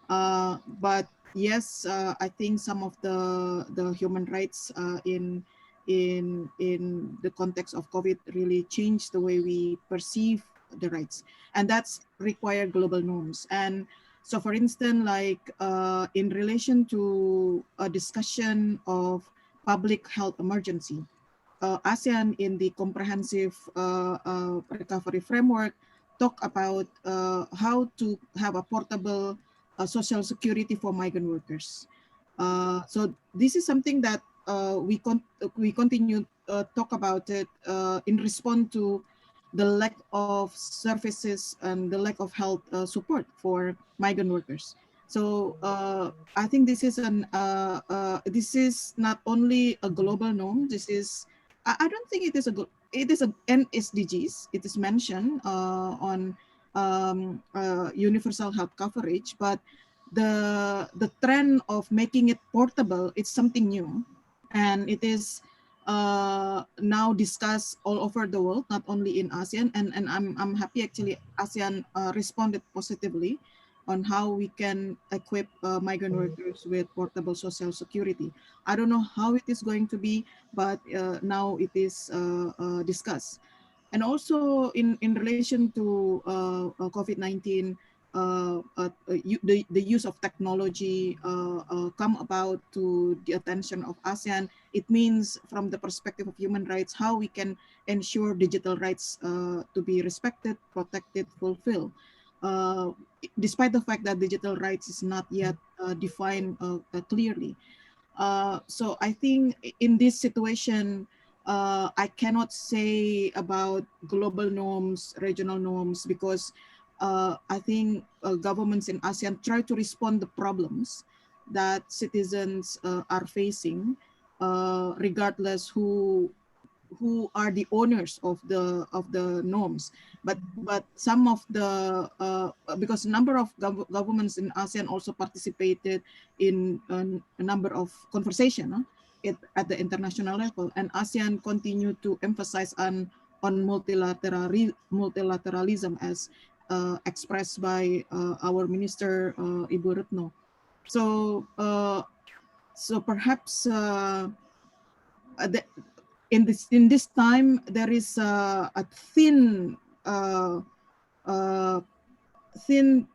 But yes, I think some of the human rights in the context of COVID really changed the way we perceive the rights, and that's require global norms. And so, for instance, like in relation to a discussion of public health emergency, ASEAN in the comprehensive recovery framework talk about how to have a portable social security for migrant workers. So this is something that we continue talk about it in response to the lack of services and the lack of health support for migrant workers. So I think this is this is not only a global norm. This is I don't think it is an SDGs. It is mentioned on universal health coverage, but the trend of making it portable is something new, and it is now discussed all over the world, not only in ASEAN. And I'm happy actually ASEAN responded positively on how we can equip migrant workers with portable social security. I don't know how it is going to be, but now it is discussed. And also in relation to COVID-19, the use of technology come about to the attention of ASEAN. It means from the perspective of human rights, how we can ensure digital rights to be respected, protected, fulfilled. Despite the fact that digital rights is not yet defined clearly. So I think in this situation, I cannot say about global norms, regional norms, because I think governments in ASEAN try to respond to problems that citizens are facing, regardless who are the owners of the norms. But some of the because a number of governments in ASEAN also participated in a number of conversation at the international level, and ASEAN continue to emphasize on multilateralism as expressed by our minister Ibu Retno. So so perhaps in this time there is a thin thin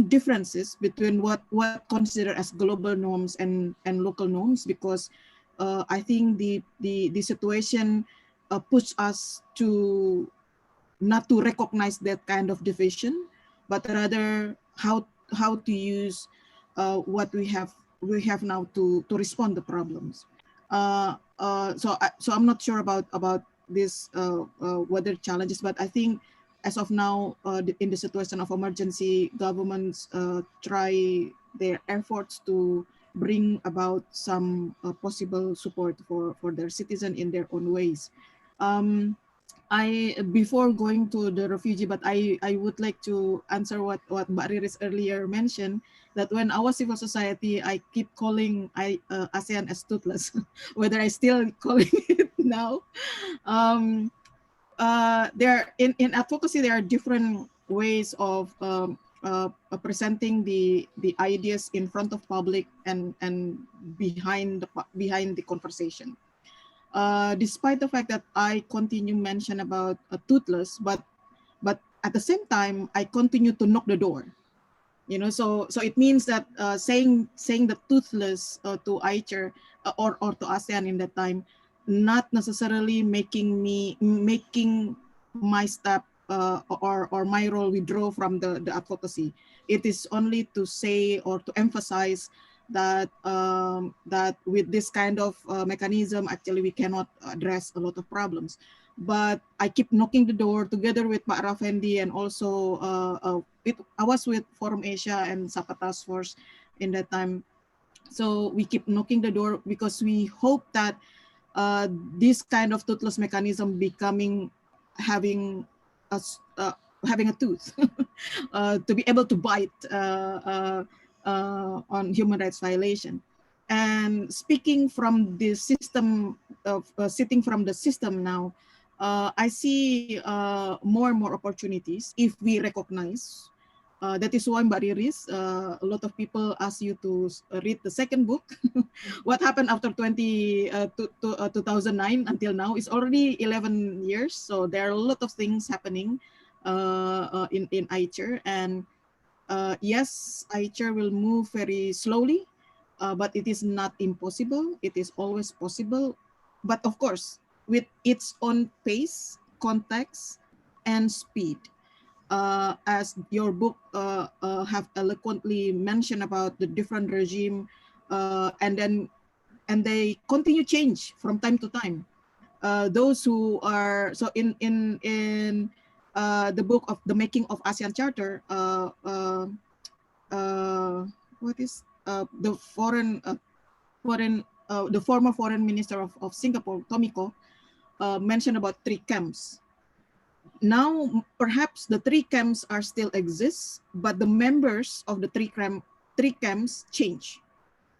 differences between what considered as global norms and local norms, because I think the situation push us to not to recognize that kind of division, but rather how to use what we have now to respond to problems. So I'm not sure about this weather challenges, but I think as of now, in the situation of emergency, governments try their efforts to bring about some possible support for their citizens in their own ways. Before going to the refugee, but I would like to answer what Mbak Riris earlier mentioned, that when I was civil society, I keep calling ASEAN as toothless, whether I still calling it now. There in advocacy, there are different ways of presenting the ideas in front of public and behind the conversation. Despite the fact that I continue mention about toothless, but at the same time I continue to knock the door. You know, so it means that saying the toothless to Aicher or to ASEAN in that time, not necessarily making my step or my role withdraw from the advocacy. It is only to say or to emphasize that that with this kind of mechanism, actually we cannot address a lot of problems. But I keep knocking the door together with Pak Rafendi, and also I was with Forum Asia and Sapa Task Force in that time. So we keep knocking the door because we hope that this kind of toothless mechanism having a tooth to be able to bite on human rights violation. And speaking from the system of sitting from the system now, I see more and more opportunities if we recognize. That is why Mbak Riris, a lot of people ask you to read the second book. What happened after 2009 until now is already 11 years. So there are a lot of things happening in Aicher. And yes, Aicher will move very slowly, but it is not impossible. It is always possible. But of course, with its own pace, context, and speed. As your book have eloquently mentioned about the different regime, and they continue change from time to time. Those who are so in the book of the making of ASEAN Charter, what is the the former foreign minister of Singapore, Tomiko, mentioned about 3 camps. now perhaps the three camps are still exist, but the members of the three camps change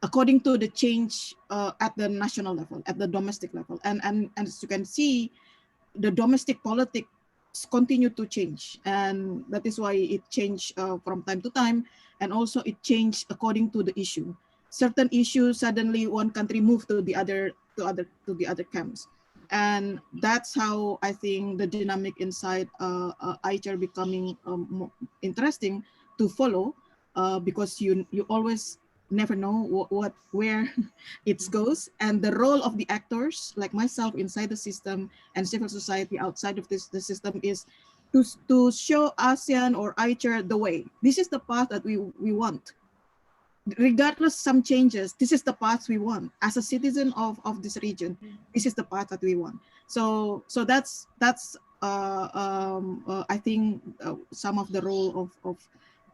according to the change at the national level, at the domestic level. And as you can see, the domestic politics continue to change, and that is why it changed from time to time, and also it changed according to the issue. Certain issues, suddenly one country moved to the other camps, and that's how I think the dynamic inside ICHR becoming more interesting to follow, because you always never know where it goes, and the role of the actors like myself inside the system and civil society outside of the system is to show ASEAN or ICHR the way. This is the path that we want. Regardless some changes, this is the path we want. As a citizen of this region, this is the path that we want. So that's I think some of the role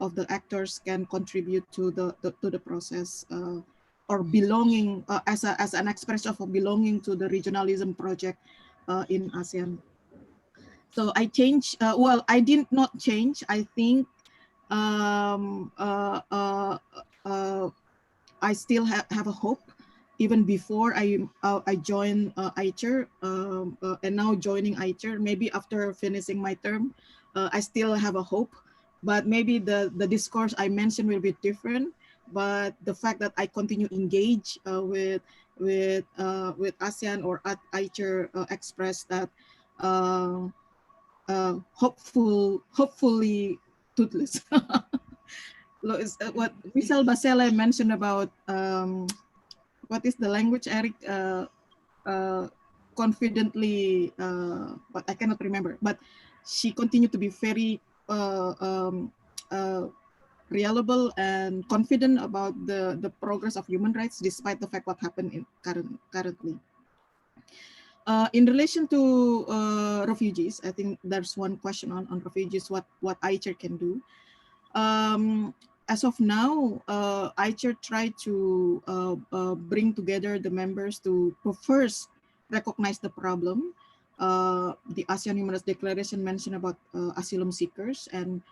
of the actors can contribute to the process, or belonging as an expression of belonging to the regionalism project in ASEAN. So I changed. Well, I did not change. I think I still have a hope, even before I joined ICHR, and now joining ICHR. Maybe after finishing my term, I still have a hope, but maybe the discourse I mentioned will be different. But the fact that I continue engage with ASEAN or at ICHR express that hopefully toothless. What Michelle Basele mentioned about what is the language, Eric? Confidently, but I cannot remember. But she continued to be very reliable and confident about the progress of human rights, despite the fact what happened in currently. In relation to refugees, I think there's one question on refugees, what ICHR can do. As of now, ICHR tried to bring together the members to first recognize the problem. The ASEAN Human Rights Declaration mentioned about asylum seekers, and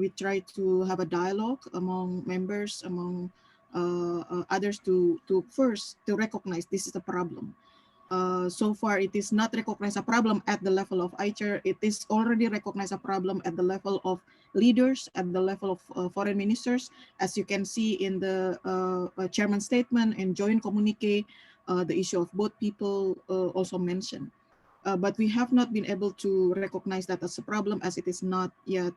we try to have a dialogue among members, among others to first to recognize this is a problem. So far, it is not recognized a problem at the level of ICHR. It is already recognized a problem at the level of leaders, at the level of foreign ministers. As you can see in the chairman's statement and joint communique, the issue of both people also mentioned. But we have not been able to recognize that as a problem, as it is not yet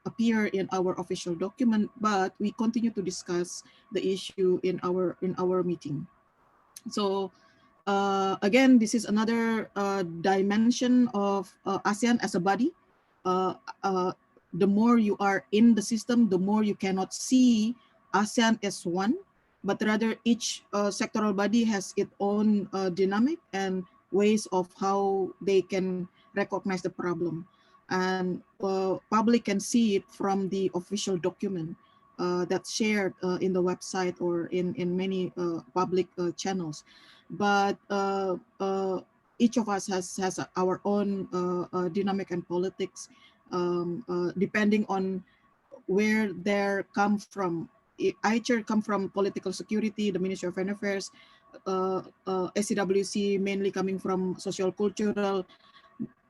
appear in our official document. But we continue to discuss the issue in our meeting. So again, this is another dimension of ASEAN as a body. The more you are in the system, the more you cannot see ASEAN as one, but rather each sectoral body has its own dynamic and ways of how they can recognize the problem. And public can see it from the official document that's shared in the website or in many public channels. But each of us has our own dynamic and politics, depending on where they come from. ICHR come from political security, the Ministry of Foreign Affairs, ACWC mainly coming from social cultural.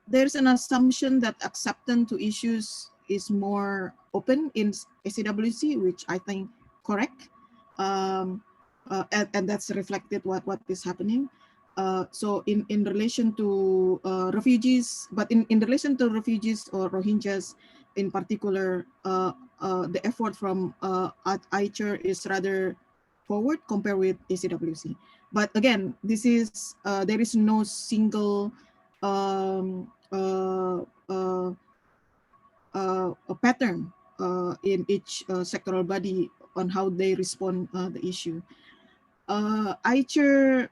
There's an assumption that acceptance to issues is more open in ACWC, which I think correct. And that's reflected what is happening. So in relation to refugees, but in relation to refugees or Rohingyas in particular, the effort from ICHR is rather forward compared with ACWC. But again, this is there is no single a pattern in each sectoral body on how they respond the issue. ICHR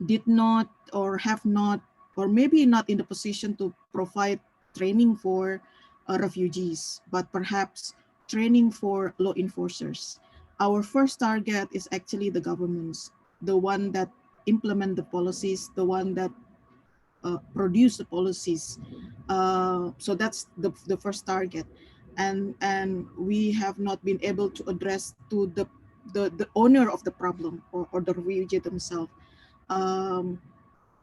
did not or have not, or maybe not in the position to provide training for refugees, but perhaps training for law enforcers. Our first target is actually the governments, the one that implement the policies, the one that produce the policies. So that's the first target, and we have not been able to address to the owner of the problem, or the refugee themselves.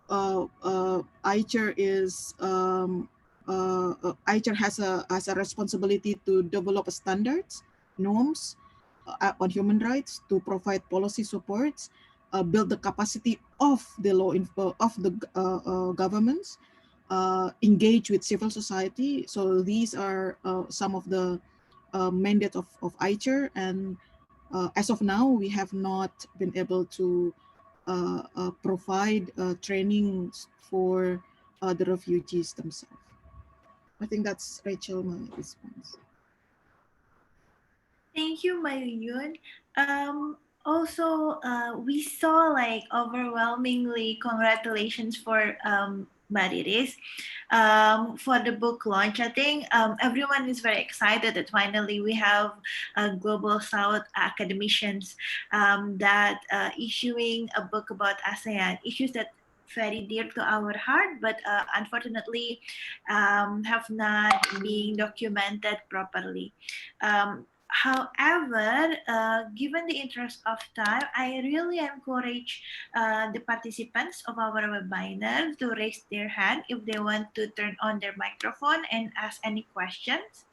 ICHR is ICHR has a responsibility to develop standards, norms on human rights, to provide policy supports, build the capacity of the governments, engage with civil society. So these are some of the mandates of ICHR, and as of now, we have not been able to provide trainings for the refugees themselves. I think that's, Rachel, my response.
Thank you, Mayuyun. Also, we saw like overwhelmingly congratulations for Mariris for the book launch. I think everyone is very excited that finally we have Global South academicians that issuing a book about ASEAN issues that very dear to our heart, but unfortunately have not been documented properly. However, given the interest of time, I really encourage the participants of our webinar to raise their hand if they want to turn on their microphone and ask any questions.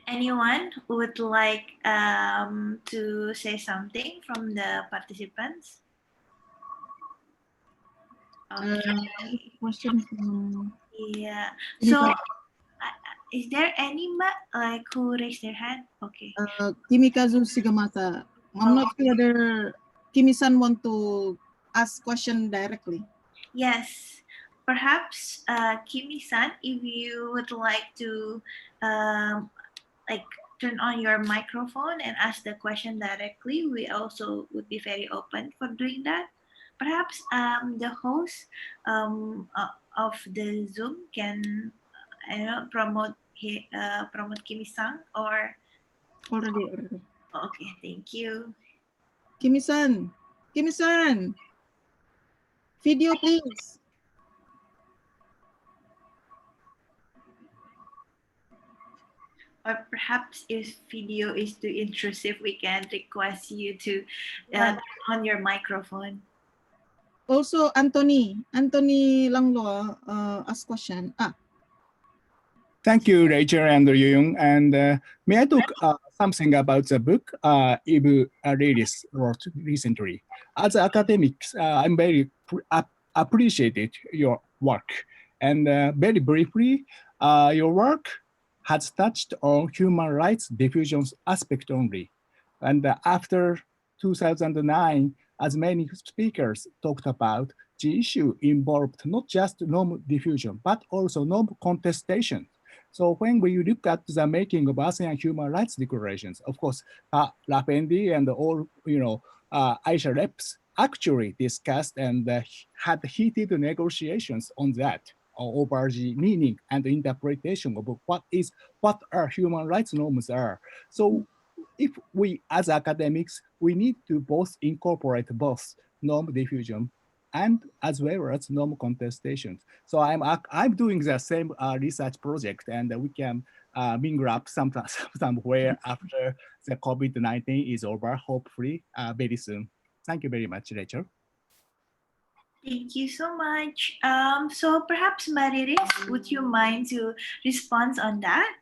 Anyone would like to say something from the participants? Okay.
Question from
Yeah. So, is there any like who raised their hand? Okay.
Kimikazu Sigamata. I'm not sure whether Kimi-san want to ask question directly.
Yes. Perhaps Kimi-san, if you would like to like turn on your microphone and ask the question directly, we also would be very open for doing that. Perhaps the host of the Zoom can promote Kimi-san or
already.
Okay, thank you.
Kimi-san, video please.
Or perhaps if video is too intrusive, we can request you to turn on your microphone.
Also, Anthony Langloa ask question.
Thank you, Rachel and Young. And may I talk something about the book Ibu Arelis wrote recently? As academics, I'm very appreciated your work. And very briefly, your work has touched on human rights diffusion's aspect only. And after 2009, as many speakers talked about, the issue involved not just norm diffusion, but also norm contestation. So when we look at the making of ASEAN human rights declarations, of course, Lapendi and all, Aisha reps actually discussed and had heated negotiations on that over the meaning and the interpretation of what our human rights norms are. So if we, as academics, we need to both incorporate both norm diffusion and as well as norm contestations. So I'm doing the same research project, and we can mingle up somewhere after the COVID-19 is over, hopefully very soon. Thank you very much, Rachel.
Thank you so much. So perhaps Mariris, would you mind to respond on that?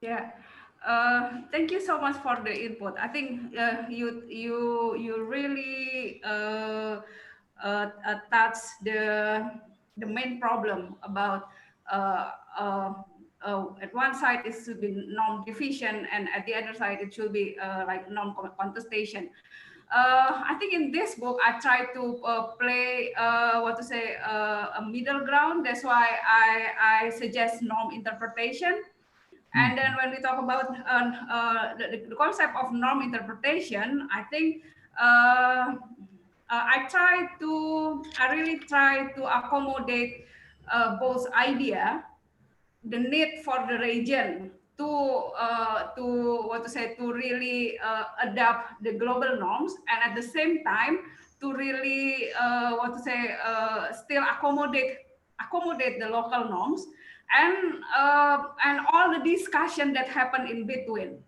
Yeah. Thank you so much for the input. I think you really touch the main problem about at one side it should be norm diffusion, and at the other side it should be like norm contestation. I think in this book I try to play a middle ground. That's why I suggest norm interpretation. And then when we talk about the concept of norm interpretation, I think I really try to accommodate both idea, the need for the region to really adapt the global norms, and at the same time to really still accommodate the local norms and all the discussion that happen in between.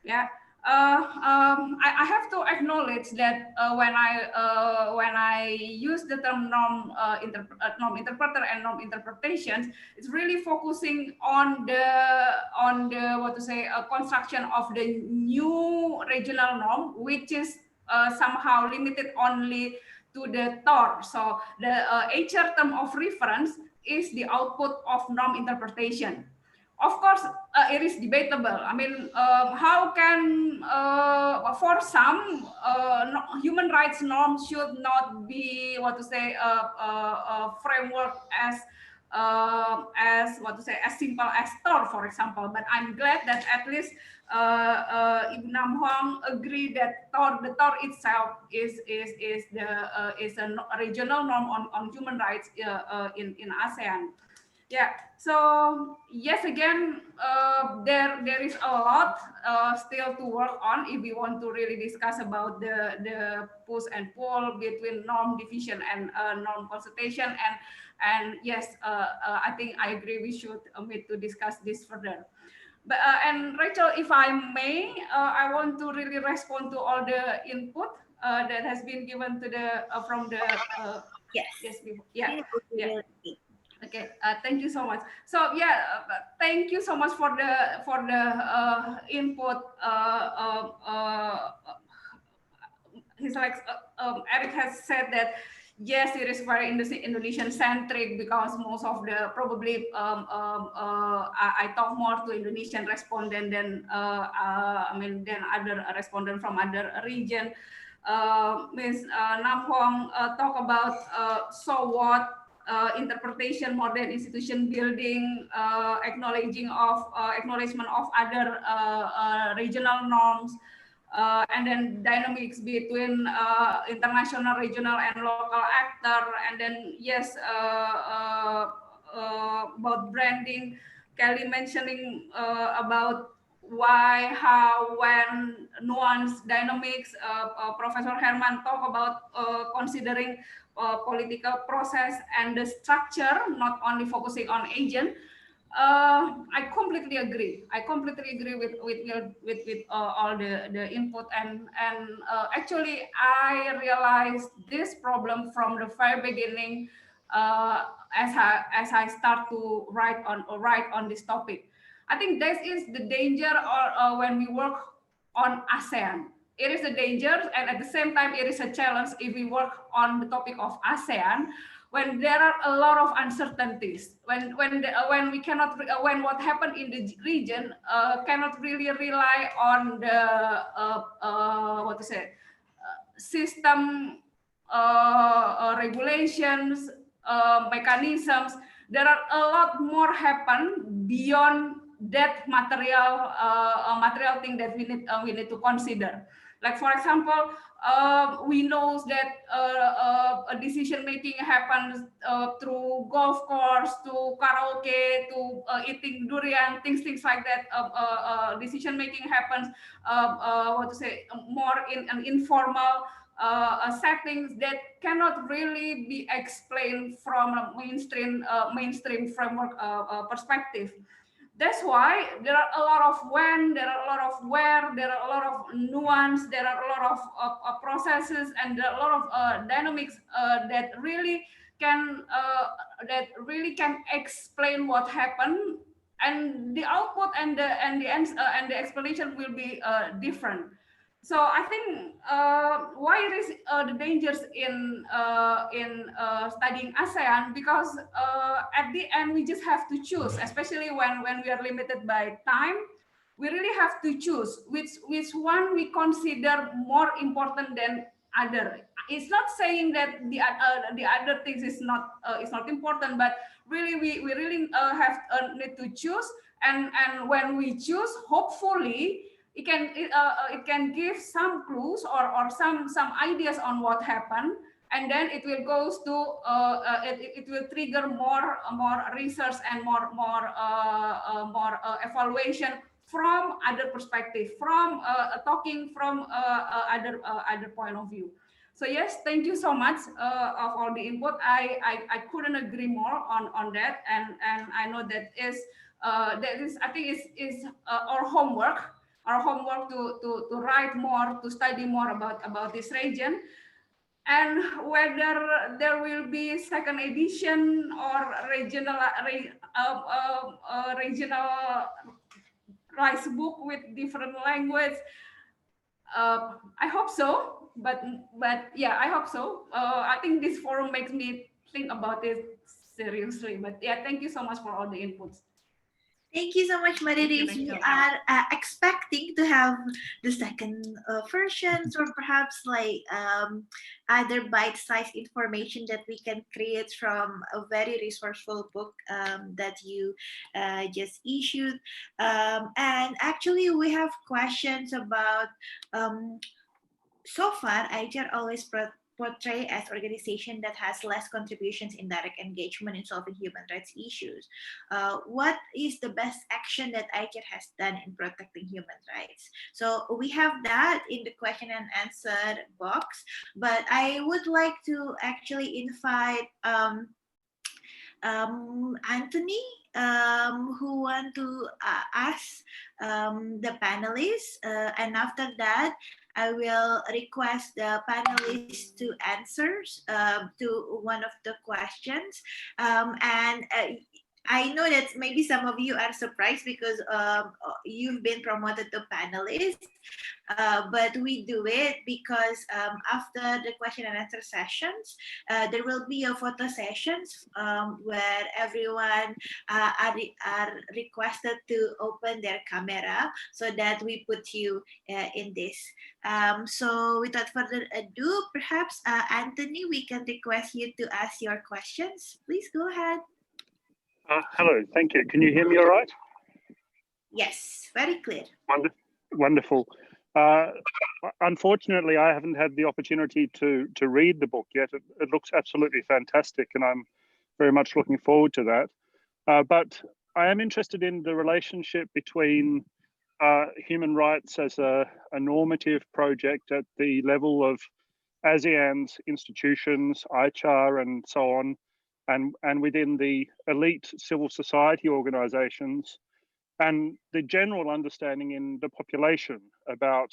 Yeah. I have to acknowledge that when I use the term norm interpreter and norm interpretations, it's really focusing on the construction of the new regional norm, which is somehow limited only to the TOR. So the HR term of reference is the output of norm interpretation. Of course, it is debatable. I mean, how can, for some, human rights norms should not be a framework as simple as TOR, for example. But I'm glad that at least Ibu Nam Huang agree that the TOR itself is a regional norm on human rights in ASEAN. Yeah, so yes, again, there is a lot still to work on if we want to really discuss about the push and pull between norm division and norm consultation. And yes, I think I agree we should meet to discuss this further. But and Rachel, if I may, I want to really respond to all the input that has been given to the from the Okay, thank you so much. So yeah, thank you so much for the input. He's like Eric has said that yes, it is very Indonesian centric because most of the probably I talk more to Indonesian respondent than than other respondent from other region. Ms. Nam Huang talk about so what. Interpretation, modern institution building, acknowledgement of other regional norms, and then dynamics between international, regional, and local actor. And then yes, about branding, Kelly mentioning about why, how, when, nuance, dynamics. Professor Herman talk about considering political process and the structure, not only focusing on agent. I completely agree. I completely agree with all the input and actually I realized this problem from the very beginning as I start to write on this topic. I think this is the danger when we work on ASEAN. It is a danger, and at the same time, it is a challenge if we work on the topic of ASEAN when there are a lot of uncertainties. When we cannot when what happened in the region cannot really rely on the system regulations mechanisms. There are a lot more happen beyond that material thing that we need to consider. Like for example, we know that a decision making happens through golf course, to karaoke, to eating durian, things like that. Decision making happens more in an informal settings that cannot really be explained from a mainstream framework perspective. That's why there are a lot of when, there are a lot of where, there are a lot of nuance, there are a lot of processes, and there are a lot of dynamics that really can explain what happened, and the output and the explanation will be different. So I think why it is the dangers in studying ASEAN, because at the end we just have to choose, especially when we are limited by time. We really have to choose which one we consider more important than other. It's not saying that the other things is not important, but really we really have need to choose, and when we choose, hopefully it can give some clues or some ideas on what happened, and then it will goes to it will trigger more research and more evaluation from other perspective, from talking from other point of view. So yes, thank you so much of all the input. I couldn't agree more on that, and I know that is I think is our homework. Our homework to write more, to study more about this region, and whether there will be second edition or regional rice book with different language. I hope so, but yeah, I hope so. I think this forum makes me think about it seriously. But yeah, thank you so much for all the inputs.
Thank you so much, Mariris. We are expecting to have the second versions, or perhaps like other bite-sized information that we can create from a very resourceful book that you just issued. And actually, we have questions about so far, ICHR always portray as organization that has less contributions in direct engagement in solving human rights issues. What is the best action that ICHR has done in protecting human rights? So we have that in the question and answer box, but I would like to actually invite Anthony, who want to ask the panelists, and after that, I will request the panelists to answer to one of the questions. And I know that maybe some of you are surprised because you've been promoted to panelists, but we do it because after the question and answer sessions, there will be a photo sessions where everyone are requested to open their camera so that we put you in this. So without further ado, perhaps Anthony, we can request you to ask your questions. Please go ahead.
Hello, thank you. Can you hear me all right?
Yes, very clear.
Wonderful. Unfortunately, I haven't had the opportunity to read the book yet. It looks absolutely fantastic, and I'm very much looking forward to that. But I am interested in the relationship between human rights as a normative project at the level of ASEAN's institutions, ICHR, and so on, and within the elite civil society organizations, and the general understanding in the population about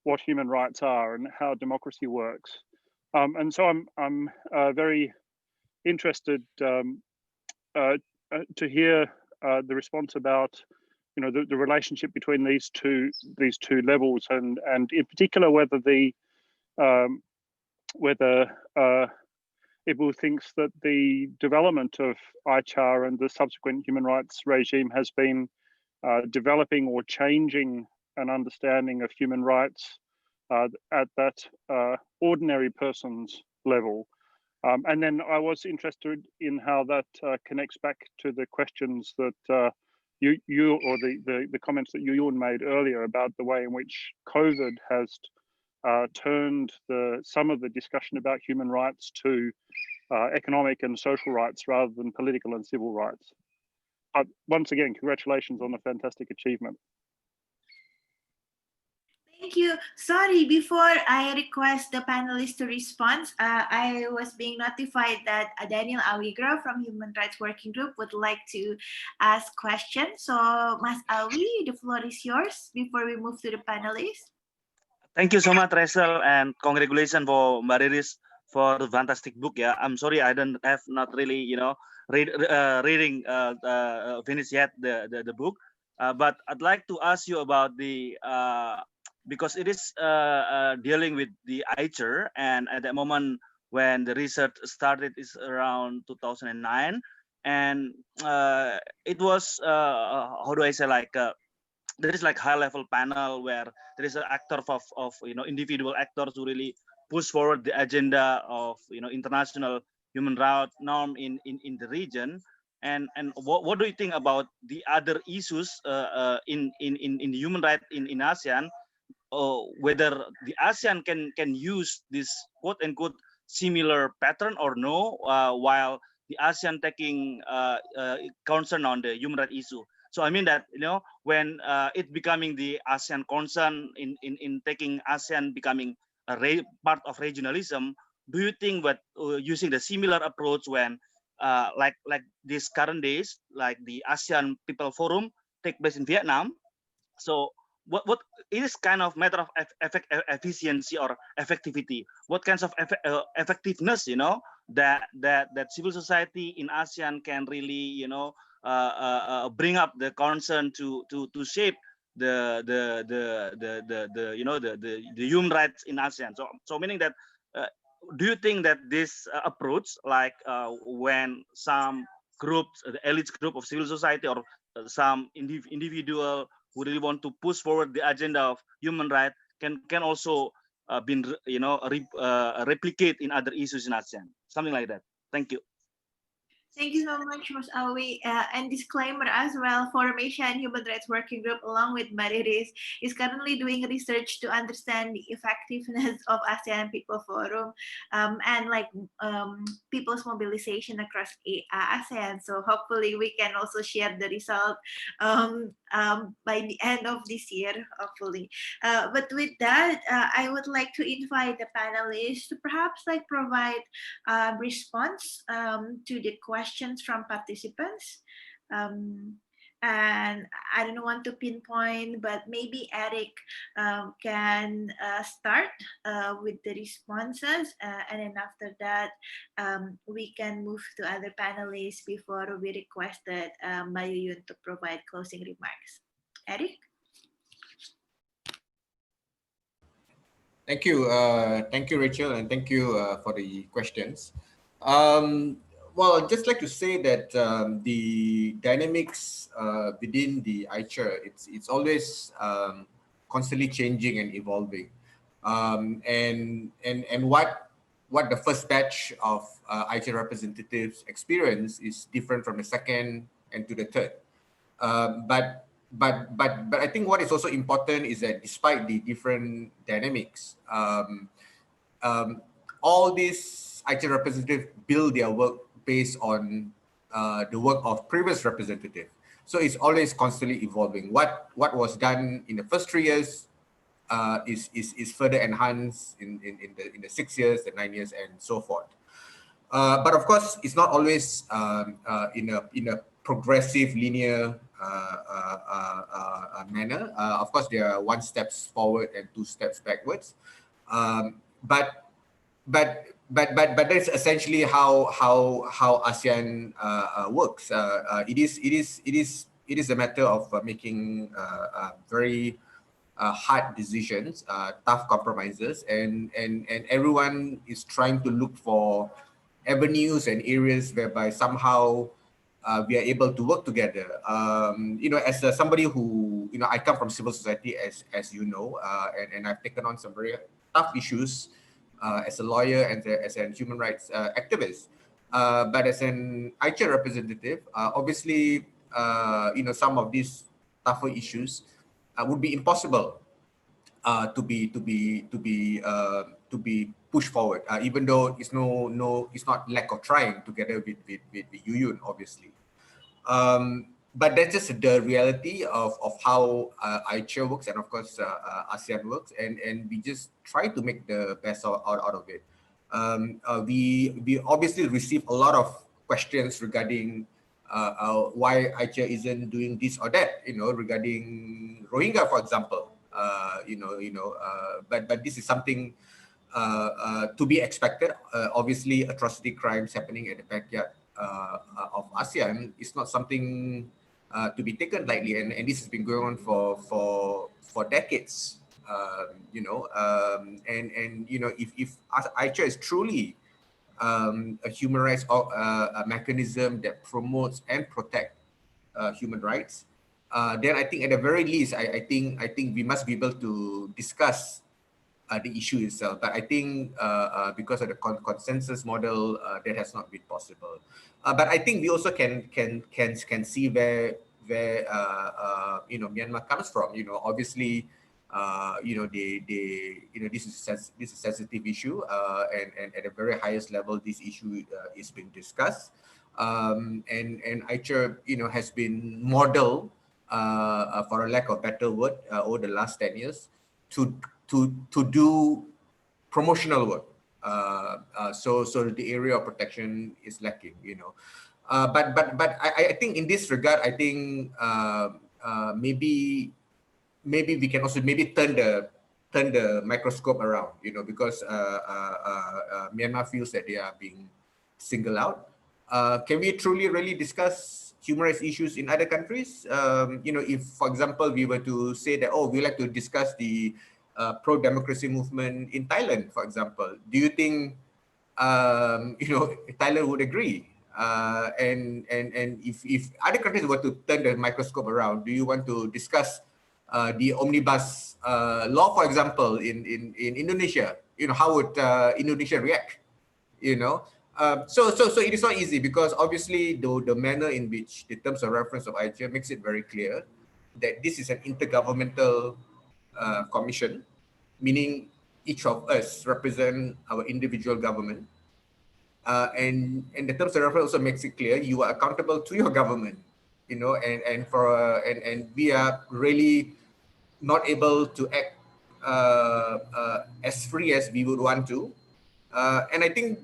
what human rights are and how democracy works. And so I'm very interested to hear the response about the relationship between these two levels, and in particular whether Ibu thinks that the development of ICHR and the subsequent human rights regime has been developing or changing an understanding of human rights at that ordinary person's level. And then I was interested in how that connects back to the questions that you or the comments that Yuyun made earlier about the way in which COVID has turned some of the discussion about human rights to economic and social rights rather than political and civil rights. Once again, congratulations on a fantastic achievement.
Thank you. Sorry, before I request the panelists to respond, I was being notified that Daniel Awigra from Human Rights Working Group would like to ask questions. So, Mas Awi, the floor is yours before we move to the panelists.
Thank you so much, Rachel, and congratulations for Mariris for the fantastic book. Yeah, I'm sorry I don't have not really reading finished yet the book, but I'd like to ask you about the because it is dealing with the ICHR, and at that moment when the research started is around 2009, and it was how do I say, like there is like high level panel where there is an actor of individual actors who really push forward the agenda of international human rights norm in the region. And what do you think about the other issues in the human rights in ASEAN? Whether the ASEAN can use this quote unquote similar pattern or no, while the ASEAN taking concern on the human rights issue. So I mean that when it becoming the ASEAN concern in taking ASEAN becoming part of regionalism, do you think that using the similar approach when like these current days, like the ASEAN People Forum take place in Vietnam? So what it is kind of matter of efficiency or effectivity. What kinds of effectiveness, you know, that civil society in ASEAN can really, you know, bring up the concern to shape the you know the human rights in ASEAN. So meaning that do you think that this approach, like when some groups, the elite group of civil society or some individual who really want to push forward the agenda of human rights can also be, you know, replicate in other issues in ASEAN, something like that? Thank you.
Thank you so much, Mas Awi. And disclaimer as well, Forum Asian Human Rights Working Group, along with Mariris, is currently doing research to understand the effectiveness of ASEAN People Forum and like people's mobilization across ASEAN. So hopefully we can also share the result by the end of this year, hopefully. But with that, I would like to invite the panelists to perhaps like provide response to the questions from participants. And I don't want to pinpoint, but maybe Eric can start with the responses, and then after that, we can move to other panelists before we requested Mayuyun to provide closing remarks. Eric?
Thank you, Rachel, and thank you for the questions. Well, I'd just like to say that the dynamics within the ICHR, it's always constantly changing and evolving. And what the first batch of ICHR representatives experience is different from the second and to the third. But I think what is also important is that despite the different dynamics, all these ICHR representatives build their work based on the work of previous representatives. So it's always constantly evolving. What was done in the first 3 years is further enhanced in the 6 years, the 9 years, and so forth. But of course, it's not always in a progressive linear manner. Of course, there are 1 steps forward and 2 steps backwards. But that's essentially how ASEAN works. It is a matter of making very hard decisions, tough compromises, and everyone is trying to look for avenues and areas whereby somehow we are able to work together. You know, as somebody who, you know, I come from civil society, as you know, and I've taken on some very tough issues as a lawyer and as a human rights activist. But as an ICHR representative, obviously, you know, some of these tougher issues would be impossible to be pushed forward, even though it's it's not lack of trying together with Yuyun, obviously. But that's just the reality of how ICHR works, and of course ASEAN works, and we just try to make the best out of it. We obviously receive a lot of questions regarding why ICHR isn't doing this or that, you know, regarding Rohingya, for example. But this is something to be expected. Obviously, atrocity crimes happening at the backyard of ASEAN is not something to be taken lightly, and this has been going on for decades. You know, and you know, if ICHR is truly a human rights a mechanism that promotes and protects human rights, then I think at the very least, I think we must be able to discuss the issue itself. But I think because of the consensus model, that has not been possible. But I think we also can see where you know, Myanmar comes from. You know, obviously, you know, you know, this is a sensitive issue, and at the very highest level, this issue is being discussed. And ICHR, you know, has been modeled, for a lack of better word, over the last 10 years to do promotional work. So the area of protection is lacking, but I think in this regard, I think maybe we can also turn the microscope around, because Myanmar feels that they are being singled out. Can we truly really discuss human rights issues in other countries? If, for example, we were to say that, we like to discuss the pro-democracy movement in Thailand, for example, do you think Thailand would agree? And if other countries were to turn the microscope around, do you want to discuss the omnibus law, for example, in Indonesia? How would Indonesia react? So it is not easy, because obviously the manner in which the terms of reference of ICHR makes it very clear that this is an intergovernmental commission, meaning each of us represent our individual government, and the terms of reference also makes it clear you are accountable to your government, and we are really not able to act as free as we would want to, and I think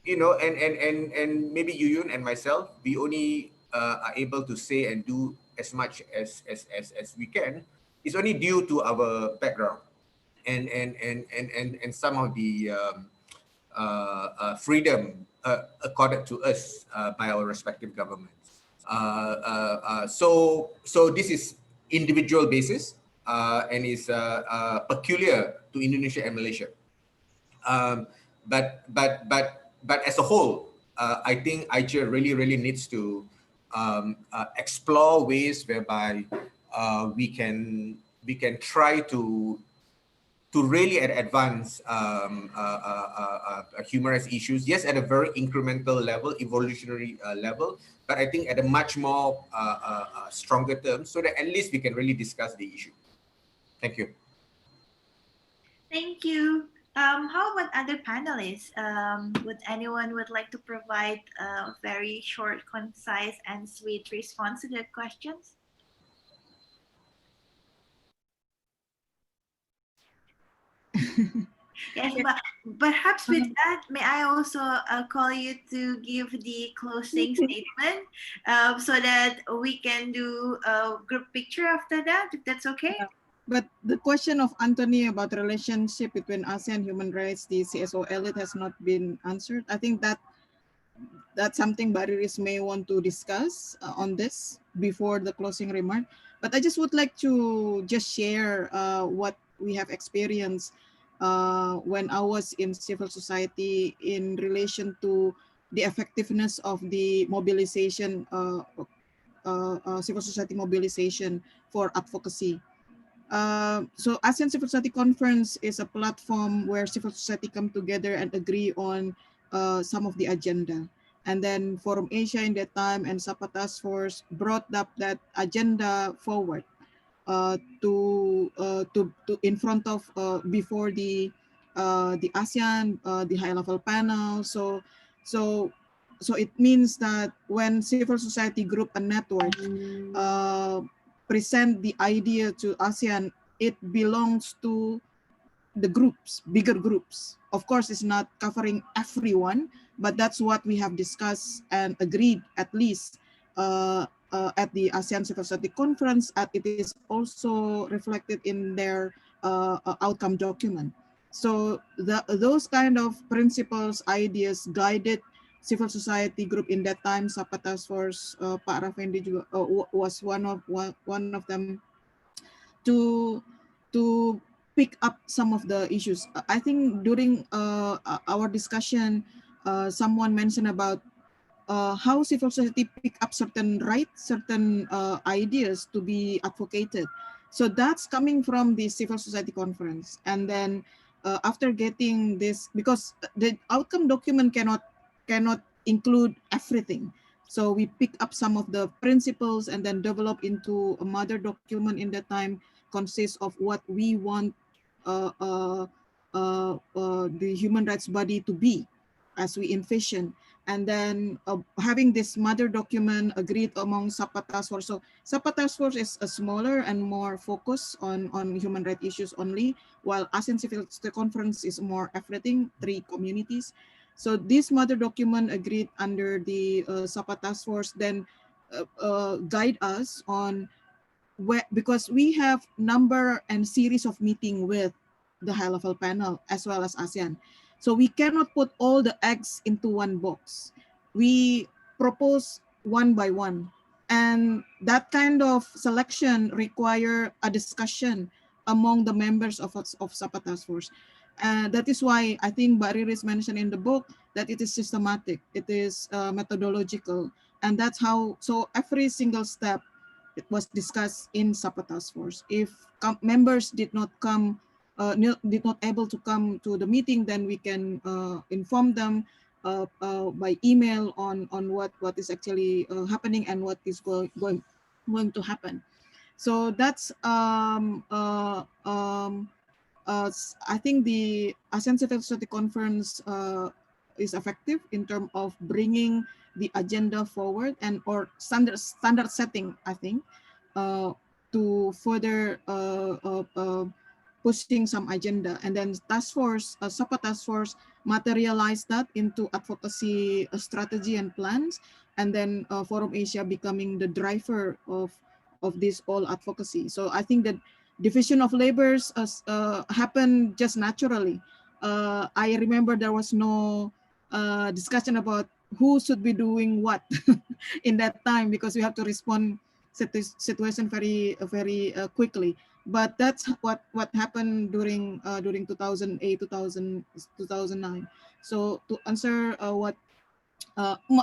and maybe Yuyun and myself, we only are able to say and do as much as we can. It's only due to our background and some of the freedom accorded to us by our respective governments. So this is individual basis and is peculiar to Indonesia and Malaysia. But as a whole, I think ICHR really needs to explore ways whereby we can try to really advance human rights issues, yes, at a very incremental level, evolutionary level, but I think at a much more stronger term, so that at least we can really discuss the issue. Thank you.
Thank you. How about other panelists? Would anyone like to provide a very short, concise, and sweet response to the questions? Yes, but perhaps with that, may I also call you to give the closing statement so that we can do a group picture after that, if that's okay?
Yeah. But the question of Anthony about relationship between ASEAN human rights, the CSO elite has not been answered. I think that's something Bariris may want to discuss on this before the closing remark. But I just would like to just share what we have experienced when I was in civil society in relation to the effectiveness of the mobilization, civil society mobilization for advocacy. So ASEAN Civil Society Conference is a platform where civil society come together and agree on some of the agenda. And then Forum Asia in that time and Sapa Task Force brought up that agenda forward to in front of before the ASEAN, the high level panel. So it means that when civil society group and network present the idea to ASEAN, it belongs to the groups, bigger groups. Of course, it's not covering everyone, but that's what we have discussed and agreed, at least at the ASEAN Civil Society Conference. It is also reflected in their outcome document. So those kind of principles, ideas guided civil society group in that time. Sapa Task Force, Pak Raffendi juga was one of them to pick up some of the issues. I think during our discussion, someone mentioned about how civil society pick up certain rights, certain ideas to be advocated. So that's coming from the civil society conference. And then after getting this, because the outcome document cannot include everything. So we pick up some of the principles and then develop into a mother document in that time, consists of what we want the human rights body to be. as we envision. And then having this mother document agreed among SAPA task force. So SAPA task force is a smaller and more focused on human rights issues only, while ASEAN Civil Society Conference is more everything, 3 communities. So this mother document agreed under the SAPA task force then guide us on where, because we have number and series of meeting with the high level panel as well as ASEAN. So we cannot put all the eggs into one box. We propose one by one. And that kind of selection require a discussion among the members of SAPA task force. That is why I think Mbak Riris mentioned in the book that it is systematic, it is methodological, and that's how, so every single step it was discussed in SAPA task force. If members did not come, did not able to come to the meeting, then we can inform them by email on what is actually happening and what is going to happen. So that's I think the ASEAN Civil Society Conference is effective in terms of bringing the agenda forward and or standard setting, I think, to further pushing some agenda. And then task force, SAPA task force materialize that into advocacy strategy and plans, and then Forum Asia becoming the driver of this all advocacy. So I think that division of labors happened just naturally. I remember there was no discussion about who should be doing what in that time, because we have to respond situation very quickly. But that's what happened during 2008, 2009. So to answer what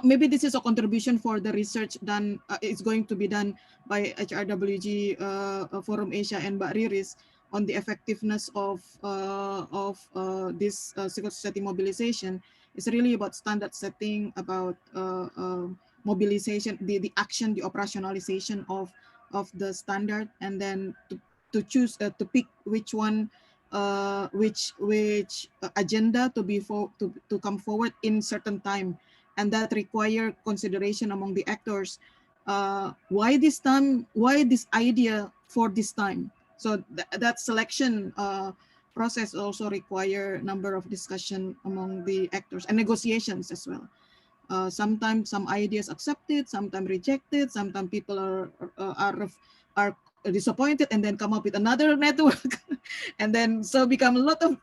maybe this is a contribution for the research done. It's going to be done by HRWG, Forum Asia, and Mbak Riris on the effectiveness of this civil society mobilization. It's really about standard setting, about mobilization, the action, the operationalization of the standard, and then to choose to pick which one, which agenda to be to come forward in certain time. And that require consideration among the actors. Why this time? Why this idea for this time? So that selection process also require number of discussion among the actors and negotiations as well. Sometimes some ideas accepted, sometimes rejected, sometimes people are disappointed and then come up with another network, and then so become a lot of.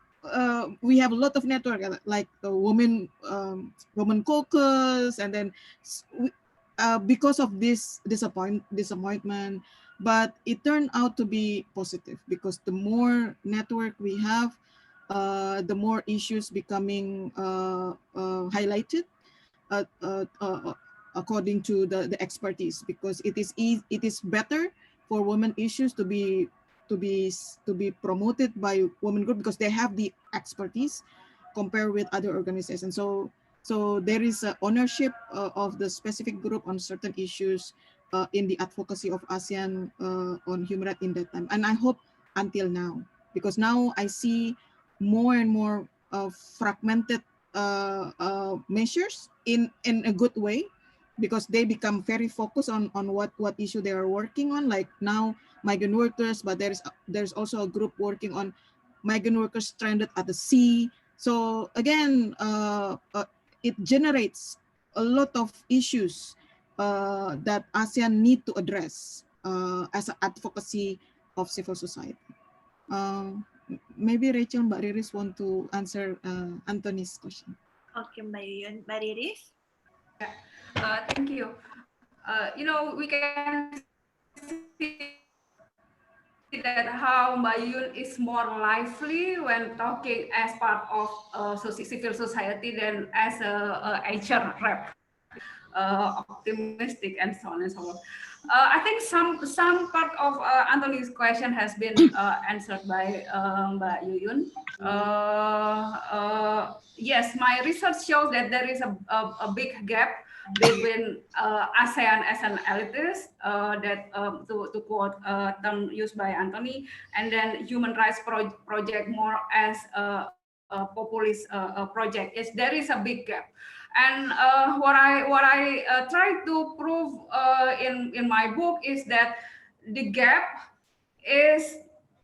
We have a lot of network like the women caucus, and then because of this disappointment, but it turned out to be positive, because the more network we have, the more issues becoming highlighted according to the expertise, because it is better for women issues to be promoted by women group, because they have the expertise compared with other organizations. So there is ownership of the specific group on certain issues in the advocacy of ASEAN on human rights in that time. And I hope until now, because now I see more and more fragmented measures in a good way, because they become very focused on what issue they are working on. Like now migrant workers, but there's also a group working on migrant workers stranded at the sea. So again, it generates a lot of issues that ASEAN need to address as an advocacy of civil society. Maybe Rachel, Mbak Riris want to answer Anthony's question.
Okay, Mbak Yuyun. Mbak Riris?
Thank you. We can see that how Mbak Yuyun is more lively when talking as part of civil society than as a HR rep. Optimistic and so on and so on. I think some part of Anthony's question has been answered by Mbak Yuyun. Yes, my research shows that there is a big gap between ASEAN as an elitist, that to quote term used by Anthony, and then human rights project more as populist project. Is there is a big gap, and what I try to prove in my book is that the gap is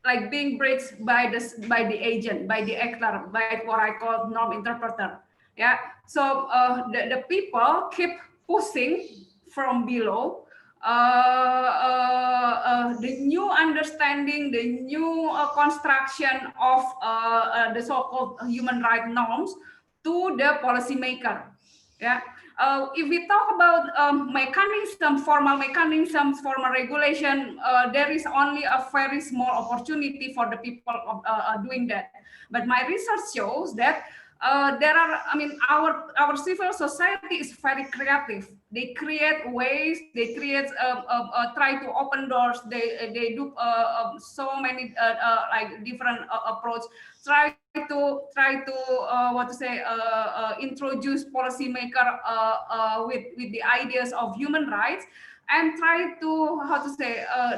like being bridged by the agent, by the actor, by what I call norm interpreter. Yeah, so the people keep pushing from below the new understanding, the new construction of the so-called human rights norms to the policymaker. Yeah. If we talk about formal mechanisms, formal regulation, there is only a very small opportunity for the people of doing that. But my research shows that there are, I mean, our civil society is very creative. They create ways, they create, try to open doors. They do so many like different approach. Try to introduce policymaker with the ideas of human rights, and try to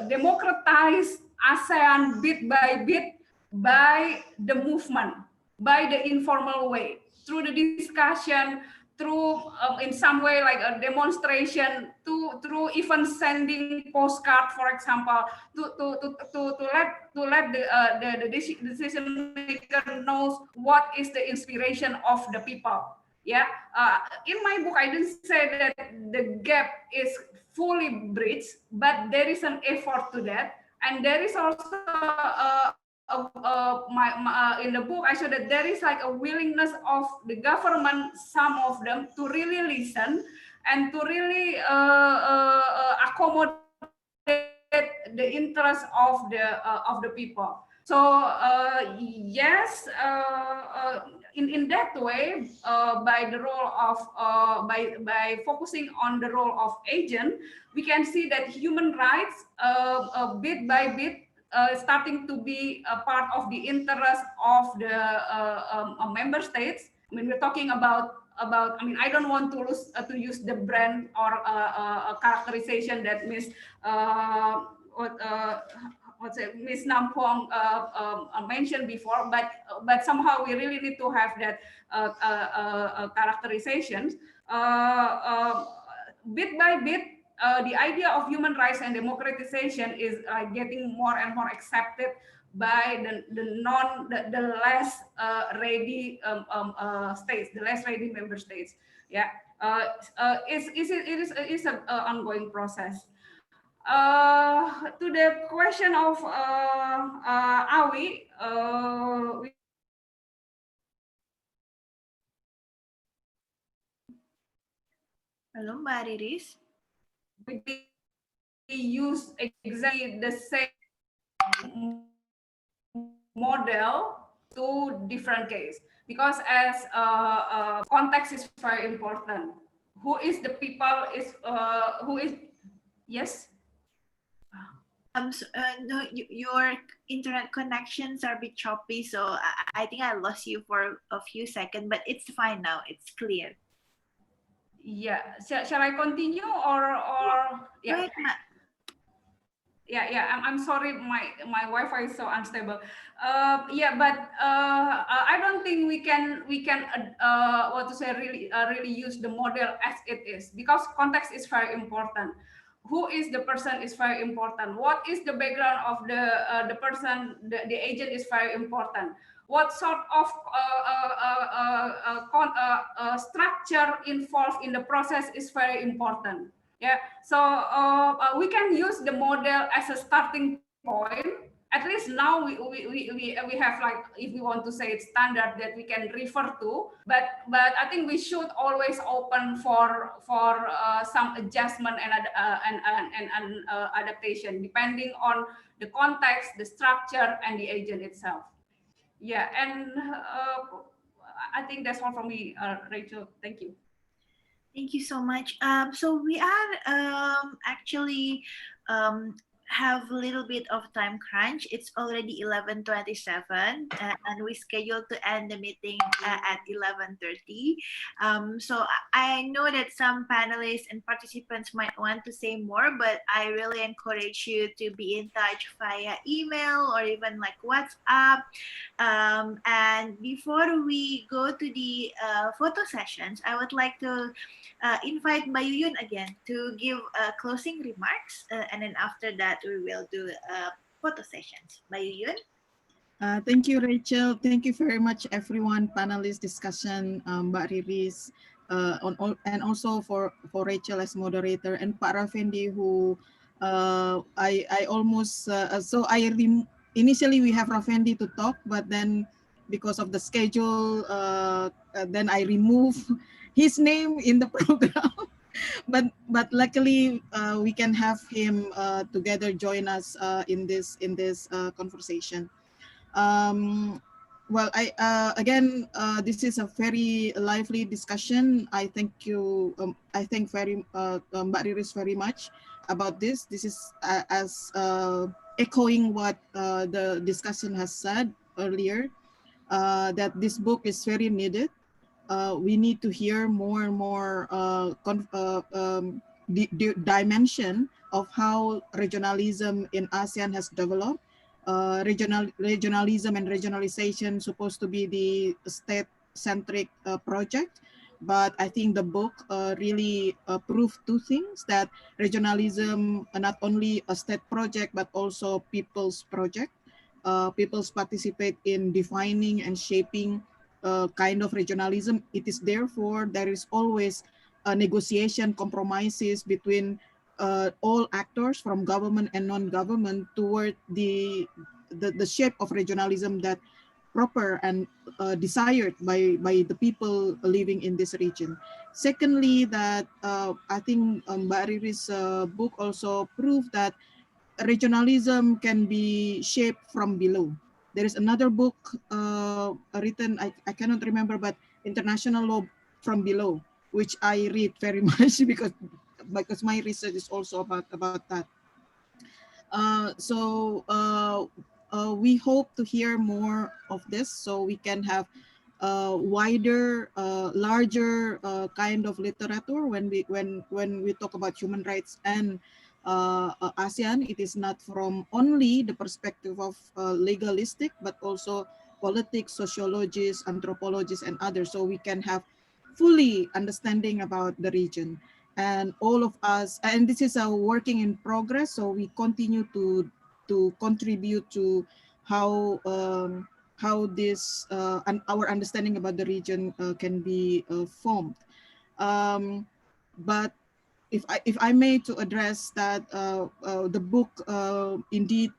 democratize ASEAN bit by bit by the movement, by the informal way, through the discussion, through in some way like a demonstration, through even sending postcard, for example, to let the decision maker knows what is the inspiration of the people. Yeah, in my book I didn't say that the gap is fully bridged, but there is an effort to that, and there is also in the book I show that there is like a willingness of the government, some of them, to really listen and to really accommodate the interest of the people. So yes, in that way, by the role of by focusing on the role of agent, we can see that human rights bit by bit starting to be a part of the interest of the member states. I mean, we're talking about. I mean, I don't want to use the brand or a characterization that Miss Miss Nampong mentioned before, but somehow we really need to have that characterizations. Bit by bit, the idea of human rights and democratization is getting more and more accepted by the less ready states, the less ready member states. Yeah, it is an ongoing process. To the question of Awi,
hello, Mbak Riris.
We use exactly the same model to different case, because as context is very important. Who is the people is who is, yes.
So, no, your internet connections are a bit choppy, so I think I lost you for a few seconds, but it's fine now. It's clear.
Yeah. Shall I continue or yeah? Yeah. I'm sorry. My Wi-Fi is so unstable. Yeah, but I don't think we can really use the model as it is, because context is very important. Who is the person is very important. What is the background of the person, the agent is very important. What sort of structure involved in the process is very important. Yeah, so we can use the model as a starting point. At least now we have, like, if we want to say it's standard that we can refer to, but I think we should always open for some adjustment and adaptation depending on the context, the structure, and the agent itself. Yeah, and I think that's all from me, Rachel. Thank you.
Thank you so much. So we are actually have a little bit of time crunch. It's already 11:27, and we scheduled to end the meeting at 11:30. So I know that some panelists and participants might want to say more, but I really encourage you to be in touch via email or even like WhatsApp. And before we go to the photo sessions, I would like to invite Bayu Yun again to give closing remarks, and then after that we will do photo sessions. Bayu Yun.
Thank you, Rachel. Thank you very much, everyone, panelist discussion, Mbak Riris, and also for Rachel as moderator, and Pak Raffendi, who I almost, so initially we have Raffendi to talk, but then because of the schedule, then I remove his name in the program. but luckily we can have him together join us in this conversation. Well, again, this is a very lively discussion. I thank you. I thank Mbak Riris very much about this. This is as echoing what the discussion has said earlier, that this book is very needed. We need to hear more and more dimension of how regionalism in ASEAN has developed. Regionalism and regionalization supposed to be the state-centric project, but I think the book really proved two things: that regionalism not only a state project but also people's project. People's participate in defining and shaping kind of regionalism. It is therefore there is always a negotiation, compromises between all actors from government and non-government toward the shape of regionalism that proper and desired by the people living in this region. Secondly, that I think Mbak Riri's book also proved that regionalism can be shaped from below. There is another book written, I cannot remember, but International Law from Below, which I read very much because my research is also about that. So we hope to hear more of this, so we can have wider, larger kind of literature when we talk about human rights and ASEAN. It is not from only the perspective of legalistic, but also politics, sociologists, anthropologists, and others, so we can have fully understanding about the region. And all of us, and this is a working in progress, so we continue to contribute to how this and our understanding about the region can be formed. But if I may to address that, the book indeed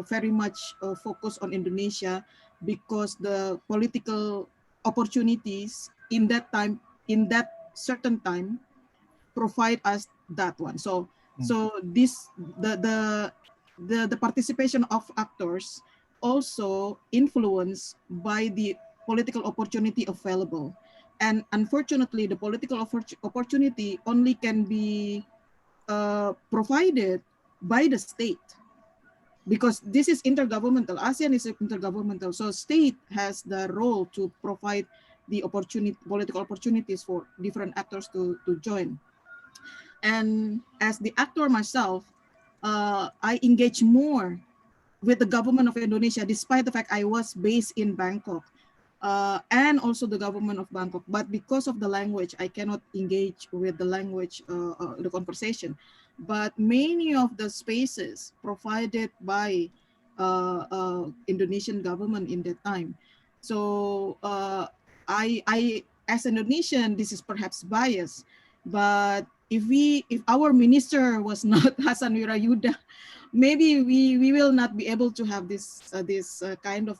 very much focus on Indonesia, because the political opportunities in that time, in that certain time, provide us that one. So this the participation of actors also influenced by the political opportunity available. And unfortunately, the political opportunity only can be provided by the state, because this is intergovernmental. ASEAN is intergovernmental, so state has the role to provide the political opportunities for different actors to join. And as the actor myself, I engage more with the government of Indonesia, despite the fact I was based in Bangkok, and also the government of Bangkok. But because of the language, I cannot engage with the language, the conversation. But many of the spaces provided by Indonesian government in that time. So I, as an Indonesian, this is perhaps biased, but if our minister was not Hasan Wirayuda, maybe we will not be able to have this kind of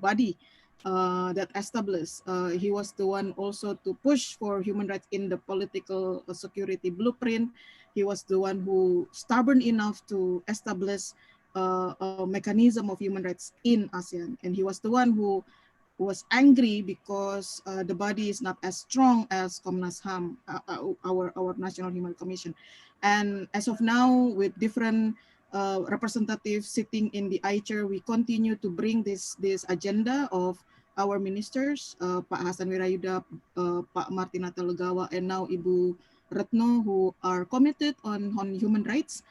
body that established. He was the one also to push for human rights in the political security blueprint. He was the one who stubborn enough to establish a mechanism of human rights in ASEAN, and he was the one who was angry because the body is not as strong as Komnas HAM, our National Human Commission. And as of now, with different representatives sitting in the ICHR, we continue to bring this agenda of our ministers, Pak Hasan Wirayuda, Pak Martinata Legawa, and now Ibu Retno, who are committed on human rights.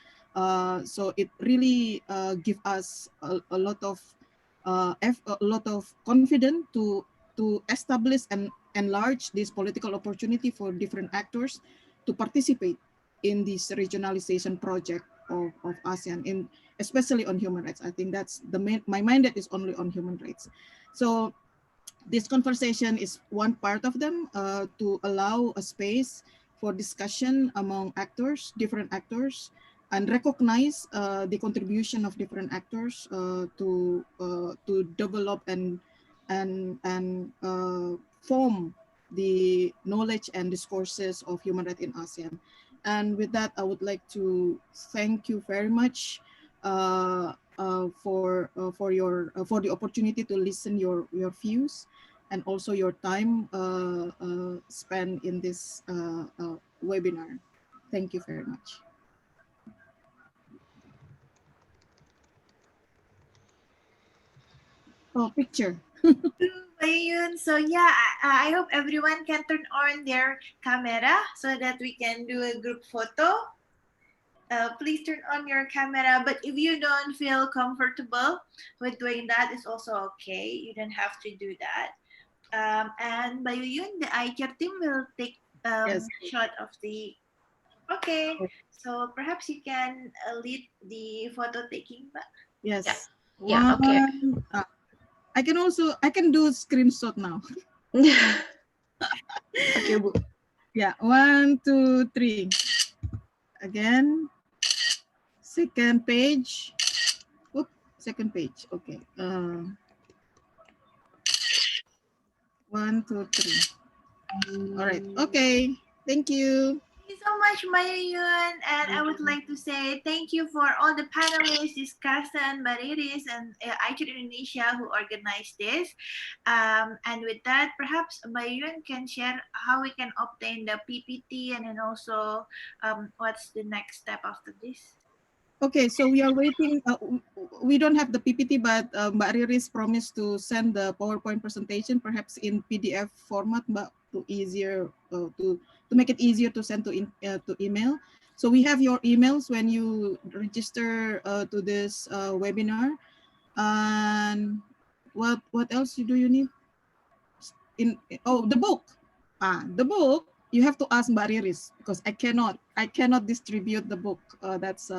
So it really gives us a lot of confidence to establish and enlarge this political opportunity for different actors to participate in this regionalization project of ASEAN, especially on human rights. I think that's my mandate is only on human rights. So this conversation is one part of them, to allow a space for discussion among actors, different actors, and recognize the contribution of different actors to develop and form the knowledge and discourses of human rights in ASEAN. And with that, I would like to thank you very much for the opportunity to listen your views, and also your time spent in this webinar. Thank you very much. Oh, picture.
Bayun. So yeah, I hope everyone can turn on their camera so that we can do a group photo. Please turn on your camera, but if you don't feel comfortable with doing that, it's also okay. You don't have to do that. And Bayuyun, the ICHR team will take
Yes.
shot of the. Okay, so perhaps you can lead the photo taking.
Yes.
Yeah, okay.
I can do screenshot now.
Okay, Bu.
Yeah, 1, 2, 3. Again. Second page. Oops, second page. Okay. 1, 2, 3. All right. Okay. Thank you.
Thank you so much, Mayuyun, and I would like to say thank you for all the panelists, discussant, Bariris, and ICHR Indonesia who organized this. And with that, perhaps Mayuyun can share how we can obtain the PPT, and then also what's the next step after this.
Okay, so we are waiting. We don't have the PPT, but Mbak Riris promised to send the PowerPoint presentation, perhaps in PDF format, Mbak, to make it easier to send to email. So we have your emails when you register to this webinar. And what else do you need? The book. The book. You have to ask Mbak Riris, because I cannot distribute the book. That's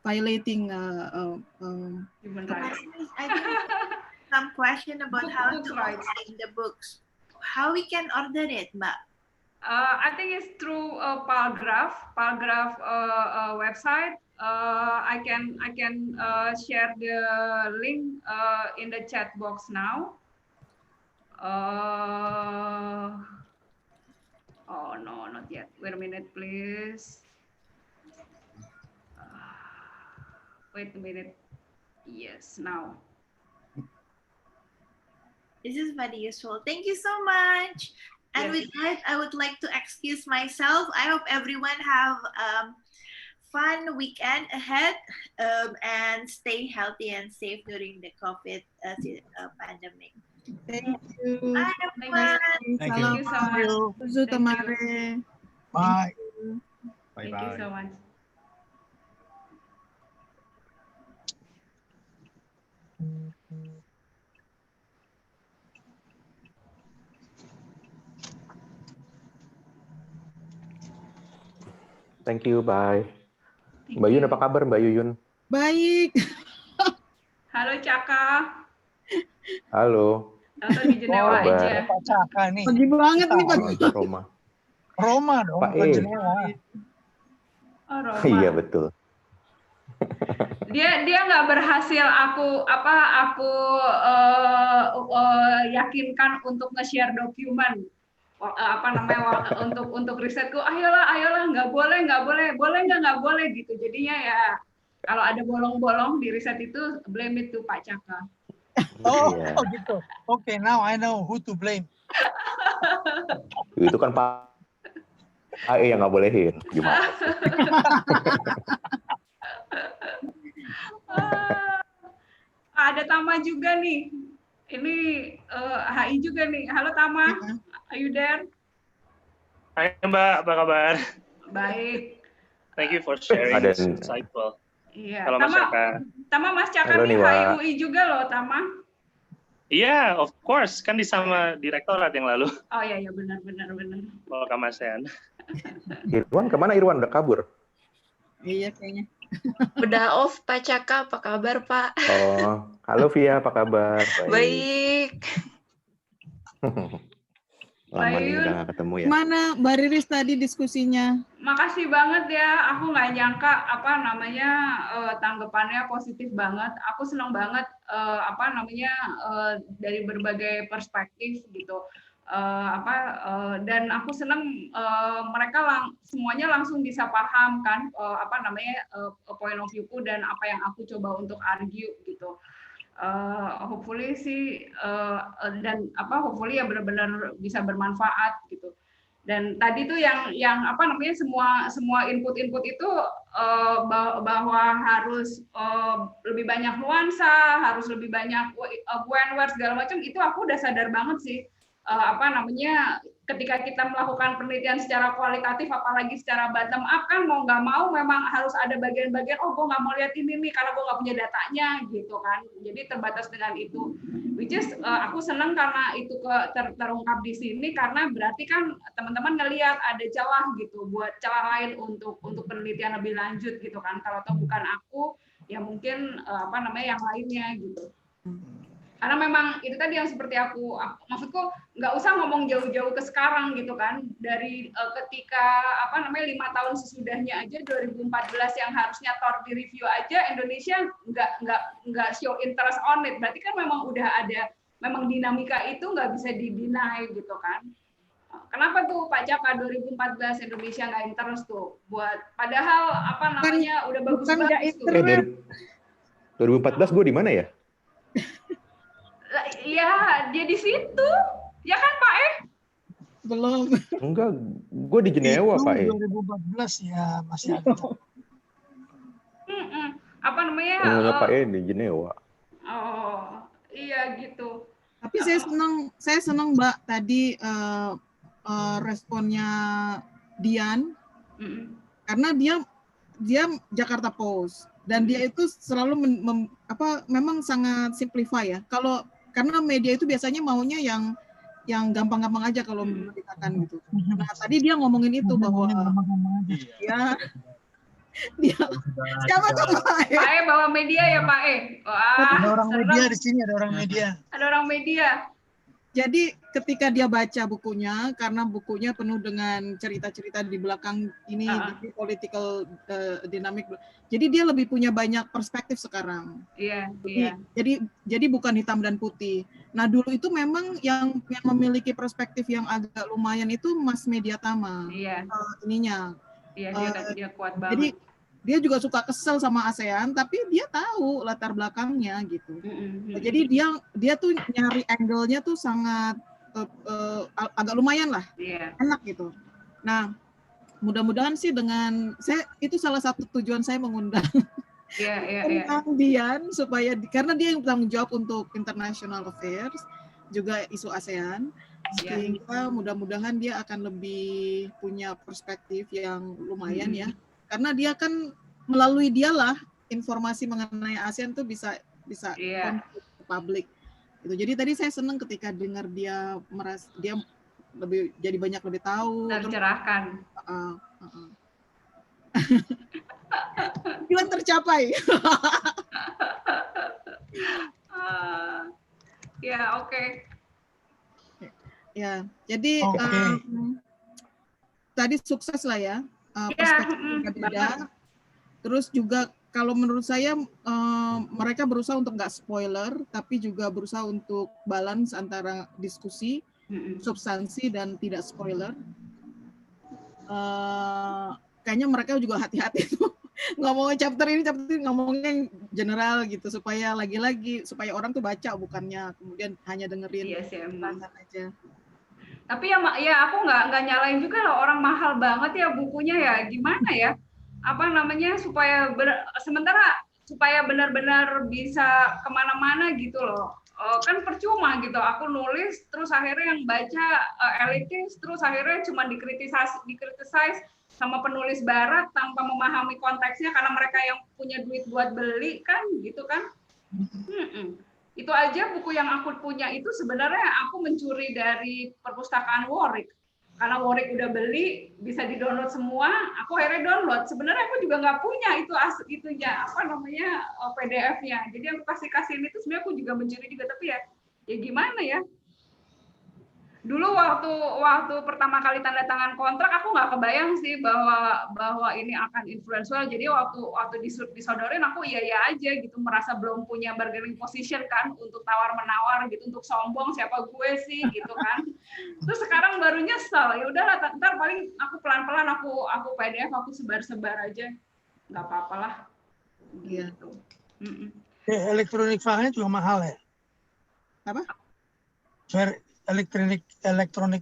violating
Human rights.
I think some question about how to obtain the books. How we can order it, Mbak?
I think it's through a paragraph website. I can share the link in the chat box now. Oh no, not yet. Wait a minute, please. Wait a minute. Yes, now.
This is very useful. Thank you so much. And with that, I would like to excuse myself. I hope everyone have fun weekend ahead, and stay healthy and safe during the COVID pandemic.
Thank you.
Bye, everyone.
Thank you so much.
Bye.
Thank you so much.
Thank you, bye. Mbak Yun, apa kabar Mbak Yuyun?
Baik.
Halo Caka.
Halo.
Atau di Jenewa aja.
Pak Caka nih.
Pagi banget nih Pak.
Roma.
Roma dong,
Pak
bukan
E.
Jenewa.
Oh, Roma.
Iya betul.
Dia nggak berhasil aku yakinkan untuk nge-share dokumen. Untuk risetku, ayolah nggak boleh gitu. Jadinya ya kalau ada bolong-bolong di riset itu blame it to Pak Caka.
Oh,
Iya.
oh gitu. Okay, now I know who to blame.
Itu kan Pak AE yang nggak bolehin. Gimana sih?
Ada Tama juga nih. Ini HI juga nih. Halo Tama, are you there?
Hai Mbak, apa kabar?
Baik.
Thank you for sharing.
Ada-
It's insightful.
Iya.
Halo Mas Eka.
Tama Mas Caka
Halo
nih
nih, Wak.
HI UI juga loh Tama.
Iya, of course. Kan di sama direktorat yang lalu.
Oh iya benar.
Welcome ASEAN.
Irwan kemana Irwan? Udah kabur?
Iya kayaknya.
Udah off Pak Caka, apa kabar Pak?
Oh, halo Via, apa kabar?
Baik.
Lama nih
Bayun.
udah nggak ketemu ya.
Mana Mbak Riris tadi diskusinya?
Makasih banget ya. Aku nggak nyangka tanggapannya positif banget. Aku senang banget dari berbagai perspektif gitu. Dan aku senang mereka semuanya langsung bisa paham kan point of view-ku dan apa yang aku coba untuk argue gitu. Hopefully sih hopefully ya benar-benar bisa bermanfaat gitu. Dan tadi tuh yang semua input itu bahwa harus lebih banyak nuansa, harus lebih banyak when segala macam, itu aku udah sadar banget sih. Ketika kita melakukan penelitian secara kualitatif, apalagi secara bottom up kan mau nggak mau memang harus ada bagian-bagian, oh gue nggak mau lihat ini nih karena gue nggak punya datanya gitu kan. Jadi terbatas dengan itu. Which is aku senang karena itu terungkap di sini, karena berarti kan teman-teman ngelihat ada celah gitu, buat celah lain untuk penelitian lebih lanjut gitu kan. Kalau toh bukan aku, ya mungkin yang lainnya gitu. Karena memang itu tadi yang seperti maksudku nggak usah ngomong jauh-jauh ke sekarang gitu kan, dari ketika 5 tahun sesudahnya aja 2014 yang harusnya TOR di review aja Indonesia nggak show interest on it, berarti kan memang udah ada memang dinamika itu nggak bisa di-deny gitu kan. Kenapa tuh Pak Caka 2014 Indonesia nggak interest tuh buat, padahal udah bagus-bagus tuh.
2014 gue di mana ya?
Iya, dia di situ. Ya kan, Pak
Belum.
Enggak, gue di Jenewa, Pak
2014 ya masih ada.
Enggak, Pak di Jenewa.
Oh, iya gitu.
Tapi saya senang Mbak tadi responnya Dian, karena dia Jakarta Post dan dia itu selalu memang sangat simplify ya. Karena media itu biasanya maunya yang gampang-gampang aja kalau memberitakan gitu. Nah tadi dia ngomongin itu bahwa dia siapa tuh Pak
E bawa media ya Pak E. Wah,
ada orang media di sini, ada orang media.
Ada orang media.
Jadi ketika dia baca bukunya, karena bukunya penuh dengan cerita-cerita di belakang ini, di political dynamic, jadi dia lebih punya banyak perspektif sekarang.
Iya.
Jadi bukan hitam dan putih. Nah dulu itu memang yang memiliki perspektif yang agak lumayan itu Mas Media Tama.
Iya.
Ininya.
Iya, dia kuat banget.
Jadi dia juga suka kesel sama ASEAN, tapi dia tahu latar belakangnya gitu. Jadi dia tuh nyari angle-nya tuh sangat agak lumayan lah, enak gitu. Nah, mudah-mudahan sih itu salah satu tujuan saya mengundang tentang Dian, supaya karena dia yang bertanggung jawab untuk international affairs, juga isu ASEAN, sehingga mudah-mudahan dia akan lebih punya perspektif yang lumayan ya. Karena dia kan melalui dialah informasi mengenai ASEAN tuh bisa ke publik. Gitu. Jadi tadi saya senang ketika dengar dia jadi banyak lebih tahu.
Tercerahkan.
Tujuan tercapai.
Ya oke.
Ya jadi tadi sukses lah ya. Perspektif berbeda. Terus juga kalau menurut saya mereka berusaha untuk nggak spoiler, tapi juga berusaha untuk balance antara diskusi, substansi dan tidak spoiler. Kayaknya mereka juga hati-hati tuh ngomongin chapter ini ngomongnya yang general gitu supaya lagi-lagi supaya orang tuh baca bukannya kemudian hanya dengerin
Iya sih emang.
aja.
Tapi ya aku nggak nyalain juga loh, orang mahal banget ya bukunya ya, gimana ya? Apa namanya supaya sementara supaya benar-benar bisa kemana-mana gitu loh. Kan percuma gitu, aku nulis terus akhirnya yang baca elitis, terus akhirnya cuma dikritisasi sama penulis barat tanpa memahami konteksnya karena mereka yang punya duit buat beli kan gitu kan. Itu aja buku yang aku punya itu sebenarnya aku mencuri dari perpustakaan Warwick. Karena Warwick udah beli, bisa di-download semua, aku akhirnya download. Sebenarnya aku juga nggak punya itunya apa namanya PDF-nya. Jadi aku kasih-kasihin itu sebenarnya aku juga mencuri juga, tapi ya gimana ya? Dulu waktu pertama kali tanda tangan kontrak aku nggak kebayang sih bahwa ini akan influential. Jadi waktu disodorin aku iya aja gitu, merasa belum punya bargaining position kan untuk tawar menawar gitu, untuk sombong siapa gue sih gitu kan. Terus sekarang baru nyesel, ya udahlah ntar paling aku pelan-pelan aku PDF aku sebar-sebar aja, nggak apa-apa lah gitu.
Elektronik filenya juga mahal ya?
Apa?
Electronic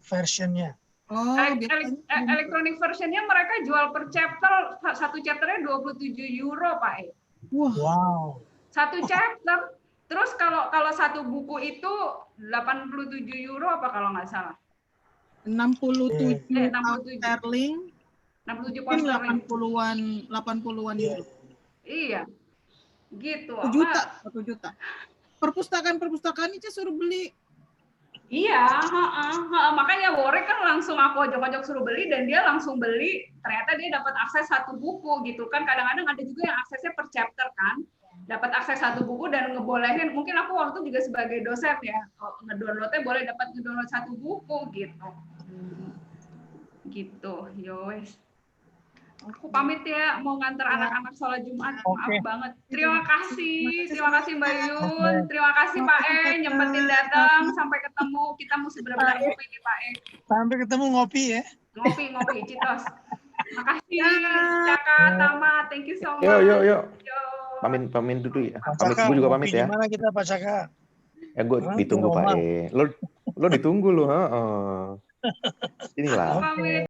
versionnya.
Electronic versionnya mereka jual per chapter, satu chapternya 27 euro Pak.
Wow.
Satu chapter. Terus kalau satu buku itu 87 euro apa kalau nggak salah?
67 pound sterling.
67 pound sterling.
80-an euro.
Iya. Gitu.
1 juta. Perpustakaan itu suruh beli.
Iya, makanya Warwick kan langsung aku ajak-ajak suruh beli dan dia langsung beli. Ternyata dia dapat akses satu buku gitu kan. Kadang-kadang ada juga yang aksesnya per chapter kan. Dapat akses satu buku dan ngebolehin. Mungkin aku waktu itu juga sebagai dosen ya, ngedownloadnya boleh dapat ngedownload satu buku gitu. Gitu, yowes. Aku pamit ya, mau nganter anak-anak sholat Jumat. Maaf banget. Terima kasih Mbak Yun. Terima kasih Pak E, nyempetin datang. Sampai ketemu. Kita mesti benar-benar ngopi nih Pak E.
Sampai ketemu ngopi ya.
Ngopi, Citos. Makasih, Caka, Tama. Thank you so much.
Yuk. Pamit dulu ya. Gue juga pamit ya.
Gimana kita Pak Caka?
Ya gue ditunggu Pak E. Lo ditunggu lo, Inilah.